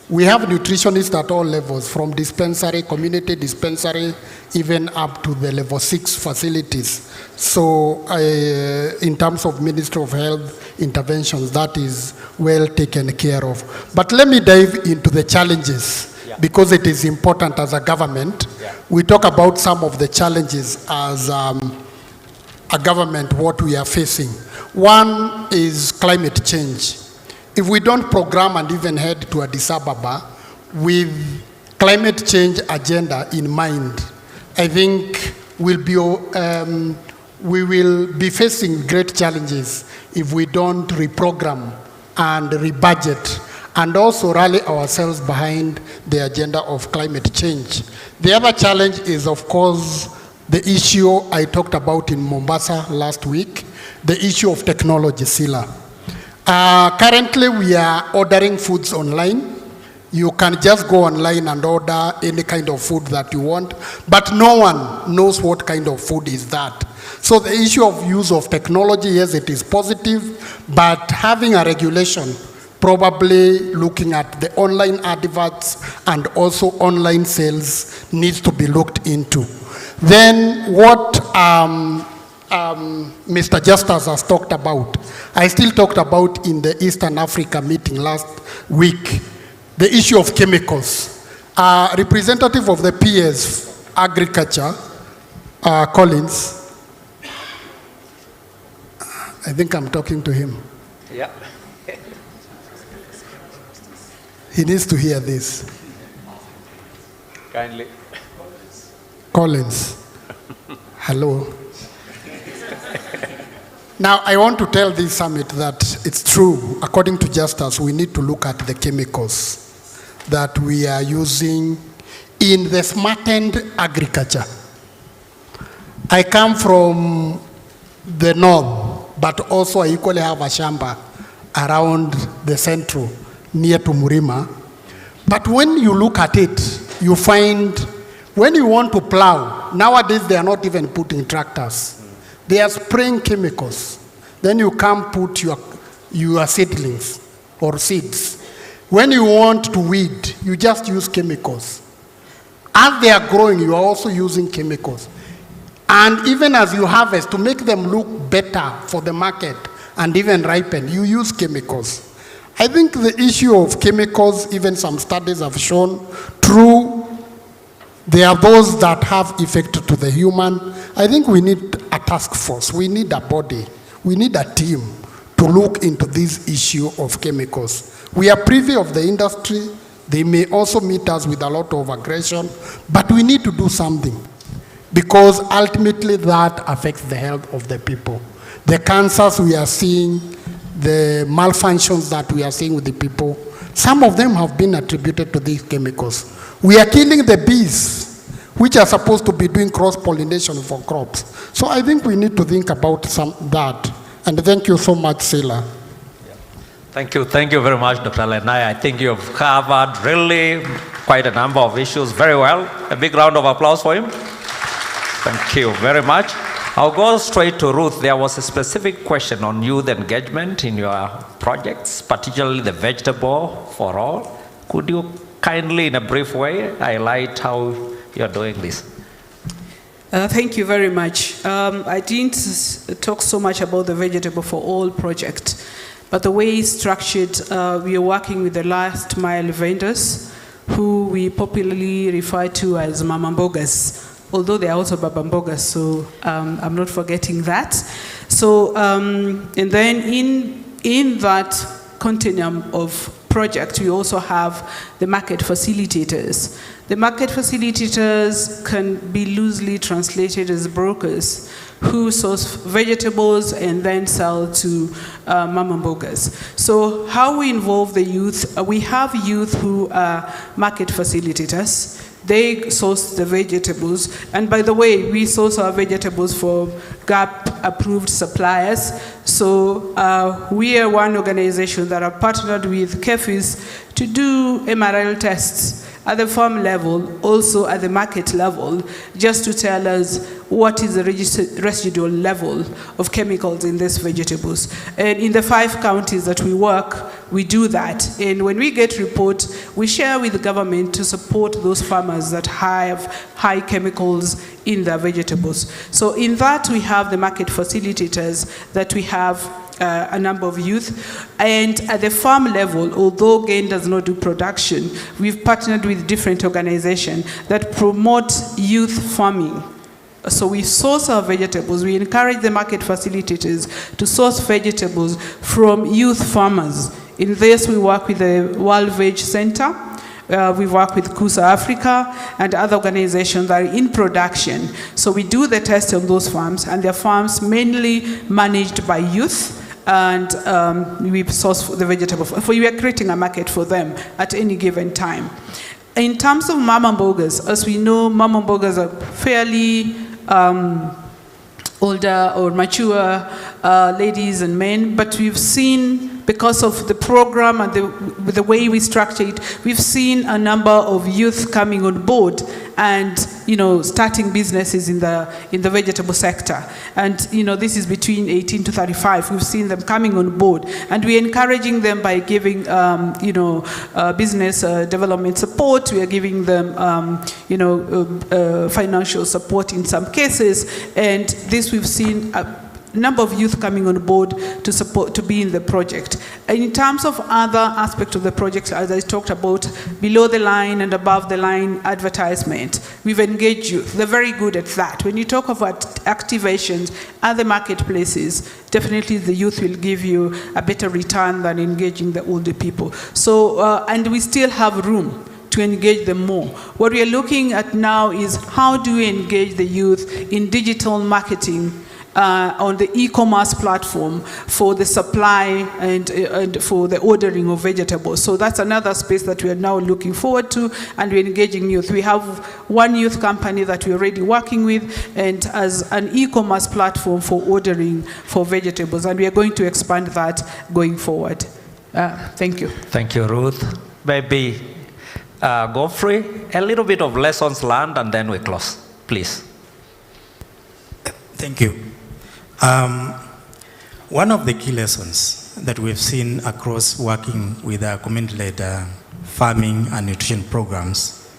I: We have nutritionists at all levels, from dispensary, community dispensary, even up to the level 6 facilities. So in terms of Ministry of Health interventions, that is well taken care of. But let me dive into the challenges, because it is important as a government. We talk about some of the challenges as a government, what we are facing. One is climate change. If we don't program and even head to Addis Ababa with climate change agenda in mind, I think we will be facing great challenges if we don't reprogram and rebudget and also rally ourselves behind the agenda of climate change. The other challenge is, of course, the issue I talked about in Mombasa last week, the issue of technology, Sila. Currently, we are ordering foods online. You can just go online and order any kind of food that you want, but no one knows what kind of food is that. So the issue of use of technology, yes, it is positive, but having a regulation, probably looking at the online adverts and also online sales, needs to be looked into. Then what Mr. Justus has talked about, I still talked about in the Eastern Africa meeting last week, the issue of chemicals. Representative of the PS Agriculture, Collins, I think I'm talking to him.
H: Yeah.
I: He needs to hear this.
H: Kindly.
I: Collins, hello. Now, I want to tell this summit that it's true, according to Justus, we need to look at the chemicals that we are using in the smartened agriculture. I come from the north, but also I equally have a shamba around the central, near to Murima. But when you look at it, you find when you want to plow, nowadays they are not even putting tractors. They are spraying chemicals. Then you come put your seedlings or seeds. When you want to weed, you just use chemicals. As they are growing, you are also using chemicals. And even as you harvest, to make them look better for the market and even ripen, you use chemicals. I think the issue of chemicals, even some studies have shown, true, there are those that have effect to the human. I think we need a task force, we need a body, we need a team to look into this issue of chemicals. We are privy of the industry, they may also meet us with a lot of aggression, but we need to do something because ultimately that affects the health of the people. The cancers we are seeing, the malfunctions that we are seeing with the people, some of them have been attributed to these chemicals. We are killing the bees, which are supposed to be doing cross-pollination for crops. So I think we need to think about that. And thank you so much, Sila.
H: Thank you very much, Dr. Lenai. I think you have covered really quite a number of issues very well. A big round of applause for him. Thank you very much. I'll go straight to Ruth. There was a specific question on youth engagement in your projects, particularly the vegetable for all. Could you kindly, in a brief way, highlight how you're doing this?
J: Thank you very much. I didn't talk so much about the Vegetable for All project, but the way it's structured, we are working with the last mile vendors, who we popularly refer to as Mama Mbogas, although they are also Baba Mbogas, so I'm not forgetting that. So, and then in that continuum of project, we also have the market facilitators. The market facilitators can be loosely translated as brokers who source vegetables and then sell to Mama Mbogas. So how we involve the youth, we have youth who are market facilitators. They source the vegetables. And by the way, we source our vegetables for GAP-approved suppliers. So we are one organization that are partnered with KEFIS to do MRL tests at the farm level, also at the market level, just to tell us what is the residual level of chemicals in these vegetables. And in the 5 counties that we work, we do that. And when we get reports, we share with the government to support those farmers that have high chemicals in their vegetables. So in that, we have the market facilitators, that we have a number of youth. And at the farm level, although GAIN does not do production, we've partnered with different organizations that promote youth farming. So we source our vegetables. We encourage the market facilitators to source vegetables from youth farmers. In this, we work with the World Veg Center. We work with KUSA Africa and other organizations that are in production. So we do the test on those farms, and they're farms mainly managed by youth. And we source the vegetables. We are creating a market for them at any given time. In terms of mama mbogas, as we know, mama mbogas are fairly older or mature ladies and men, but we've seen, because of the program and the way we structure it, we've seen a number of youth coming on board and starting businesses in the vegetable sector. And this is between 18 to 35. We've seen them coming on board, and we're encouraging them by giving business development support. We are giving them financial support in some cases, and this we've seen number of youth coming on board to support, to be in the project. And in terms of other aspects of the project, as I talked about, below the line and above the line advertisement, we've engaged youth. They're very good at that. When you talk about activations at the marketplaces, definitely the youth will give you a better return than engaging the older people. So, and we still have room to engage them more. What we are looking at now is how do we engage the youth in digital marketing on the e-commerce platform for the supply and for the ordering of vegetables. So that's another space that we are now looking forward to, and we're engaging youth. We have one youth company that we're already working with, and as an e-commerce platform for ordering for vegetables, and we are going to expand that going forward. Thank you.
H: Thank you, Ruth. Maybe Godfrey, a little bit of lessons learned, and then we close, please.
K: Thank you. One of the key lessons that we've seen across working with our community-led farming and nutrition programs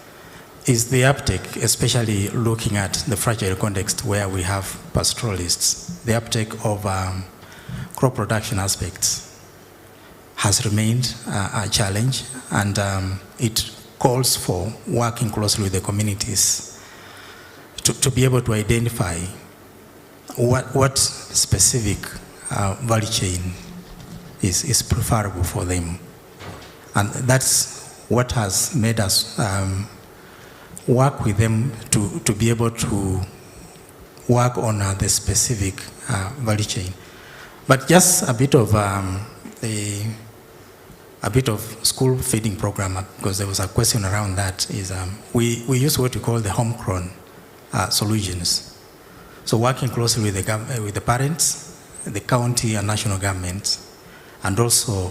K: is the uptake, especially looking at the fragile context where we have pastoralists. The uptake of crop production aspects has remained a challenge, and it calls for working closely with the communities to be able to identify what specific value chain is preferable for them. And that's what has made us work with them to be able to work on the specific value chain. But just a bit of school feeding program, because there was a question around that, is we use what we call the homegrown solutions. So working closely with the parents, the county and national governments, and also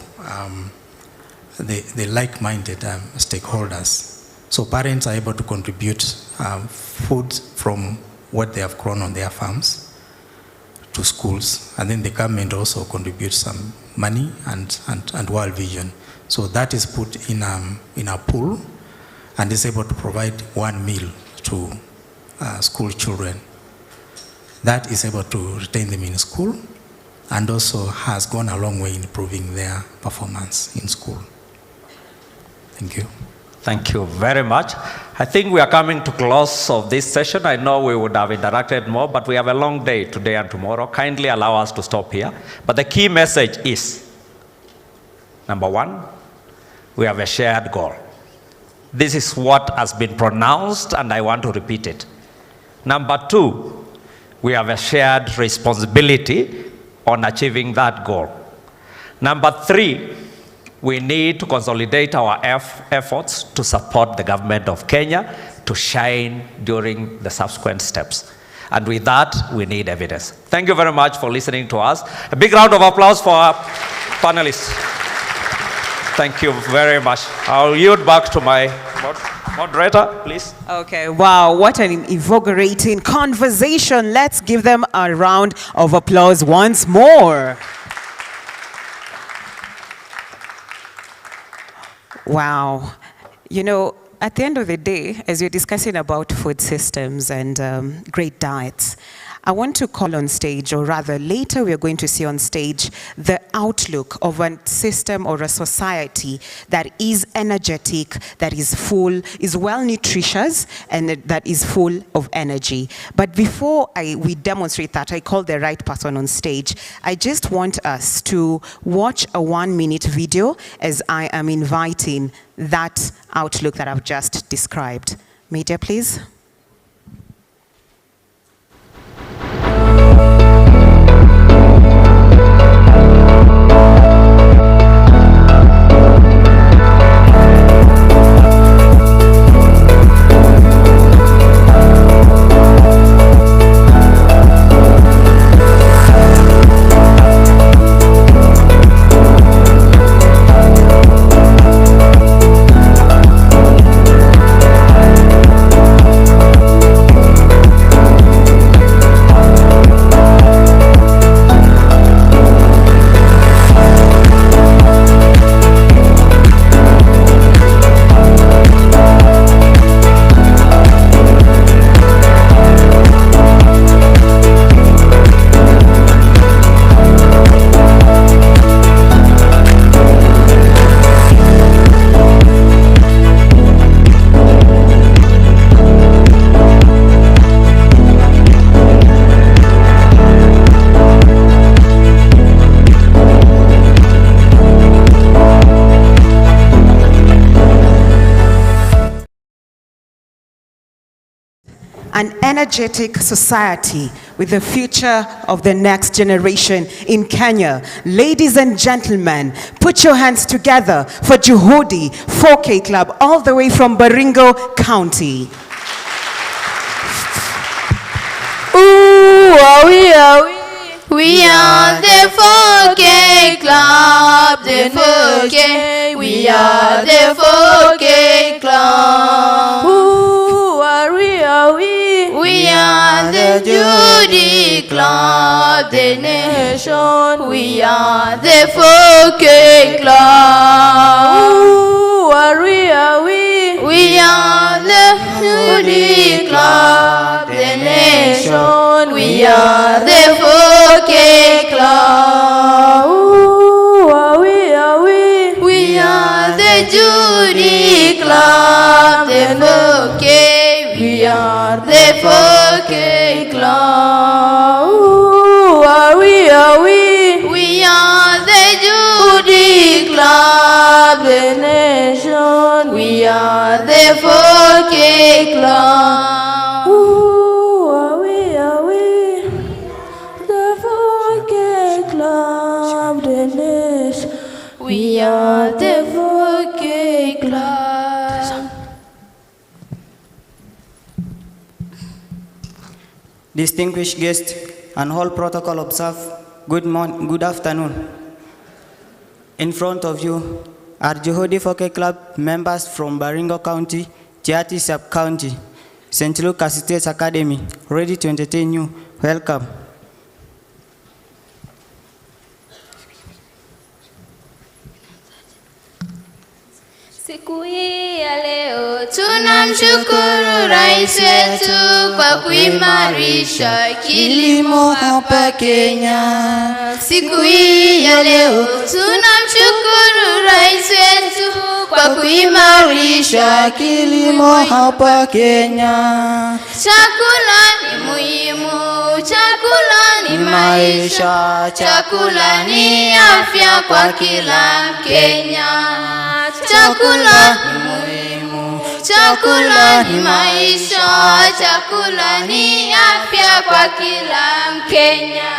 K: the like-minded stakeholders. So parents are able to contribute food from what they have grown on their farms to schools, and then the government also contributes some money and World Vision. So that is put in a pool and is able to provide one meal to school children. That is able to retain them in school and also has gone a long way in improving their performance in school. Thank you.
H: Thank you very much. I think we are coming to close of this session. I know we would have interacted more, but we have a long day today and tomorrow. Kindly allow us to stop here. But the key message is, number one, we have a shared goal. This is what has been pronounced, and I want to repeat it. Number two, we have a shared responsibility on achieving that goal. Number three, we need to consolidate our efforts to support the government of Kenya to shine during the subsequent steps. And with that, we need evidence. Thank you very much for listening to us. A big round of applause for our panelists. Thank you very much. I'll yield back to my Moderator, please.
A: Okay, wow, what an invigorating conversation. Let's give them a round of applause once more. Wow. You know, at the end of the day, as we're discussing about food systems and great diets, I want to call on stage, or rather later we're going to see on stage, the outlook of a system or a society that is energetic, that is full, is well nutritious, and that is full of energy. But before we demonstrate that, I call the right person on stage. I just want us to watch a 1-minute video as I am inviting that outlook that I've just described. Media, please. An energetic society with the future of the next generation in Kenya. Ladies and gentlemen, put your hands together for Juhudi 4K Club, all the way from Baringo County.
Q: Ooh, we are the 4K Club, the 4K, we are the 4K Club. Ooh, we are the Judy Club, the nation, we are the 4K Club. Ooh, we are the Judy Club, the nation, we are the 4K Club. Ooh, we are the Judy Club, the 4K, we are the 4K Club. Ooh, we are the Judy Club, the nation, we are the 4K Club. Ooh, we the 4K Club, the nation, we are the 4K Club.
R: Distinguished guests and all protocol observed, good afternoon. In front of you are Juhudi 4K Club members from Baringo County, Tiati Sub-County, St. Lucas State Academy, ready to entertain you. Welcome.
Q: Siku hii ya leo tunamshukuru rais wetu kwa kuimarisha kilimo hapa Kenya. Siku hii ya leo tunamshukuru rais wetu kwa kuimarisha kilimo hapa Kenya. Chakula ni muhimu, chakula ni maisha, chakula ni afya kwa kila Mkenya. Chakula ni muhimu, chakula ni maisha, chakula ni afya kwa kila Mkenya.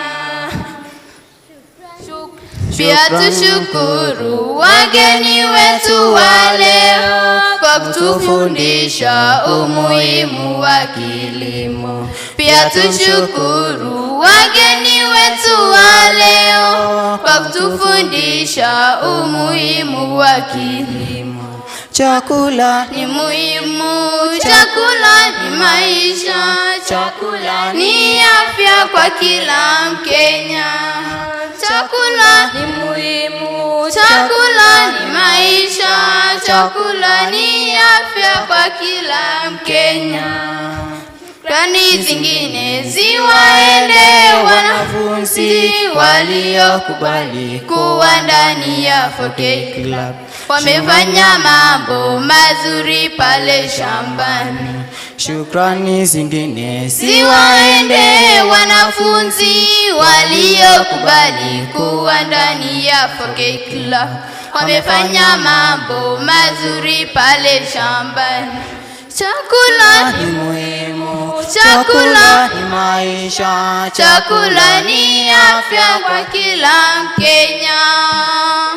Q: Pia tushukuru wageni wetu wa leo kwa kutufundisha umuhimu wa kilimo. Pia tushukuru wageni wetu wa leo kwa kutufundisha umuhimu wa kilimo.
R: chakula
Q: ni muhimu, chakula ni maisha, chakula ni afya kwa kila Mkenya. Chakula ni muhimu, chakula ni maisha, chakula ni afya kwa kila Mkenya. Shukrani zingine ziwaende wanafunzi waliokubali kuwa ndani ya 4K Club. Wamefanya mambo mazuri pale shambani.
R: Shukrani zingine
Q: ziwaende wanafunzi waliokubali kuwa ndani ya 4K Club. Wamefanya mambo mazuri pale shambani. Chakula
R: ni muhimu,
Q: chakula
R: ni maisha,
Q: chakula ni afya kwa kila Mkenya.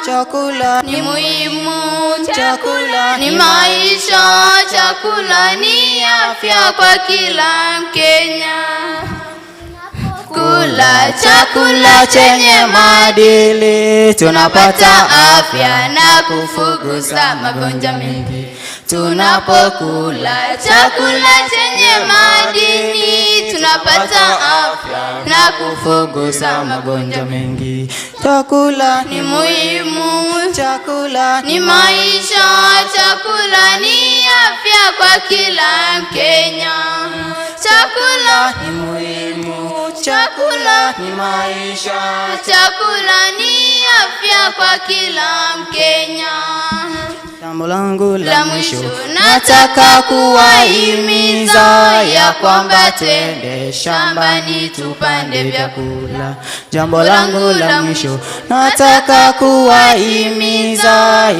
R: Chakula
Q: ni muhimu, chakula ni maisha, chakula ni afya kwa kila Mkenya. Kula chakula chenye maadili, tunapata afya na kufukuza magonjwa mengi. Tunapokula chakula chenye maadili, tunapata afya na kufukuza magonjwa mengi.
R: Chakula
Q: ni muhimu,
R: chakula
Q: ni maisha, chakula ni afya kwa kila Mkenya. Chakula
R: ni muhimu,
Q: chakula
R: ni maisha,
Q: chakula ni afya kwa kila Mkenya.
R: Jambo langu
Q: la mwisho nataka kuwahimiza ya kwamba twende shambani tupande vyakula.
R: Jambo langu la mwisho nataka kuwahimiza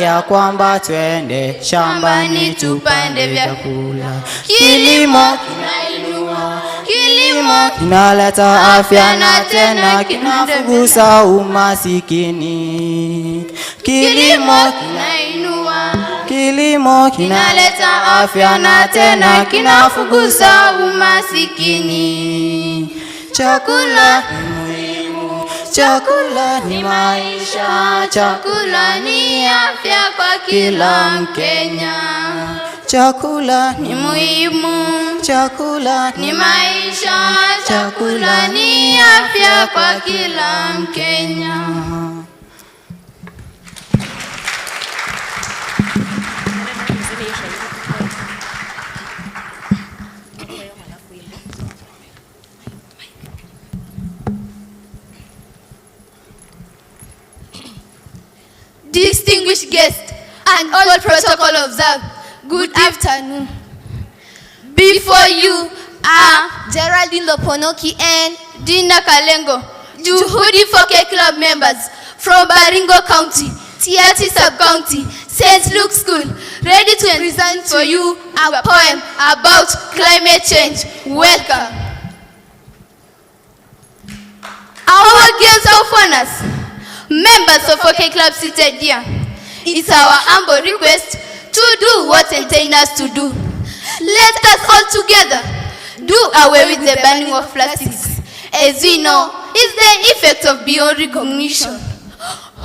R: ya kwamba twende shambani tupande vyakula.
Q: Kilimo kinainua, kilimo
R: kinaleta afya na tena kinafukuza umasikini.
Q: Kilimo kinainua,
R: kilimo
Q: kinaleta afya na tena kinafukuza umasikini.
R: Chakula ni muhimu, chakula ni maisha,
Q: chakula ni afya kwa kila Mkenya.
R: Chakula
Q: ni muhimu,
R: chakula
Q: ni maisha, chakula ni afya kwa kila Mkenya. Distinguished guests and all protocol observed, good afternoon. Before you are Geraldine Loponoki and Dina Kalengo, Juhudi 4K Club members from Baringo County, Tiati Sub-County, St. Luke's School, ready to present for you a poem about climate change. Welcome. Our guests of honors, members of 4K Club seated here, it's our humble request to do what entertains us to do. Let us all together do away with the banning of plastics. As we know, it's the effect of beyond recognition.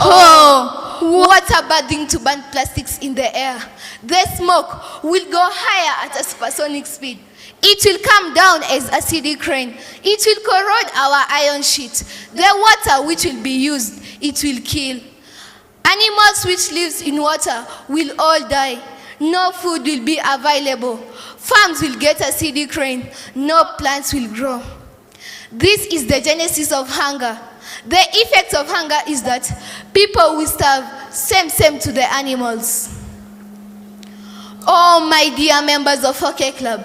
Q: Oh, what a bad thing to ban plastics in the air. The smoke will go higher at a supersonic speed. It will come down as acidic rain. It will corrode our iron sheet. The water which will be used, it will kill. Animals which live in water will all die. No food will be available. Farms will get acidic rain. No plants will grow. This is the genesis of hunger. The effect of hunger is that people will starve, same to the animals. Oh, my dear members of 4K Club,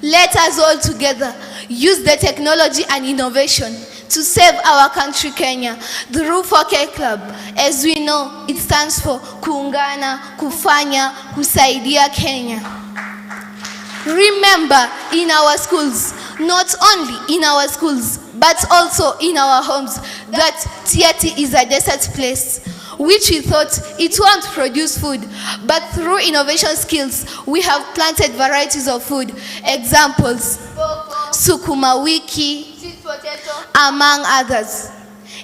Q: let us all together use the technology and innovation to save our country Kenya through 4K Club. As we know, it stands for Kuungana, Kufanya, Kusaidia Kenya. Remember, in our schools, not only in our schools, but also in our homes, that Tiati is a desert place, which we thought it won't produce food. But through innovation skills, we have planted varieties of food. Examples, sukuma wiki, among others.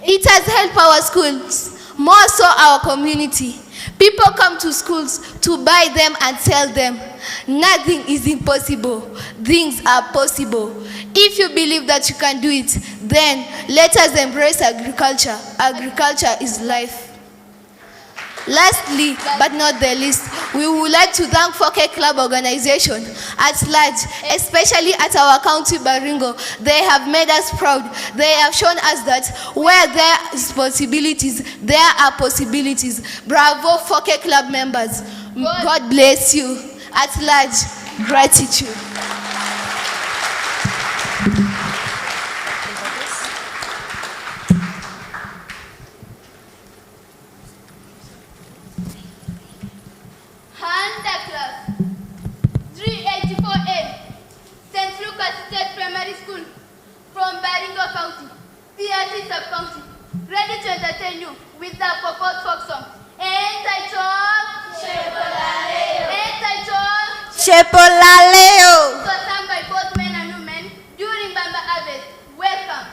Q: It has helped our schools more so our community. People come to schools to buy them and sell them. Nothing is impossible. Things are possible. If you believe that you can do it, then let us embrace agriculture. Agriculture is life. Lastly, but not the least, we would like to thank 4K Club organization at large, especially at our county Baringo. They have made us proud. They have shown us that where there is possibilities, there are possibilities. Bravo 4K Club members. God bless you. At large, gratitude.
S: Sub-County, ready to entertain you with the proposed folk song entitled
Q: Shepolaleo.
S: So sung by both men and women during Bamba harvest. Welcome.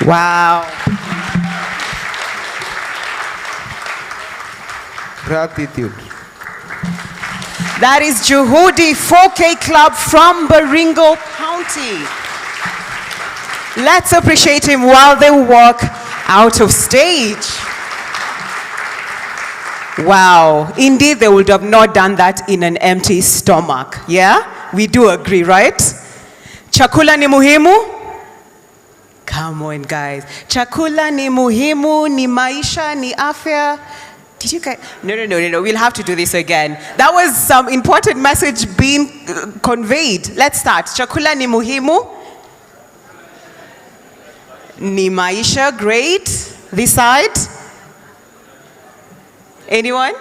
A: Wow.
T: Gratitude.
A: That is Juhudi 4K Club from Baringo County. Let's appreciate him while they walk out of stage. Wow. Indeed, they would have not done that in an empty stomach. Yeah? We do agree, right? Chakula ni muhimu? Come on, guys. Chakula ni muhimu, ni maisha, ni afya. Did you guys? No. We'll have to do this again. That was some important message being conveyed. Let's start. Chakula ni muhimu. Ni maisha, great. This side. Anyone?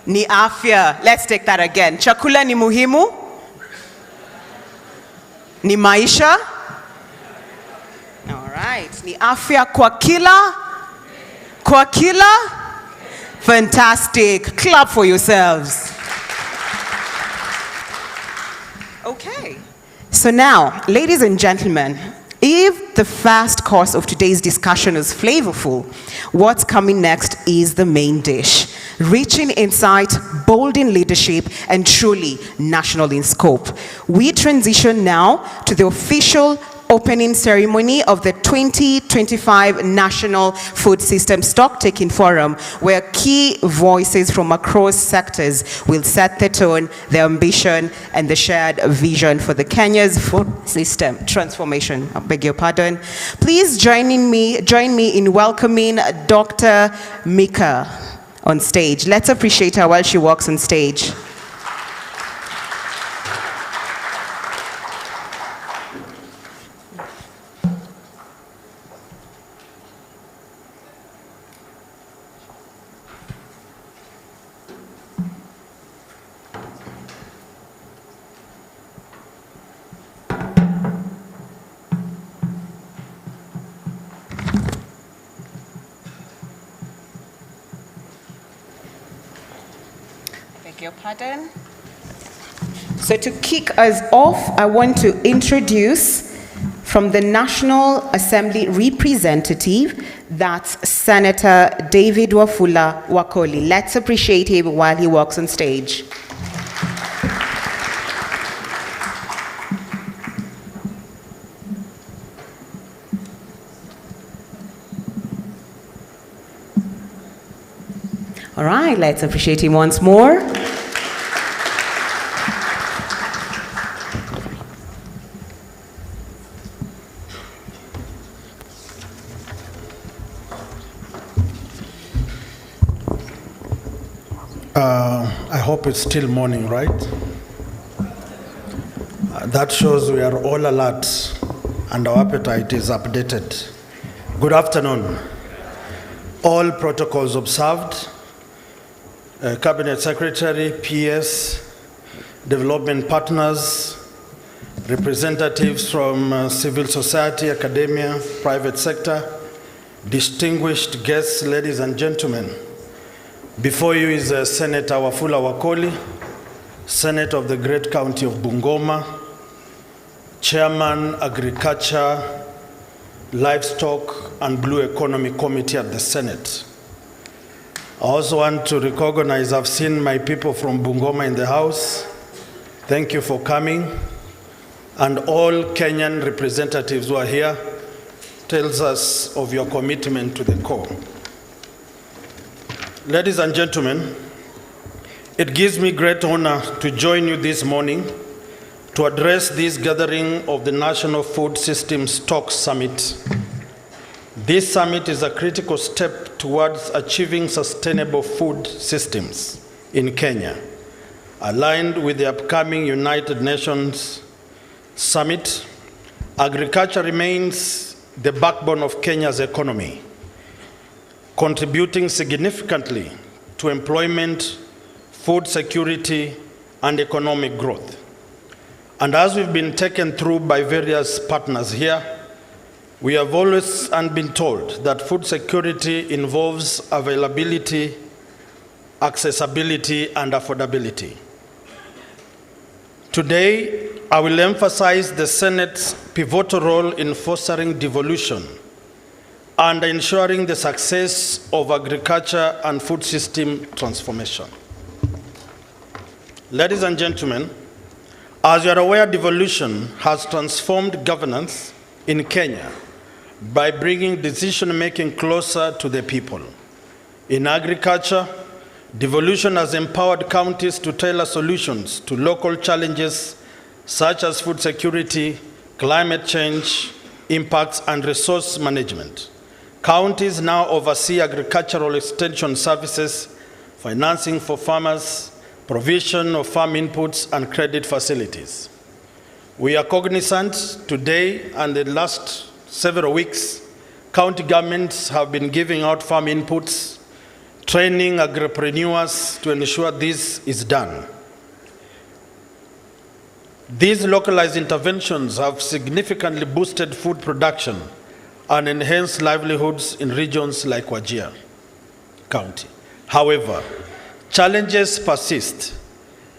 A: Ni afya. Let's take that again. Chakula ni muhimu. Ni maisha. All right. Ni afya kwa kila. Kwa kila. Fantastic. Clap for yourselves. Okay. So now, ladies and gentlemen, if the first course of today's discussion is flavorful, what's coming next is the main dish. Reaching insight, bold in leadership, and truly national in scope. We transition now to the official opening ceremony of the 2025 National Food System Stock-Taking Forum, where key voices from across sectors will set the tone, the ambition, and the shared vision for the Kenya's food system transformation. I beg your pardon. Please join me in welcoming Dr. Mika on stage. Let's appreciate her while she walks on stage. Your pardon. So to kick us off, I want to introduce from the National Assembly representative, that's Senator David Wafula Wakoli. Let's appreciate him while he walks on stage. All right, let's appreciate him once more.
D: I hope it's still morning, right? That shows we are all alert and our appetite is updated. Good afternoon. All protocols observed. Cabinet Secretary, PS, development partners, representatives from civil society, academia, private sector, distinguished guests, ladies and gentlemen. Before you is Senator Wafula Wakoli, Senate of the Great County of Bungoma, Chairman, Agriculture, Livestock and Blue Economy Committee at the Senate. I also want to recognize, I've seen my people from Bungoma in the house. Thank you for coming. And all Kenyan representatives who are here tells us of your commitment to the core. Ladies and gentlemen, it gives me great honor to join you this morning to address this gathering of the National Food System Stock Summit. This summit is a critical step towards achieving sustainable food systems in Kenya. Aligned with the upcoming United Nations Summit, agriculture remains the backbone of Kenya's economy, contributing significantly to employment, food security, and economic growth. And as we've been taken through by various partners here, we have always been told that food security involves availability, accessibility, and affordability. Today, I will emphasize the Senate's pivotal role in fostering devolution and ensuring the success of agriculture and food system transformation. Ladies and gentlemen, as you are aware, devolution has transformed governance in Kenya by bringing decision-making closer to the people. In agriculture, devolution has empowered counties to tailor solutions to local challenges such as food security, climate change, impacts, and resource management. Counties now oversee agricultural extension services, financing for farmers, provision of farm inputs, and credit facilities. We are cognizant today and the last several weeks, county governments have been giving out farm inputs, training agripreneurs to ensure this is done. These localized interventions have significantly boosted food production and enhanced livelihoods in regions like Wajir County. However, challenges persist.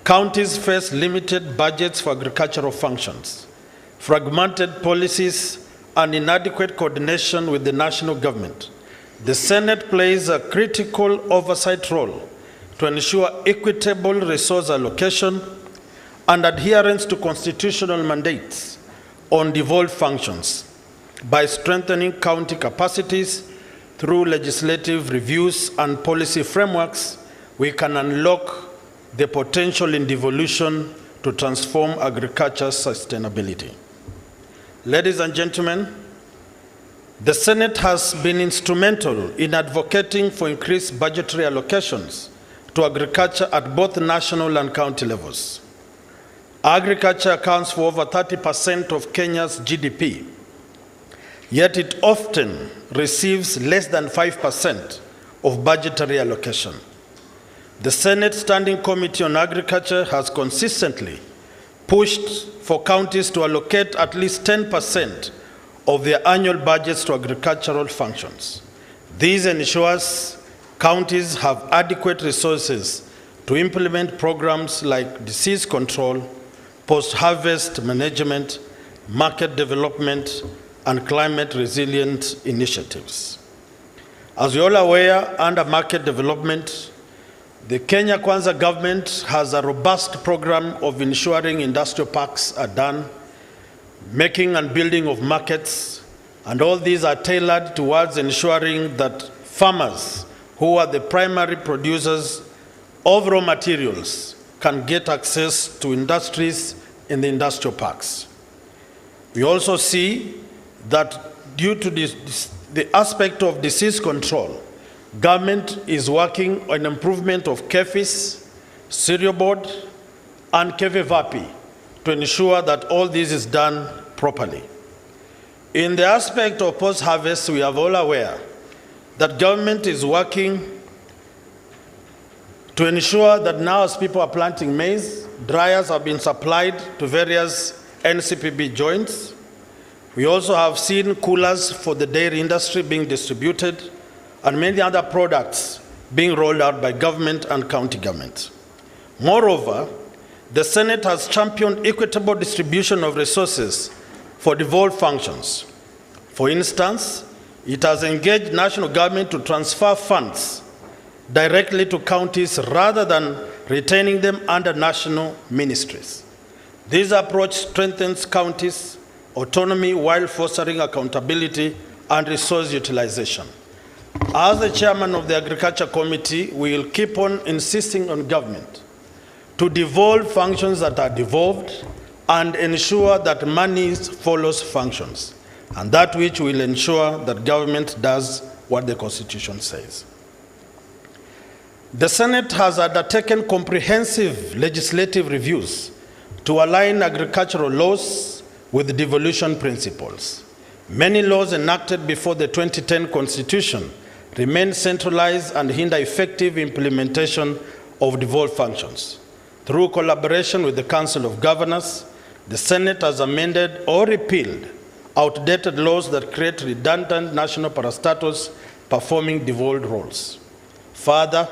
D: Counties face limited budgets for agricultural functions,
T: fragmented policies, and inadequate coordination with the national government, the Senate plays a critical oversight role to ensure equitable resource allocation and adherence to constitutional mandates on devolved functions by strengthening county capacities through legislative reviews and policy frameworks. We can unlock the potential in devolution to transform agriculture's sustainability. Ladies and gentlemen, the Senate has been instrumental in advocating for increased budgetary allocations to agriculture at both national and county levels. Agriculture accounts for over 30% of Kenya's GDP, yet it often receives less than 5% of budgetary allocation. The Senate Standing Committee on Agriculture has consistently pushed for counties to allocate at least 10% of their annual budgets to agricultural functions. This ensures counties have adequate resources to implement programs like disease control, post-harvest management, market development, and climate resilient initiatives. As you're all aware, under market development, the Kenya Kwanza government has a robust program of ensuring industrial parks are done, making and building of markets, and all these are tailored towards ensuring that farmers, who are the primary producers of raw materials, can get access to industries in the industrial parks. We also see that due to the aspect of disease control, government is working on improvement of KEFIS, cereal board, and KVVAPI to ensure that all this is done properly. In the aspect of post-harvest, we are all aware that government is working to ensure that now as people are planting maize, dryers have been supplied to various NCPB joints. We also have seen coolers for the dairy industry being distributed and many other products being rolled out by government and county government. Moreover, the Senate has championed equitable distribution of resources for devolved functions. For instance, it has engaged national government to transfer funds directly to counties rather than retaining them under national ministries. This approach strengthens counties' autonomy while fostering accountability and resource utilization. As the chairman of the Agriculture Committee, we will keep on insisting on government to devolve functions that are devolved and ensure that money follows functions, and that which will ensure that government does what the Constitution says. The Senate has undertaken comprehensive legislative reviews to align agricultural laws with devolution principles. Many laws enacted before the 2010 Constitution remain centralized and hinder effective implementation of devolved functions. Through collaboration with the Council of Governors, the Senate has amended or repealed outdated laws that create redundant national parastatals performing devolved roles. Further,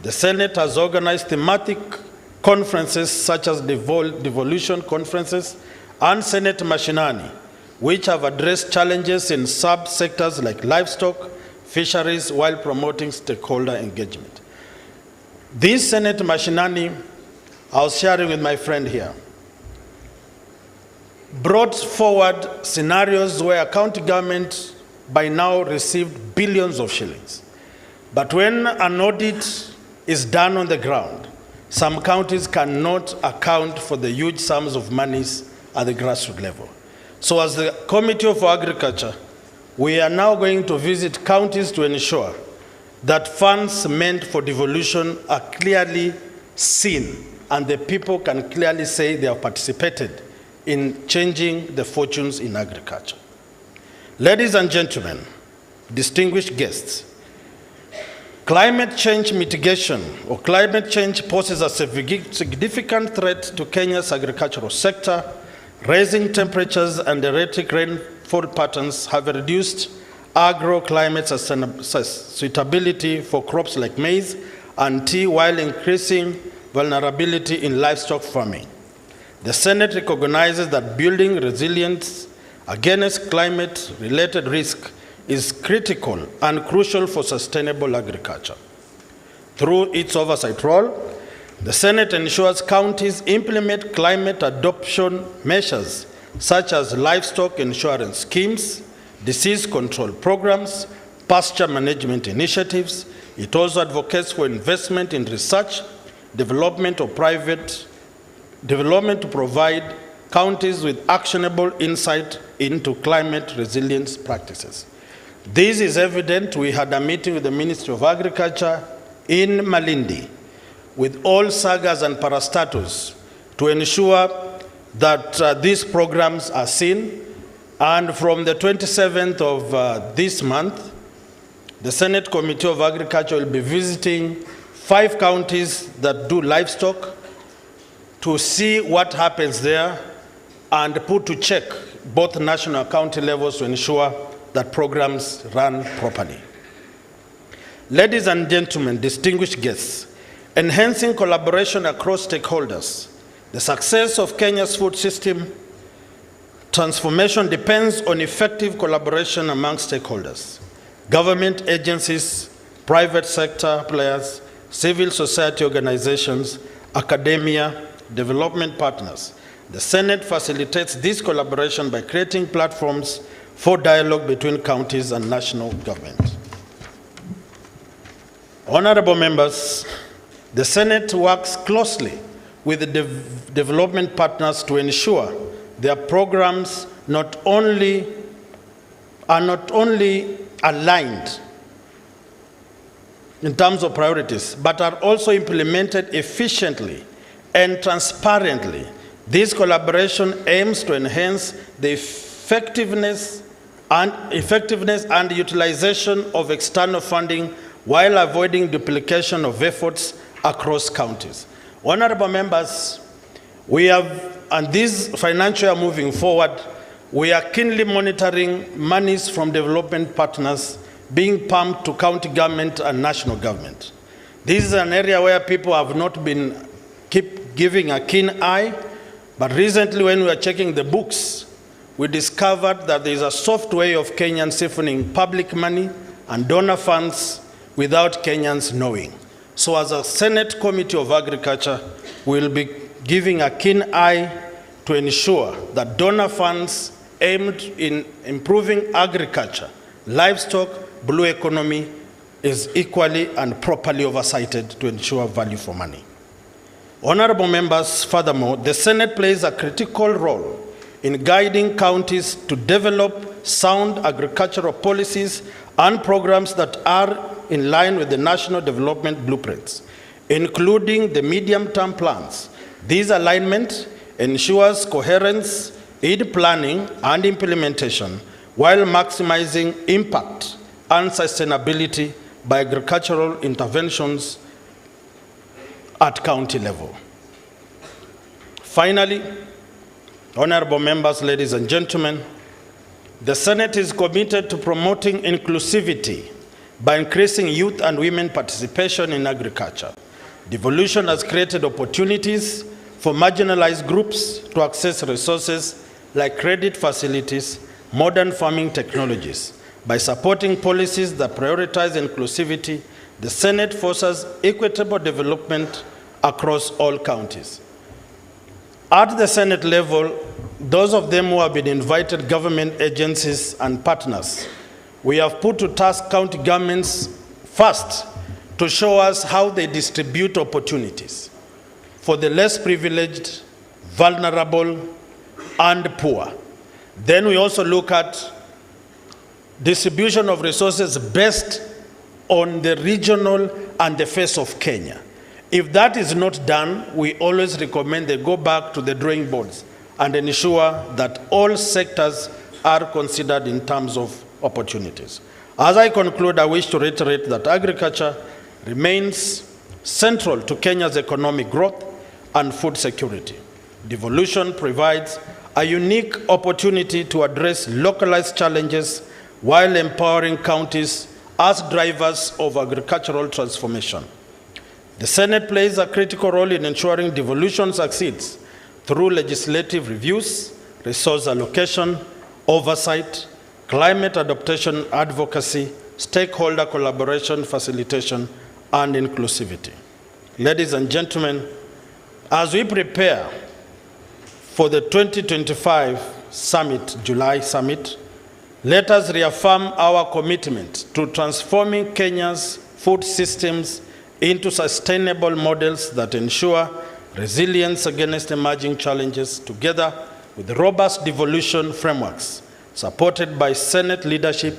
T: the Senate has organized thematic conferences such as devolution conferences and Senate Mashinani, which have addressed challenges in sub-sectors like livestock, fisheries, while promoting stakeholder engagement. This Senate Mashinani, I was sharing with my friend here, brought forward scenarios where county government by now received billions of shillings. But when an audit is done on the ground, some counties cannot account for the huge sums of monies at the grassroots level. So as the Committee for Agriculture, we are now going to visit counties to ensure that funds meant for devolution are clearly seen and the people can clearly say they have participated in changing the fortunes in agriculture. Ladies and gentlemen, distinguished guests, climate change mitigation or climate change poses a significant threat to Kenya's agricultural sector. Rising temperatures and erratic rainfall patterns have reduced agroclimate suitability for crops like maize and tea while increasing vulnerability in livestock farming. The Senate recognizes that building resilience against climate-related risk is critical and crucial for sustainable agriculture. Through its oversight role, the Senate ensures counties implement climate adoption measures such as livestock insurance schemes, disease control programs, pasture management initiatives. It also advocates for investment in research, development to provide counties with actionable insight into climate resilience practices. This is evident. We had a meeting with the Ministry of Agriculture in Malindi with all sagas and parastatus to ensure that these programs are seen. And from the 27th of this month, the Senate Committee of Agriculture will be visiting 5 counties that do livestock to see what happens there and put to check both national and county levels to ensure that programs run properly. Ladies and gentlemen, distinguished guests, enhancing collaboration across stakeholders. The success of Kenya's food system transformation depends on effective collaboration among stakeholders, government agencies, private sector players, civil society organizations, academia, development partners. The Senate facilitates this collaboration by creating platforms for dialogue between counties and national government. Honorable members, the Senate works closely with the development partners to ensure their programs are not only aligned in terms of priorities, but are also implemented efficiently and transparently. This collaboration aims to enhance the effectiveness and utilization of external funding while avoiding duplication of efforts across counties. Honorable members, we have, and this financial year moving forward, we are keenly monitoring monies from development partners being pumped to county government and national government. This is an area where people have not been keep giving a keen eye, but recently when we were checking the books, we discovered that there is a soft way of Kenyans siphoning public money and donor funds without Kenyans knowing. So as a Senate Committee of Agriculture, we'll be giving a keen eye to ensure that donor funds aimed in improving agriculture, livestock, blue economy is equally and properly oversighted to ensure value for money. Honorable members, furthermore, the Senate plays a critical role in guiding counties to develop sound agricultural policies and programs that are in line with the national development blueprints, including the medium-term plans. This alignment ensures coherence in planning and implementation while maximizing impact and sustainability by agricultural interventions at county level. Finally, honorable members, ladies and gentlemen, the Senate is committed to promoting inclusivity by increasing youth and women participation in agriculture. Devolution has created opportunities for marginalized groups to access resources like credit facilities, modern farming technologies. By supporting policies that prioritize inclusivity, the Senate fosters equitable development across all counties. At the Senate level, those of them who have been invited, government agencies and partners, we have put to task county governments first to show us how they distribute opportunities for the less privileged, vulnerable, and poor. Then we also look at distribution of resources based on the regional and the face of Kenya. If that is not done, we always recommend they go back to the drawing boards and ensure that all sectors are considered in terms of opportunities. As I conclude, I wish to reiterate that agriculture remains central to Kenya's economic growth and food security. Devolution provides a unique opportunity to address localized challenges while empowering counties as drivers of agricultural transformation. The Senate plays a critical role in ensuring devolution succeeds through legislative reviews, resource allocation, oversight, climate adaptation advocacy, stakeholder collaboration, facilitation, and inclusivity. Ladies and gentlemen, as we prepare for the 2025 summit, July summit, let us reaffirm our commitment to transforming Kenya's food systems into sustainable models that ensure resilience against emerging challenges, together with robust devolution frameworks supported by Senate leadership.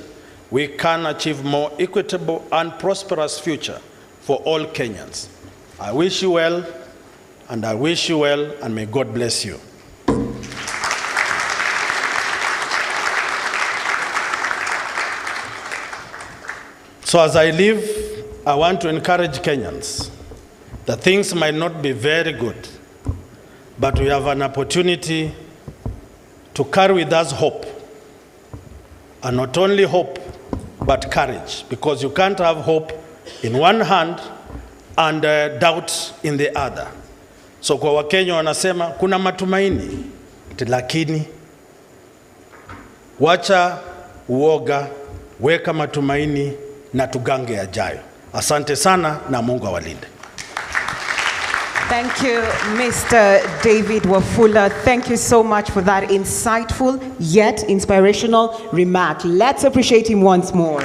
T: We can achieve more equitable and prosperous future for all Kenyans. I wish you well, and I wish you well, and may God bless you. So as I leave, I want to encourage Kenyans that things might not be very good, but we have an opportunity to carry with us hope. And not only hope, but courage, because you can't have hope in one hand and doubt in the other. So kwa Wakenya wanasema kuna matumaini, lakini wacha uoga, weka matumaini na tugange yajayo. Asante sana na Mungu awalinde.
A: Thank you, Mr. David Wafula. Thank you so much for that insightful yet inspirational remark. Let's appreciate him once more.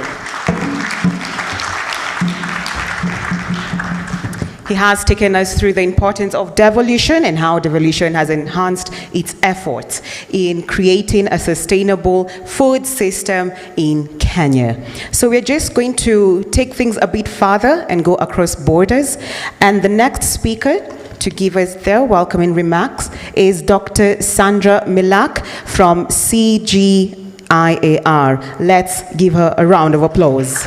A: He has taken us through the importance of devolution and how devolution has enhanced its efforts in creating a sustainable food system in Kenya. So we're just going to take things a bit further and go across borders. And the next speaker to give us their welcoming remarks is Dr. Sandra Milak from CGIAR. Let's give her a round of applause.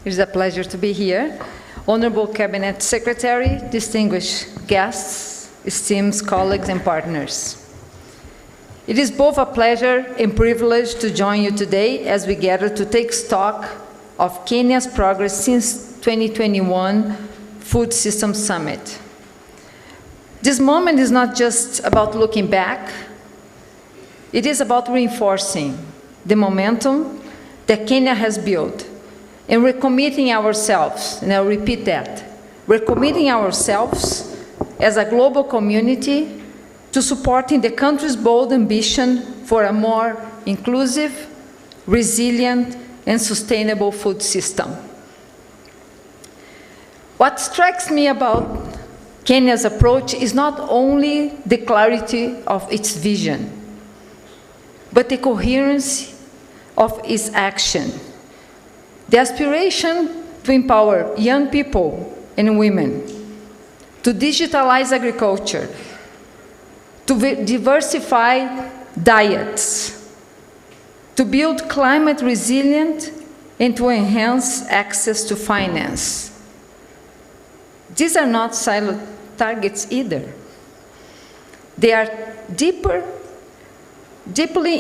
U: It is a pleasure to be here. Honorable Cabinet Secretary, distinguished guests, esteemed colleagues and partners. It is both a pleasure and privilege to join you today as we gather to take stock of Kenya's progress since 2021 Food System Summit. This moment is not just about looking back, it is about reinforcing the momentum that Kenya has built. And we're committing ourselves, and I'll repeat that, we're committing ourselves as a global community to supporting the country's bold ambition for a more inclusive, resilient, and sustainable food system. What strikes me about Kenya's approach is not only the clarity of its vision, but the coherence of its action. The aspiration to empower young people and women, to digitalize agriculture, to diversify diets, to build climate resilient, and to enhance access to finance. These are not silent targets either. They are deeply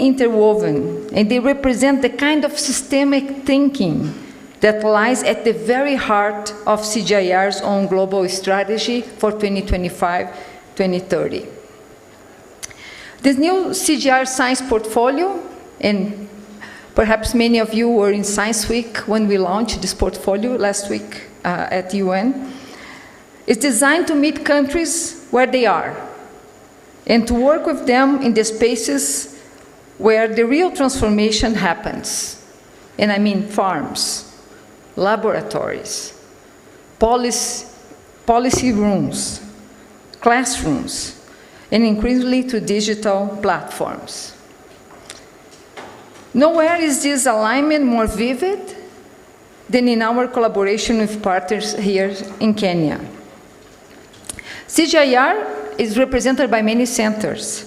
U: interwoven, and they represent the kind of systemic thinking that lies at the very heart of CGIAR's own global strategy for 2025-2030. This new CGIAR science portfolio, and perhaps many of you were in Science Week when we launched this portfolio last week at UN, is designed to meet countries where they are and to work with them in the spaces where the real transformation happens. And I mean farms, laboratories, policy rooms, classrooms, and increasingly to digital platforms. Nowhere is this alignment more vivid than in our collaboration with partners here in Kenya. CGIAR is represented by many centers,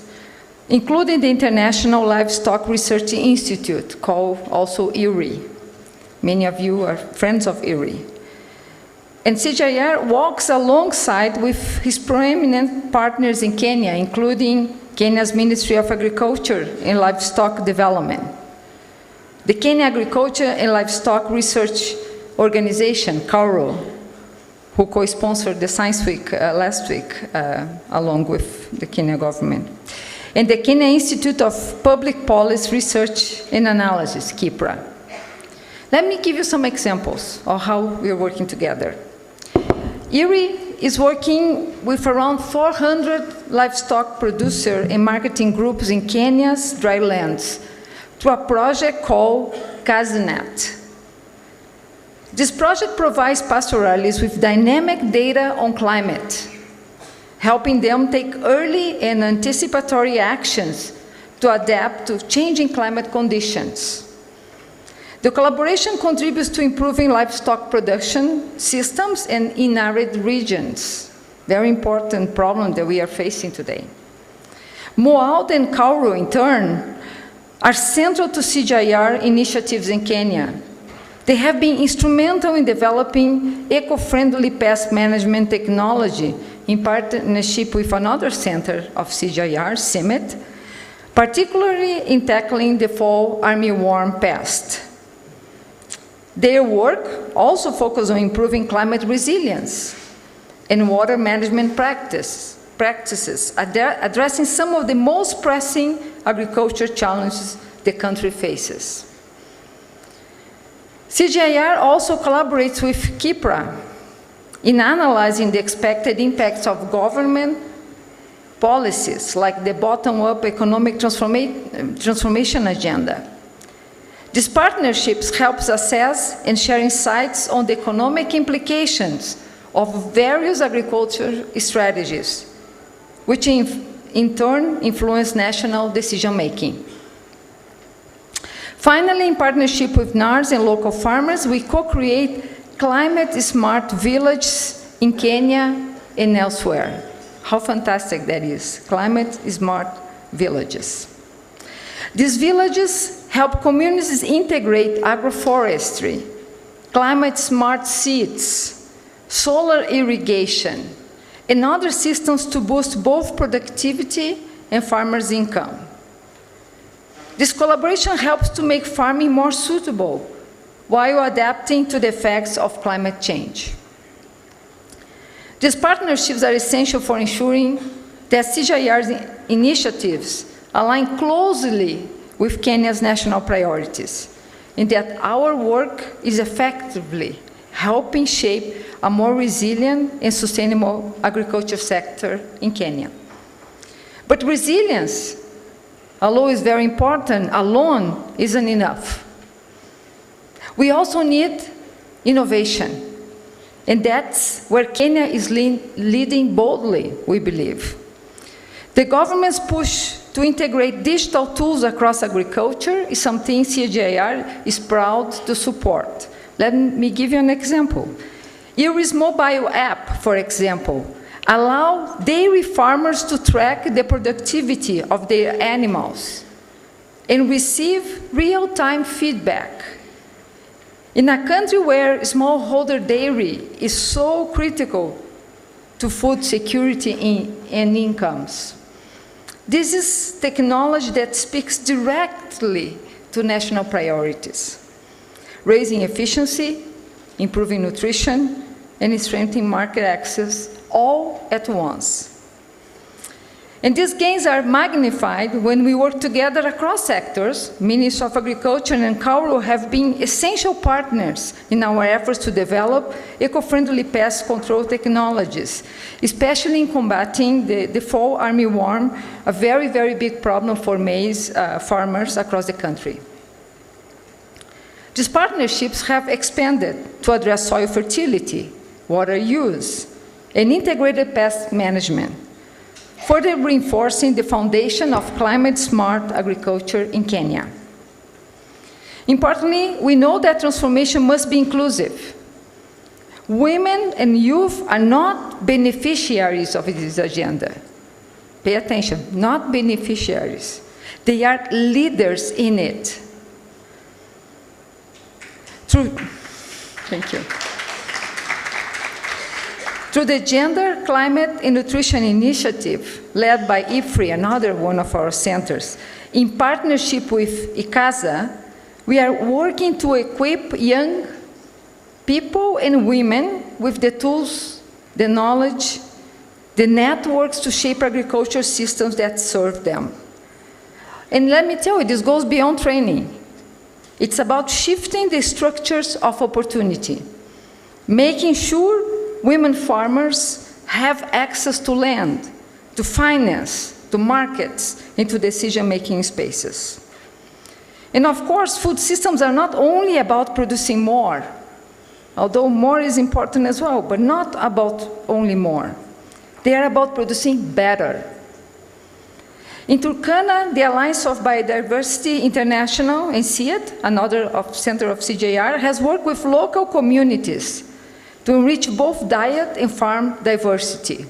U: including the International Livestock Research Institute, called also IRRI. Many of you are friends of IRRI. And CGIAR walks alongside with his prominent partners in Kenya, including Kenya's Ministry of Agriculture and Livestock Development, the Kenya Agriculture and Livestock Research organization, CARO, who co-sponsored the Science Week last week, along with the Kenya government, and the Kenya Institute of Public Policy Research and Analysis, KIPRA. Let me give you some examples of how we are working together. IRI is working with around 400 livestock producer and marketing groups in Kenya's drylands through a project called KaziNet. This project provides pastoralists with dynamic data on climate, helping them take early and anticipatory actions to adapt to changing climate conditions. The collaboration contributes to improving livestock production systems in arid regions, very important problem that we are facing today. MOALT and CARO, in turn, are central to CGIAR initiatives in Kenya. They have been instrumental in developing eco-friendly pest management technology in partnership with another center of CGIAR, CIMMET, particularly in tackling the fall armyworm pest. Their work also focuses on improving climate resilience and water management practices, addressing some of the most pressing agriculture challenges the country faces. CGIAR also collaborates with KIPRA in analyzing the expected impacts of government policies like the bottom-up economic transformation agenda. These partnerships help assess and share insights on the economic implications of various agriculture strategies, which in turn influence national decision-making. Finally, in partnership with NARS and local farmers, we co-create climate-smart villages in Kenya and elsewhere. How fantastic that is, climate-smart villages. These villages help communities integrate agroforestry, climate-smart seeds, solar irrigation, and other systems to boost both productivity and farmers' income. This collaboration helps to make farming more suitable while adapting to the effects of climate change. These partnerships are essential for ensuring that CGIAR's initiatives align closely with Kenya's national priorities, and that our work is effectively helping shape a more resilient and sustainable agriculture sector in Kenya. But resilience, although it's very important, alone isn't enough. We also need innovation, and that's where Kenya is leading boldly, we believe. The government's push to integrate digital tools across agriculture is something CGIAR is proud to support. Let me give you an example. IRI's mobile app, for example, allow dairy farmers to track the productivity of their animals and receive real-time feedback. In a country where smallholder dairy is so critical to food security and incomes, this is technology that speaks directly to national priorities, raising efficiency, improving nutrition, and strengthening market access all at once. And these gains are magnified when we work together across sectors. Ministry of Agriculture and CARO have been essential partners in our efforts to develop eco-friendly pest control technologies, especially in combating the fall armyworm, a very, very big problem for maize farmers across the country. These partnerships have expanded to address soil fertility, water use, and integrated pest management, further reinforcing the foundation of climate-smart agriculture in Kenya. Importantly, we know that transformation must be inclusive. Women and youth are not beneficiaries of this agenda. Pay attention, not beneficiaries. They are leaders in it. Thank you. Through the Gender, Climate, and Nutrition Initiative, led by IFRI, another one of our centers, in partnership with ICASA, we are working to equip young People and women with the tools, the knowledge, the networks to shape agriculture systems that serve them. And let me tell you, this goes beyond training. It's about shifting the structures of opportunity, making sure women farmers have access to land, to finance, to markets, and to decision-making spaces. And of course, food systems are not only about producing more, although more is important as well, but not about only more. They are about producing better. In Turkana, the Alliance of Biodiversity International and CIAT, another center of CGIAR, has worked with local communities to enrich both diet and farm diversity.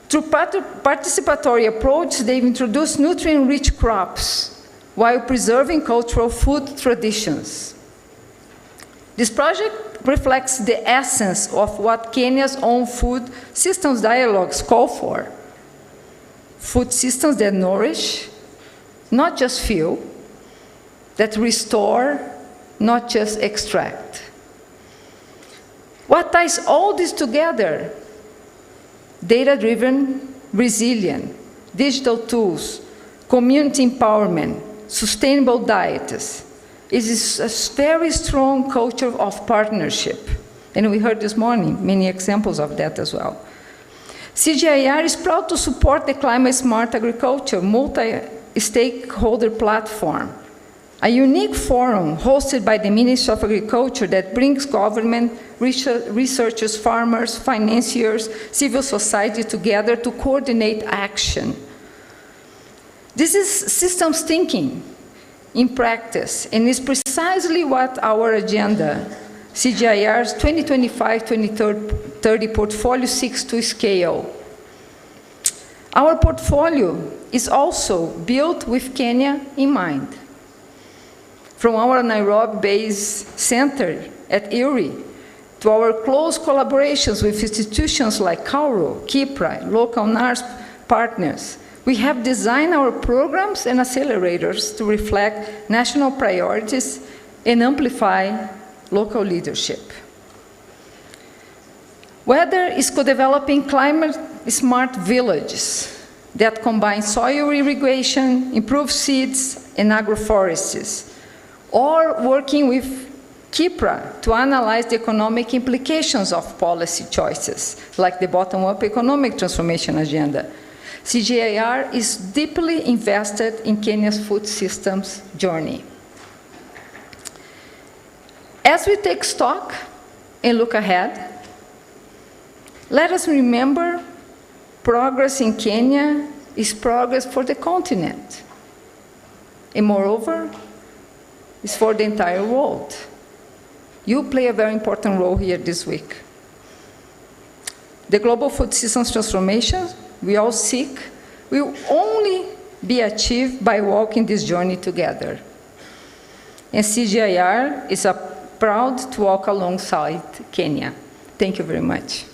U: Through participatory approach, they've introduced nutrient-rich crops while preserving cultural food traditions. This project reflects the essence of what Kenya's own food systems dialogues call for. Food systems that nourish, not just fuel, that restore, not just extract. What ties all this together? Data-driven, resilient, digital tools, community empowerment, sustainable diets. It is a very strong culture of partnership. And we heard this morning many examples of that as well. CGIAR is proud to support the Climate Smart Agriculture multi-stakeholder platform, a unique forum hosted by the Ministry of Agriculture that brings government, researchers, farmers, financiers, civil society together to coordinate action. This is systems thinking in practice, and is precisely what our agenda, CGIAR's 2025-2030 portfolio seeks to scale. Our portfolio is also built with Kenya in mind. From our Nairobi-based center at IRI, to our close collaborations with institutions like Kauro, Kipra, local NARS partners, we have designed our programs and accelerators to reflect national priorities and amplify local leadership. Whether it's co-developing climate-smart villages that combine soil irrigation, improved seeds, and agroforests, or working with Kipra to analyze the economic implications of policy choices, like the bottom-up economic transformation agenda, CGIAR is deeply invested in Kenya's food systems journey. As we take stock and look ahead, let us remember progress in Kenya is progress for the continent. And moreover, it's for the entire world. You play a very important role here this week. The global food systems transformation we all seek will only be achieved by walking this journey together. And CGIAR is proud to walk alongside Kenya. Thank you very much.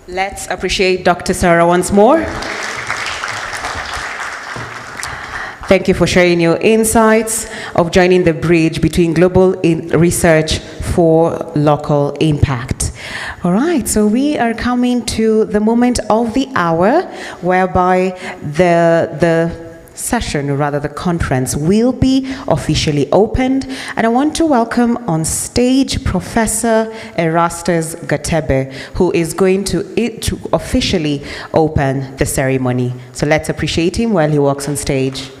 A: Let's appreciate Dr. Sarah once more. Thank you for sharing your insights of joining the bridge between global research for local impact. All right, so we are coming to the moment of the hour whereby the session, or rather the conference, will be officially opened. And I want to welcome on stage Professor Erastus Gatebe, who is going to officially open the ceremony. So let's appreciate him while he walks on stage.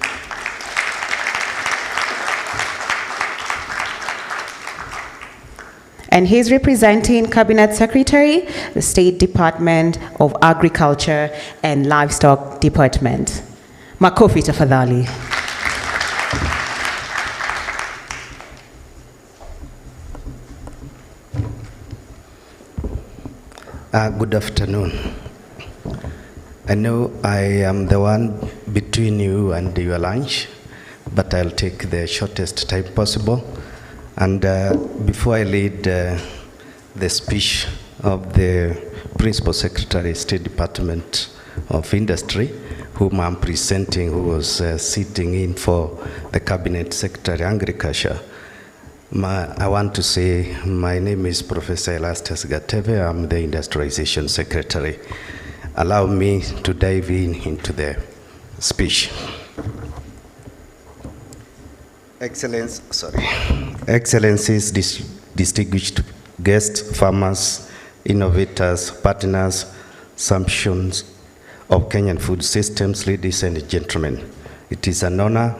A: And he's representing Cabinet Secretary, the State Department of Agriculture and Livestock Department. Makofi tafadhali.
B: Good afternoon. I know I am the one between you and your lunch, but I'll take the shortest time possible. And before I lead the speech of the Principal Secretary, State Department of Industry, whom I'm presenting, who was sitting in for the Cabinet Secretary Agriculture. I want to say my name is Professor Elastus Gateve. I'm the Industrialization Secretary. Allow me to dive into the speech. Excellencies, distinguished guests, farmers, innovators, partners, champions of Kenyan food systems, ladies and gentlemen. It is an honor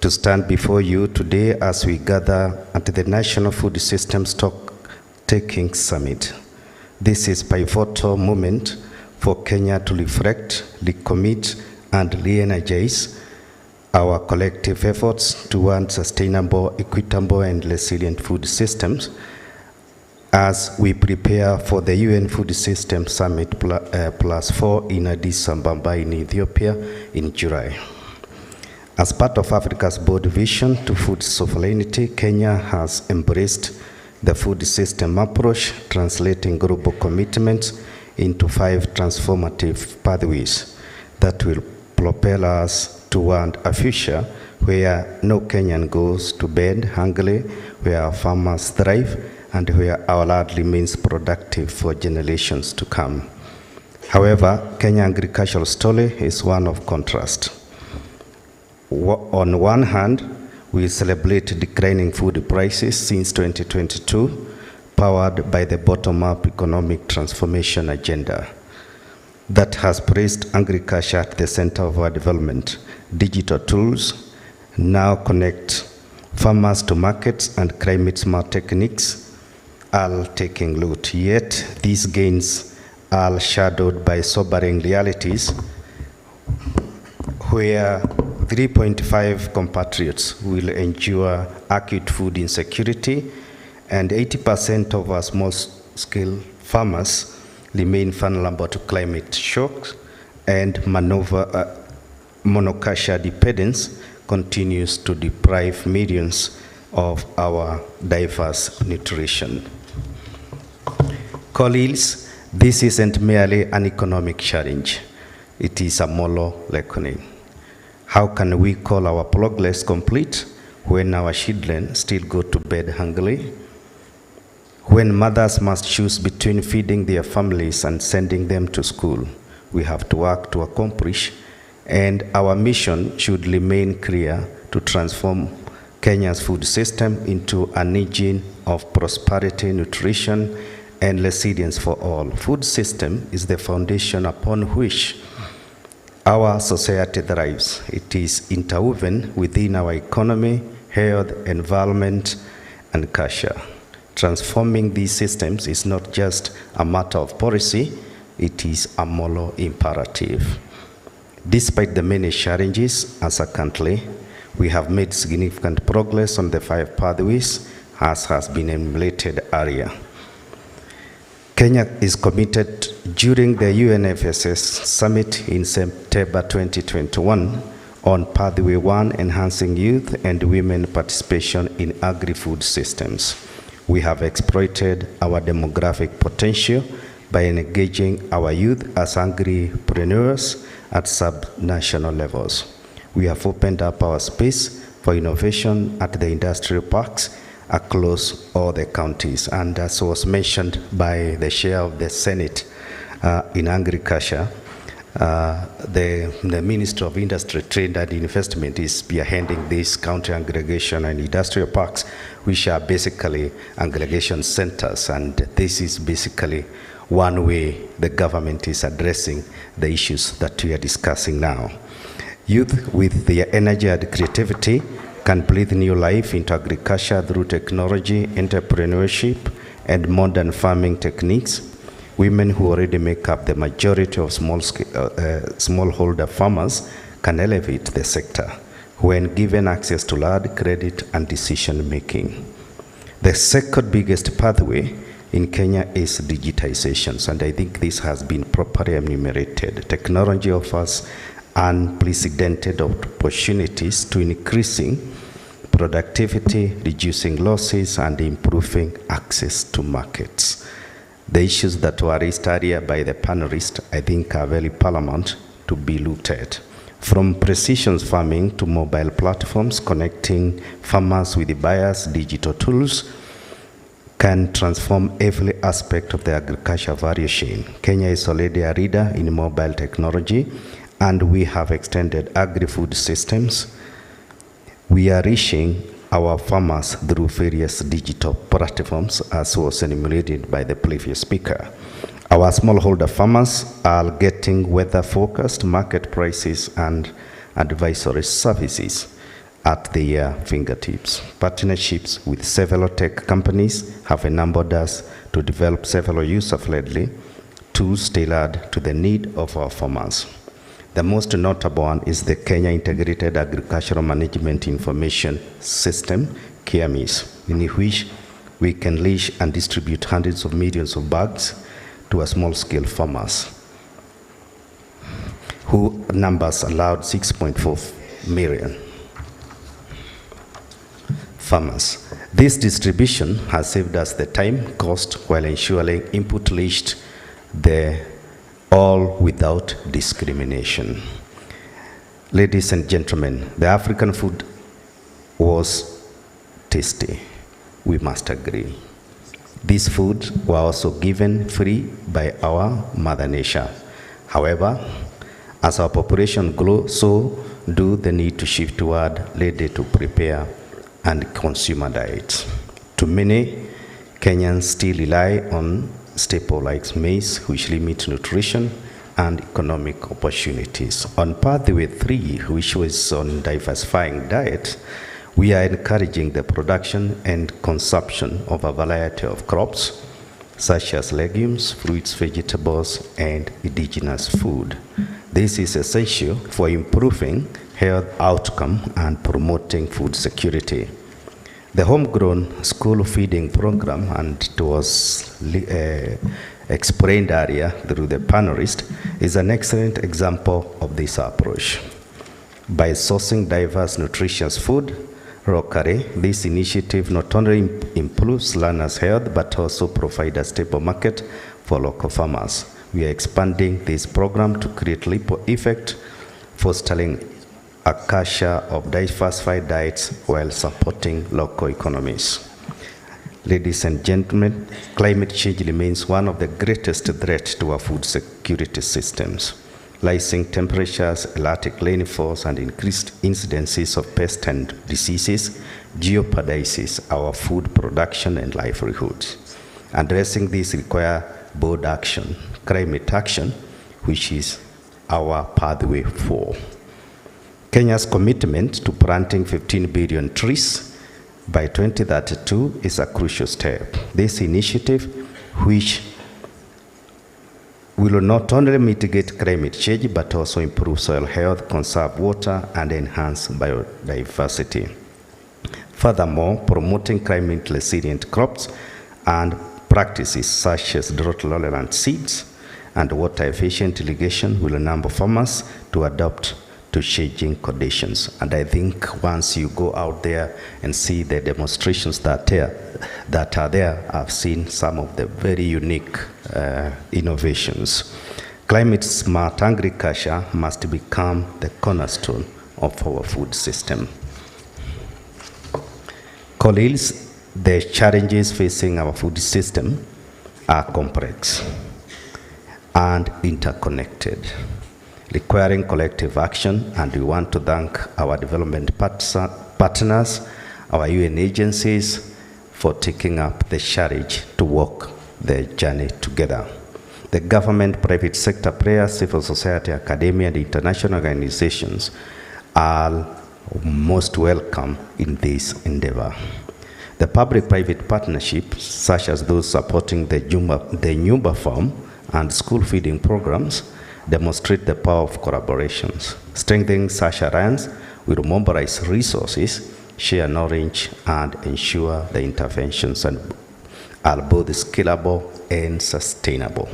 B: to stand before you today as we gather at the National Food System Stock Taking Summit. This is a pivotal moment for Kenya to reflect, recommit, and re-energize our collective efforts toward sustainable, equitable, and resilient food systems as we prepare for the UN Food System Summit +4 in Addis Ababa in Ethiopia in July. As part of Africa's bold vision to food sovereignty, Kenya has embraced the food system approach, translating global commitments into 5 transformative pathways that will propel us toward a future where no Kenyan goes to bed hungry, where our farmers thrive, and where our land remains productive for generations to come. However, Kenyan agricultural story is one of contrast. On one hand, we celebrate declining food prices since 2022, powered by the bottom-up economic transformation agenda that has placed agriculture at the center of our development. Digital tools now connect farmers to markets, and climate-smart techniques are taking root. Yet, these gains are shadowed by sobering realities where 3.5 compatriots will endure acute food insecurity, and 80% of our small-scale farmers remain vulnerable to climate shocks, and monoculture dependence continues to deprive millions of our diverse nutrition. Colleagues, this isn't merely an economic challenge, it is a moral reckoning. How can we call our progress complete when our children still go to bed hungry? When mothers must choose between feeding their families and sending them to school, we have to work to accomplish, and our mission should remain clear: to transform Kenya's food system into an engine of prosperity, nutrition, and resilience for all. Food system is the foundation upon which our society thrives. It is interwoven within our economy, health, environment, and culture. Transforming these systems is not just a matter of policy, it is a moral imperative. Despite the many challenges as a country, we have made significant progress on the 5 pathways, as has been enumerated earlier. Kenya is committed during the UNFSS Summit in September 2021 on Pathway 1, enhancing youth and women participation in agri-food systems. We have exploited our demographic potential by engaging our youth as agripreneurs at sub-national levels. We have opened up our space for innovation at the industrial parks across all the counties. And as was mentioned by the chair of the Senate in agriculture, the Ministry of Industry, Trade and Investment is spearheading these county aggregation and industrial parks, which are basically aggregation centers. And this is basically one way the government is addressing the issues that we are discussing now. Youth with their energy and creativity can breathe new life into agriculture through technology, entrepreneurship, and modern farming techniques. Women who already make up the majority of smallholder farmers can elevate the sector when given access to land, credit, and decision making. The second biggest pathway in Kenya is digitization, and I think this has been properly enumerated. Technology offers unprecedented opportunities to increasing productivity, reducing losses, and improving access to markets. The issues that were raised earlier by the panelists, I think, are very paramount to be looked at. From precision farming to mobile platforms, connecting farmers with the buyers, digital tools can transform every aspect of the agriculture value chain. Kenya is already a leader in mobile technology, and we have extended agri-food systems. We are reaching our farmers through various digital platforms, as was enumerated by the previous speaker. Our smallholder farmers are getting weather-focused market prices and advisory services at their fingertips. Partnerships with several tech companies have enabled us to develop several user-friendly tools tailored to the need of our farmers. The most notable one is the Kenya Integrated Agricultural Management Information System, KIAMIS, in which we can leash and distribute hundreds of millions of bags to a small-scale farmers, who numbers allowed 6.4 million farmers. This distribution has saved us the time, cost, while ensuring input reached all without discrimination. Ladies and gentlemen, the African food was tasty, we must agree. These foods were also given free by our Mother Nature. However, as our population grows, so do the need to shift toward ready to prepare and consumer diets. To many, Kenyans still rely on staples like maize, which limit nutrition and economic opportunities. On pathway 3, which was on diversifying diet, we are encouraging the production and consumption of a variety of crops, such as legumes, fruits, vegetables, and indigenous food. This is essential for improving health outcome and promoting food security. The homegrown school feeding program, and it was explained earlier through the panelist, is an excellent example of this approach. By sourcing diverse nutritious food locally, this initiative not only improves learners' health, but also provides a stable market for local farmers. We are expanding this program to create ripple effect, fostering a culture of diversified diets while supporting local economies. Ladies and gentlemen, climate change remains one of the greatest threats to our food security systems. Rising temperatures, erratic rainfalls, and increased incidences of pests and diseases jeopardizes our food production and livelihoods. Addressing this requires bold action, climate action, which is our pathway 4. Kenya's commitment to planting 15 billion trees by 2032 is a crucial step. This initiative, which will not only mitigate climate change, but also improve soil health, conserve water, and enhance biodiversity. Furthermore, promoting climate-resilient crops and practices such as drought-tolerant seeds and water-efficient irrigation will enable farmers to adapt to changing conditions. And I think once you go out there and see the demonstrations that are there, I've seen some of the very unique innovations. Climate-smart agriculture must become the cornerstone of our food system. Colleagues, the challenges facing our food system are complex and interconnected, requiring collective action, and we want to thank our development partners, our UN agencies, for taking up the challenge to walk the journey together. The government, private sector players, civil society, academia, and international organizations are most welcome in this endeavor. The public-private partnerships, such as those supporting the Nyumba Farm and school feeding programs, demonstrate the power of collaborations. Strengthening such alliance will mobilize resources, share knowledge, and ensure the interventions are both scalable and sustainable.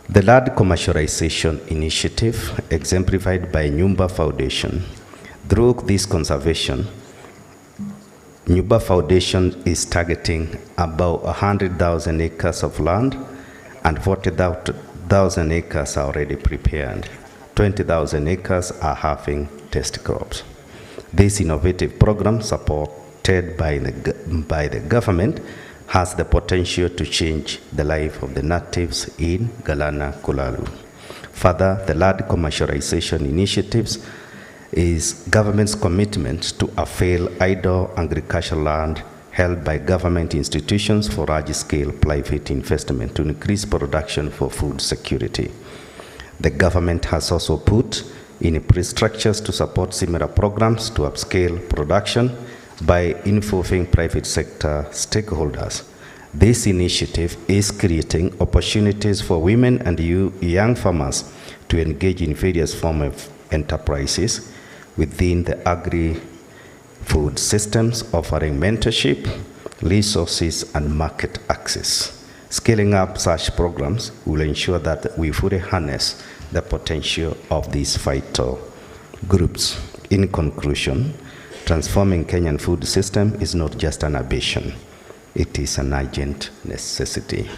B: The large commercialization initiative, exemplified by Nyumba Foundation, through this conservation, Nyuba Foundation is targeting about 100,000 acres of land, and 40,000 acres are already prepared. 20,000 acres are having test crops. This innovative program, supported by the government, has the potential to change the life of the natives in Galana Kulalu. Further, the land commercialization initiatives is government's commitment to avail idle agricultural land held by government institutions for large-scale private investment to increase production for food security. The government has also put in place structures to support similar programs to upscale production by involving private sector stakeholders. This initiative is creating opportunities for women and young farmers to engage in various forms of enterprises within the agri-food systems, offering mentorship, resources, and market access. Scaling up such programs will ensure that we fully harness the potential of these vital groups. In conclusion, transforming Kenyan food system is not just an ambition, it is an urgent necessity.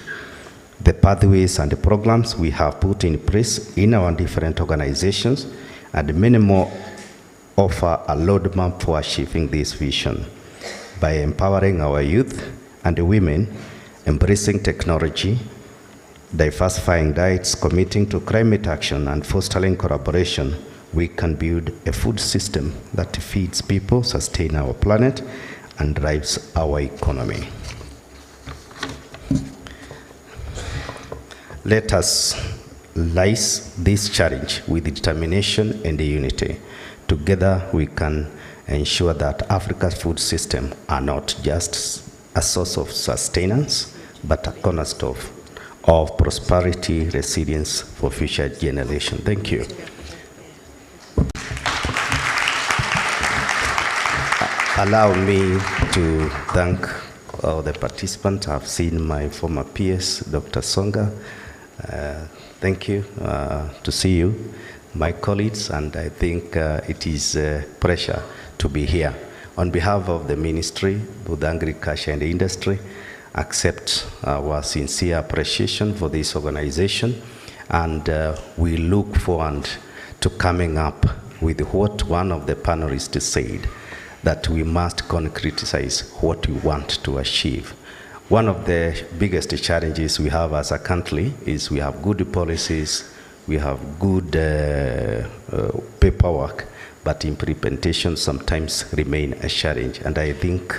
B: The pathways and the programs we have put in place in our different organizations and many more offer a roadmap for achieving this vision by empowering our youth and women, embracing technology, diversifying diets, committing to climate action, and fostering collaboration. We can build a food system that feeds people, sustains our planet, and drives our economy. Let us rise this challenge with determination and unity. Together we can ensure that Africa's food system are not just a source of sustenance, but a cornerstone of prosperity, resilience for future generations. Thank you. Allow me to thank all the participants. I've seen my former peers, Dr. Songa. Thank you to see you, my colleagues, and I think it is a pleasure to be here. On behalf of the Ministry, both Agriculture and Industry, accept our sincere appreciation for this organization, and we look forward to coming up with what one of the panelists said, that we must concretize what we want to achieve. One of the biggest challenges we have as a country is we have good policies, we have good paperwork, but implementation sometimes remain a challenge. And I think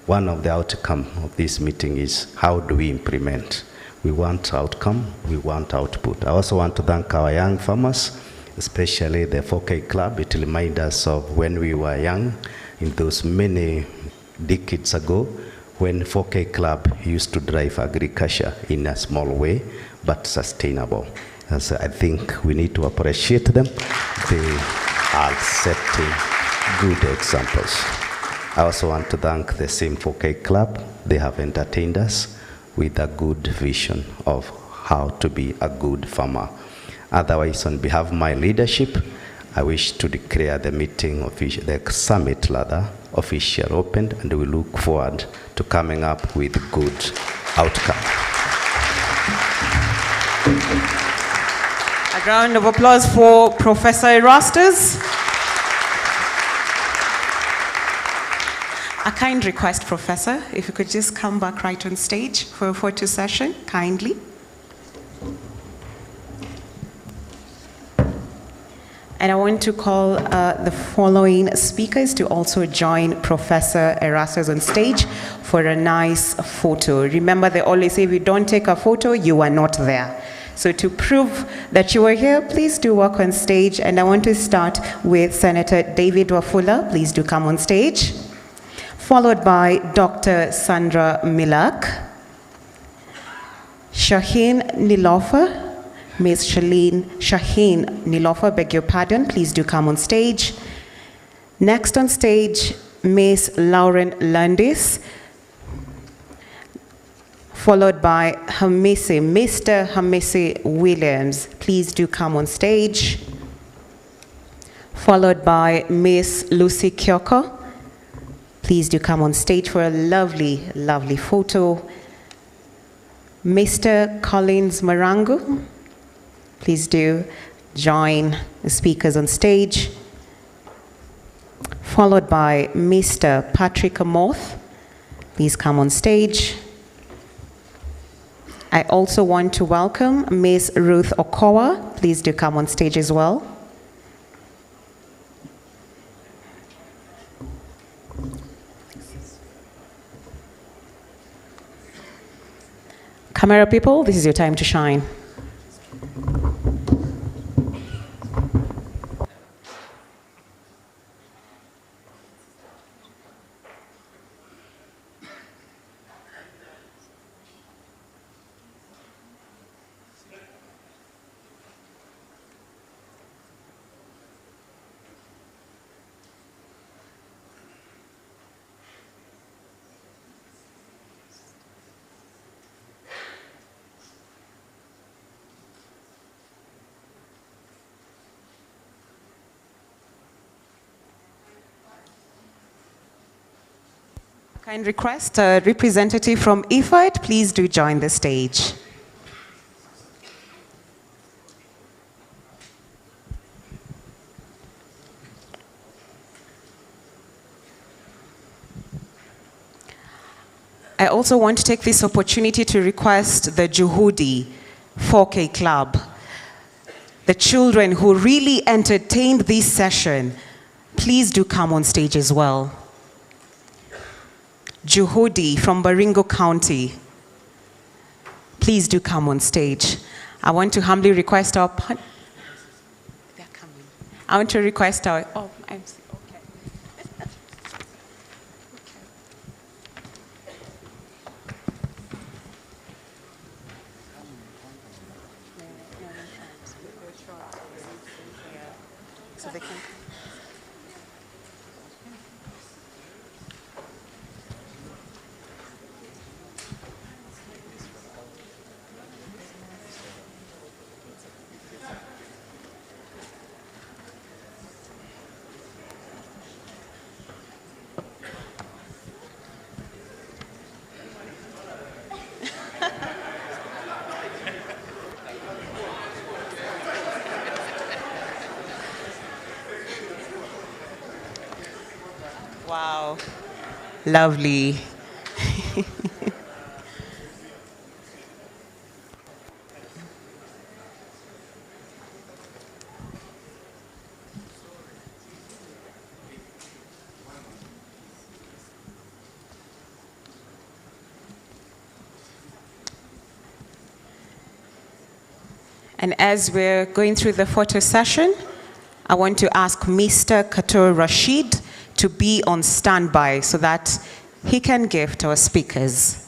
B: one of the outcomes of this meeting is how do we implement? We want outcome, we want output. I also want to thank our young farmers, especially the 4K Club. It reminds us of when we were young, in those many decades ago, when 4K Club used to drive agriculture in a small way, but sustainable. And so I think we need to appreciate them. They are setting good examples. I also want to thank the same 4K Club. They have entertained us with a good vision of how to be a good farmer. Otherwise, on behalf of my leadership, I wish to declare the meeting, the summit rather, officially opened, and we look forward to coming up with good outcome.
A: A round of applause for Professor Erastus. A kind request, Professor, if you could just come back right on stage for a photo session, kindly. And I want to call the following speakers to also join Professor Erastus on stage for a nice photo. Remember, they always say, if you don't take a photo, you are not there. So to prove that you are here, please do walk on stage. And I want to start with Senator David Wafula. Please do come on stage. Followed by Dr. Sandra Milak, Shaheen Nilofer, Ms. Shaheen Nilofer, beg your pardon, please do come on stage. Next on stage, Ms. Lauren Landis, followed by Mr. Hamisi Williams, please do come on stage. Followed by Ms. Lucy Kyoko, Please do come on stage for a lovely, lovely photo. Mr. Collins Marangu, please do join the speakers on stage. Followed by Mr. Patrick Amoth, please come on stage. I also want to welcome Ms. Ruth Okowa, please do come on stage as well. Camera people, this is your time to shine. Kind request, a representative from IFAD, please do join the stage. I also want to take this opportunity to request the Juhudi 4K Club, the children who really entertained this session, please do come on stage as well. Juhudi from Baringo County, please do come on stage. I want to humbly request our, they're coming. I want to request our, oh, I'm okay. So they can. Wow, lovely. And as we're going through the photo session, I want to ask Mr. Kator Rashid to be on standby so that he can gift our speakers.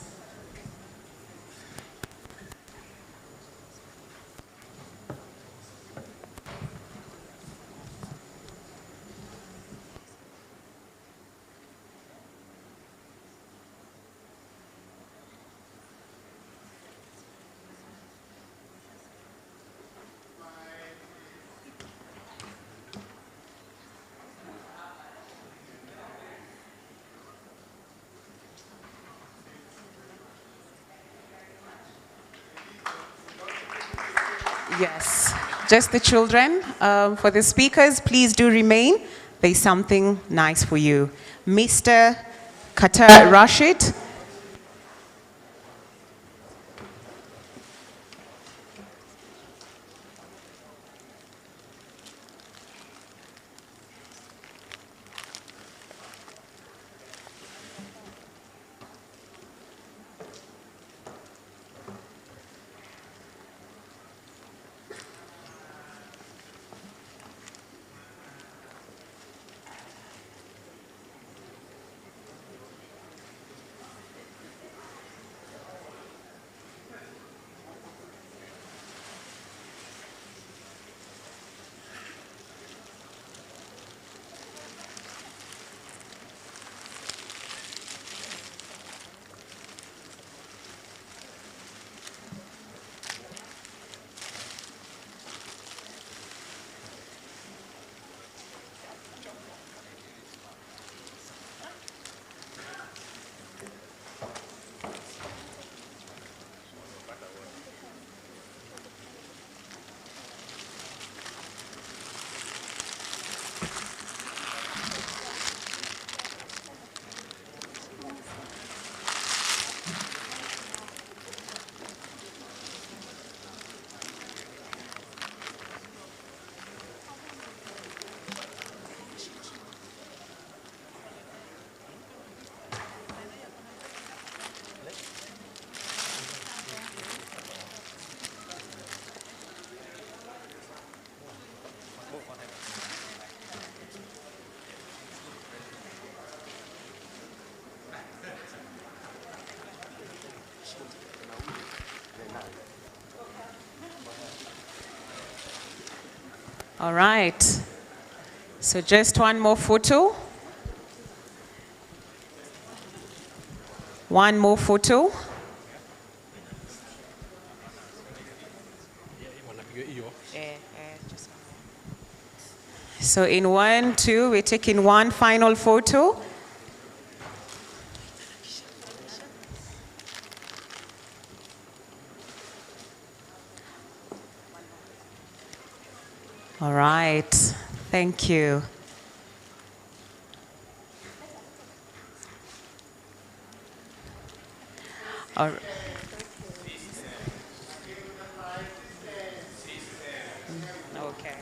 A: Yes, just the children. For the speakers, please do remain. There's something nice for you. Mr. Kator Rashid. All right. So just one more photo. One more photo. So in 1, 2, we're taking one final photo. All right, thank you. All right. Okay.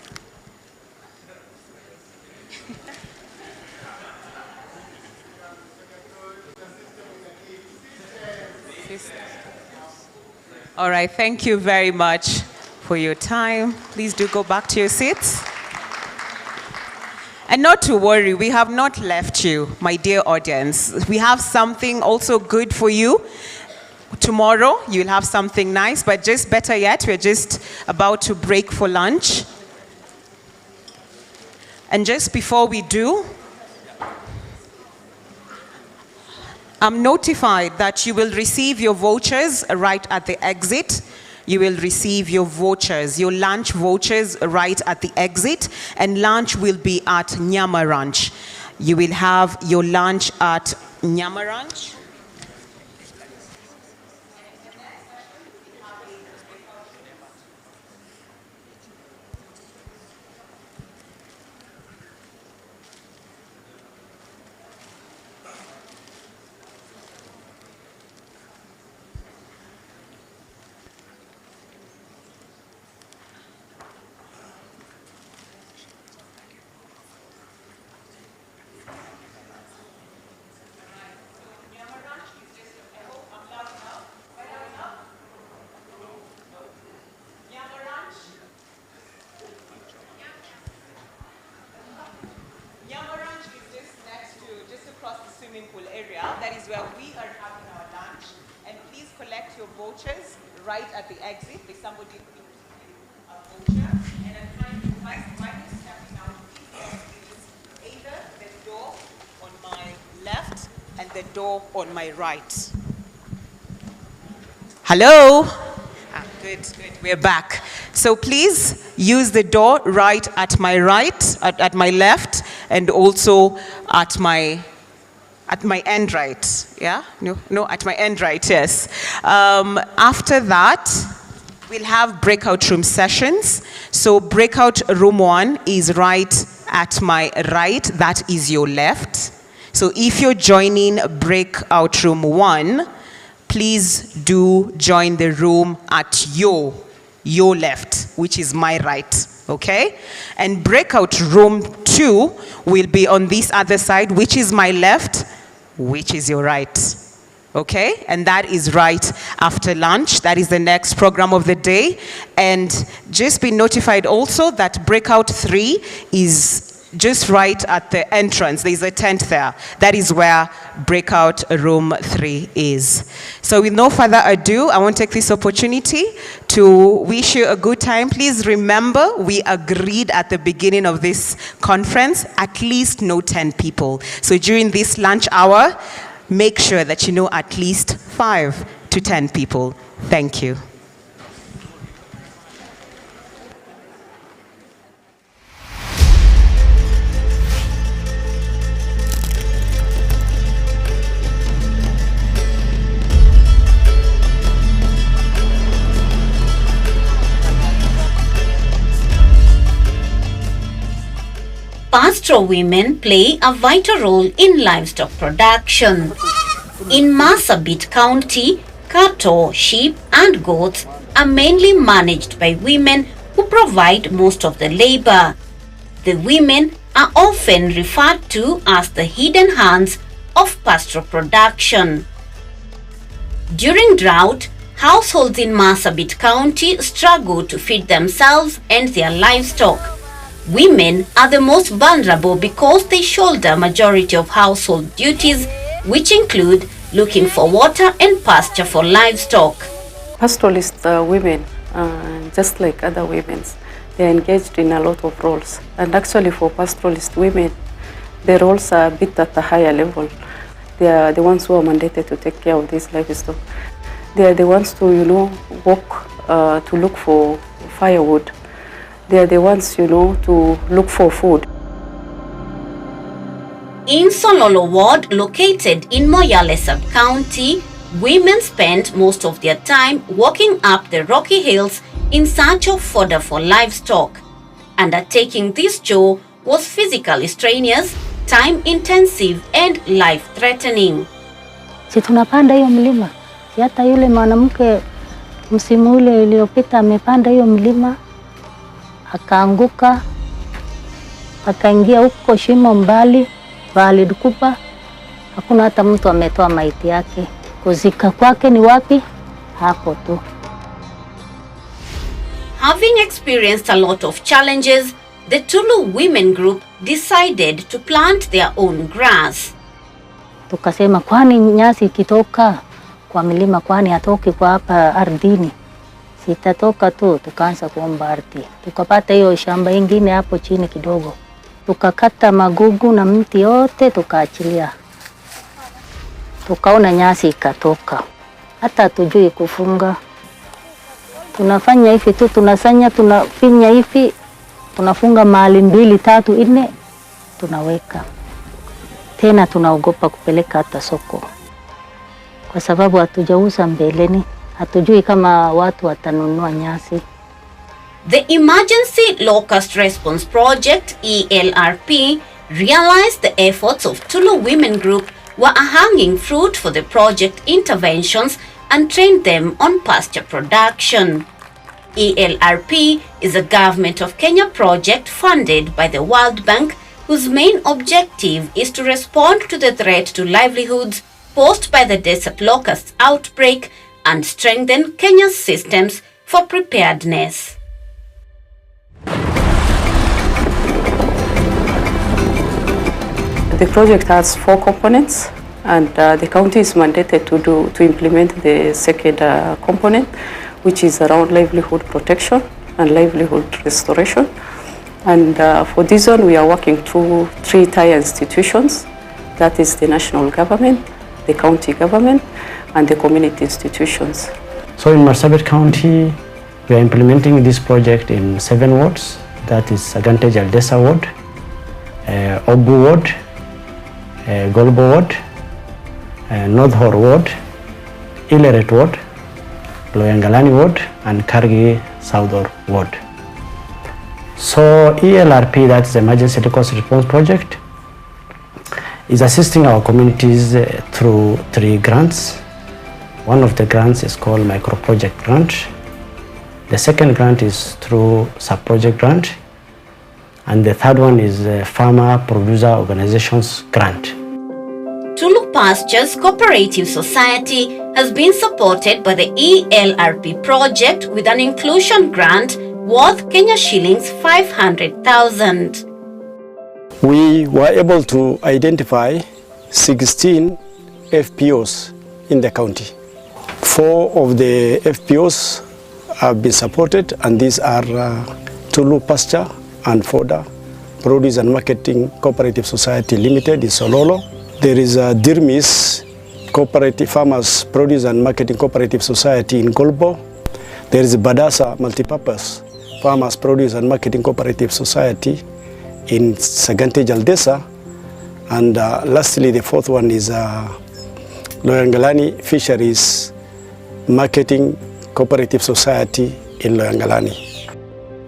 A: All right, thank you very much for your time. Please do go back to your seats. And not to worry, we have not left you, my dear audience. We have something also good for you. Tomorrow, you'll have something nice, but just better yet, we're just about to break for lunch. And just before we do, I'm notified that you will receive your vouchers right at the exit. You will receive your vouchers, your lunch vouchers right at the exit, and lunch will be at Nyama Ranch. You will have your lunch at Nyama Ranch. That is where we are having our lunch. And please collect your vouchers right at the exit. There's somebody who will give you a voucher. And I'm trying to advise while you're stepping out, please either the door on my left and the door on my right. Hello? Good. We're back. So please use the door right at my right, at my left, and also at my end right, yeah? No, at my end right, yes. After that, we'll have breakout room sessions. So breakout room 1 is right at my right, that is your left. So if you're joining breakout room 1, please do join the room at your left, which is my right, okay? And breakout room 2 will be on this other side, which is my left, which is your right, okay? And that is right after lunch. That is the next program of the day. And just be notified also that breakout 3 is just right at the entrance. There's a tent there. That is where breakout room 3 is. So with no further ado, I want to take this opportunity to wish you a good time. Please remember, we agreed at the beginning of this conference, at least no 10 people. So during this lunch hour, make sure that you know at least 5 to 10 people. Thank you.
C: Pastoral women play a vital role in livestock production. In Marsabit County, cattle, sheep and goats are mainly managed by women who provide most of the labor. The women are often referred to as the hidden hands of pastoral production. During drought, households in Marsabit County struggle to feed themselves and their livestock. Women are the most vulnerable because they shoulder majority of household duties, which include looking for water and pasture for livestock.
V: Pastoralist women, just like other women,
E: they're engaged in a lot of roles. And actually for pastoralist women, their roles are a bit at a higher level. They are the ones who are mandated to take care of these livestock. They are the ones to, walk to look for firewood. They are the ones, to look for food.
C: In Sololo ward, located in Moyale sub-county, women spend most of their time walking up the rocky hills in search of fodder for livestock. Undertaking this chore was physically strenuous, time-intensive and life-threatening.
V: Si tunapanda hiyo mlima, si hata yule mwanamke msimu ule uliopita amepanda hiyo mlima, akaanguka, akaingia huko shimo mbali, bali dukupa, hakuna hata mtu ametoa maiti yake. Kuzika kwake ni wapi? Hapo tu.
C: Having experienced a lot of challenges, the Tulu women group decided to plant their own grass.
V: Tukasema kwani nyasi ikitoka kwa milima kwani hatoki kwa hapa ardhini? Sitatoka tu, tukaanza kuomba ardhi. Tukapata hiyo shamba ingine hapo chini kidogo. Tukakata magugu na mti yote tukaachilia. Tukaona nyasi ikatoka. Hata hatujui kufunga. Tunafanya hivi tu, tunasanya, tunafinya hivi, tunafunga mahali 2, 3, 4, tunaweka. Tena tunaogopa kupeleka hata soko. Kwa sababu hatujauza mbeleni, hatujui kama watu watanunua nyasi.
C: The Emergency Locust Response Project, ELRP, realized the efforts of Tulu Women Group were a hanging fruit for the project interventions and trained them on pasture production. ELRP is a Government of Kenya project funded by the World Bank, whose main objective is to respond to the threat to livelihoods posed by the desert locust outbreak and strengthen Kenya's systems for preparedness.
E: The project has 4 components, and the county is mandated to implement the second component, which is around livelihood protection and livelihood restoration. And for this one, we are working through 3 tier institutions. That is the national government, the county government, and the community institutions.
W: So in Marsabit County, we are implementing this project in 7 wards. That is Sagante Jaldesa ward, Obu ward, Golbo ward, North Hor ward, Ileret ward, Loyangalani ward, and Kargi Southor ward. So ELRP, that's the Emergency Locust Response Project, is assisting our communities through 3 grants. One of the grants is called Micro Project Grant. The second grant is through Sub-Project Grant. And the third one is Farmer Producer Organizations Grant.
C: Tulu Pastures Cooperative Society has been supported by the ELRP project with an inclusion grant worth Kenya shillings 500,000.
X: We were able to identify 16 FPOs in the county. 4 of the FPOs have been supported, and these are Tulu Pasture and Fodder Produce and Marketing Cooperative Society Limited in Sololo. There is a Dirmis Cooperative Farmers Produce and Marketing Cooperative Society in Golbo. There is Badasa Multipurpose Farmers Produce and Marketing Cooperative Society in Sagante Jaldesa. And lastly, the 4th one is Loyangalani Fisheries Marketing Cooperative Society in Loyangalani.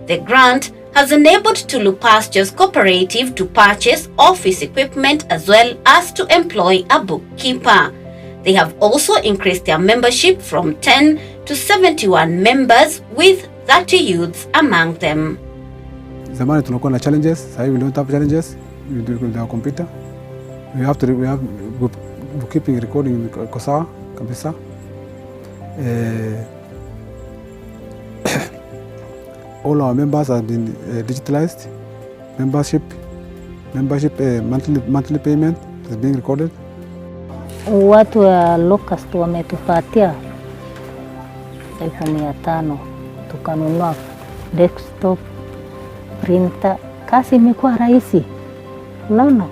C: The grant has enabled Tulu Pastures Cooperative to purchase office equipment as well as to employ a bookkeeper. They have also increased their membership from 10 to 71 members with 30 youths among them.
Y: Zamani tunakuwa na challenges, sasa hivi we don't have challenges with our computer. We have bookkeeping, recording iko sawa kabisa. All our members have been digitalized. Membership, monthly payment is being recorded.
V: Watu wa locust wametupatia 500,000 tukanunua desktop, printer. Kazi imekuwa rahisi. Unaona?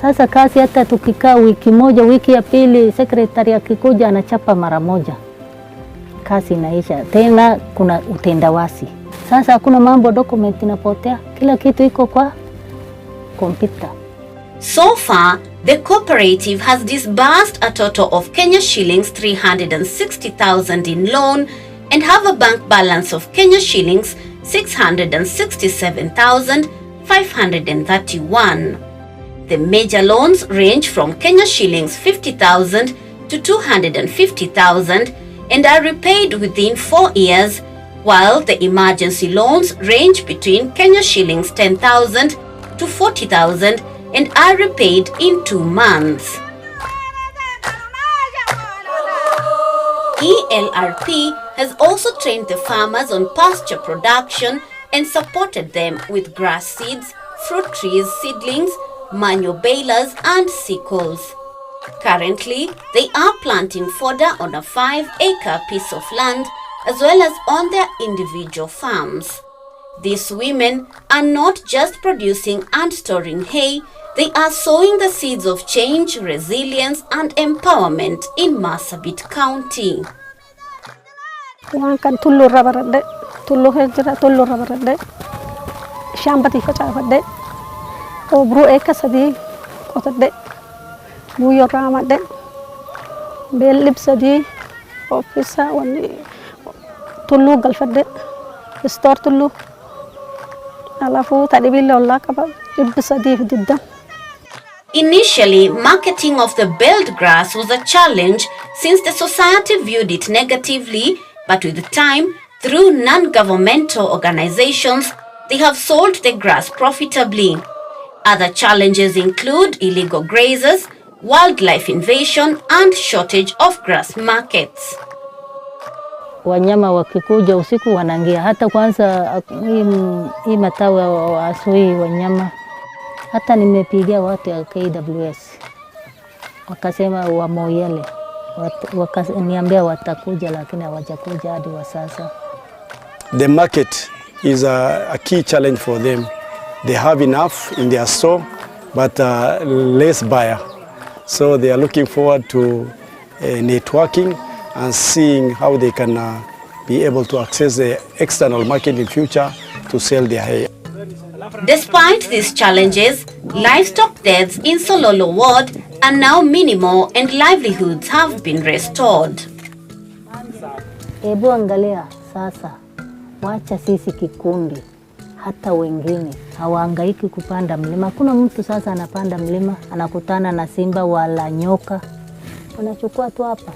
V: Sasa kazi hata tukikaa wiki moja, wiki ya pili, sekretari akikuja anachapa mara moja. Kazi inaisha. Tena kuna utendawasi. Sasa hakuna mambo document inapotea. Kila kitu iko kwa kompyuta.
C: So far, the cooperative has disbursed a total of Kenya shillings 360,000 in loan and have a bank balance of Kenya shillings 667,531. The major loans range from Kenya shillings 50,000 to 250,000 and are repaid within 4 years, while the emergency loans range between Kenya shillings 10,000 to 40,000 and are repaid in 2 months. ELRP has also trained the farmers on pasture production and supported them with grass seeds, fruit trees, seedlings, manual balers and sickles. Currently, they are planting fodder on a 5-acre piece of land as well as on their individual farms. These women are not just producing and storing hay, they are sowing the seeds of change, resilience and empowerment in Marsabit County.
F: Wankan tullu rabarade, tullu hejra, tullu rabarade, shambati facavade, obru eka sadi kotade, buyo ramade, bellib sadi, officer wani tullu galfade, store tullu, alafu tadibilla Allah kaba ibsadi didda.
C: Initially, marketing of the belled grass was a challenge since the society viewed it negatively, but with time, through non-governmental organizations, they have sold the grass profitably. Other challenges include illegal grazers, wildlife invasion, and shortage of grass markets.
V: Wanyama wakikuja usiku wanangia. Hata kwanza hii matawi asui wanyama. Hata nimepigia watu ya KWS. Wakasema wamoyele. Wakaniambia watakuja lakini hawajakuja hadi wa sasa.
X: The market is a key challenge for them. They have enough in their store but less buyer. So they are looking forward to networking and seeing how they can be able to access the external market in future to sell their hay.
C: Despite these challenges, livestock deaths in Sololo ward are now minimal and livelihoods have been restored.
V: Ebu angalia sasa, wacha sisi kikundi, hata wengine hawahangaiki kupanda mlima. Kuna mtu sasa anapanda mlima, anakutana na simba wala nyoka, wanachukua tu hapa.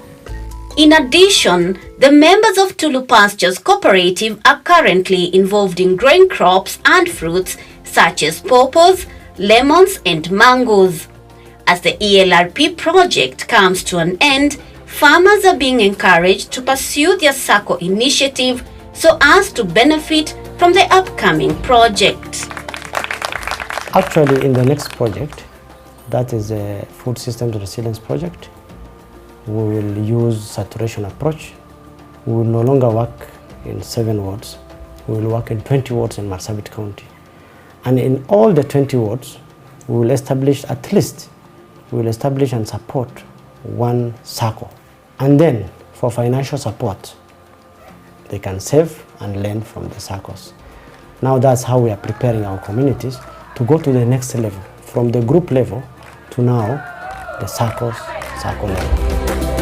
C: In addition, the members of Tulu Pastures Cooperative are currently involved in growing crops and fruits such as pawpaws, lemons and mangoes. As the ELRP project comes to an end, farmers are being encouraged to pursue their SACCO initiative so as to benefit from the upcoming project.
W: Actually, in the next project, that is a food systems resilience project, we will use saturation approach. We will no longer work in 7 wards. We will work in 20 wards in Marsabit County. And in all the 20 wards, we will establish at least, we will establish and support 1 SACCO. And then for financial support, they can save and lend from the SACCOs. Now that's how we are preparing our communities to go to the next level, from the group level to now the SACCO level.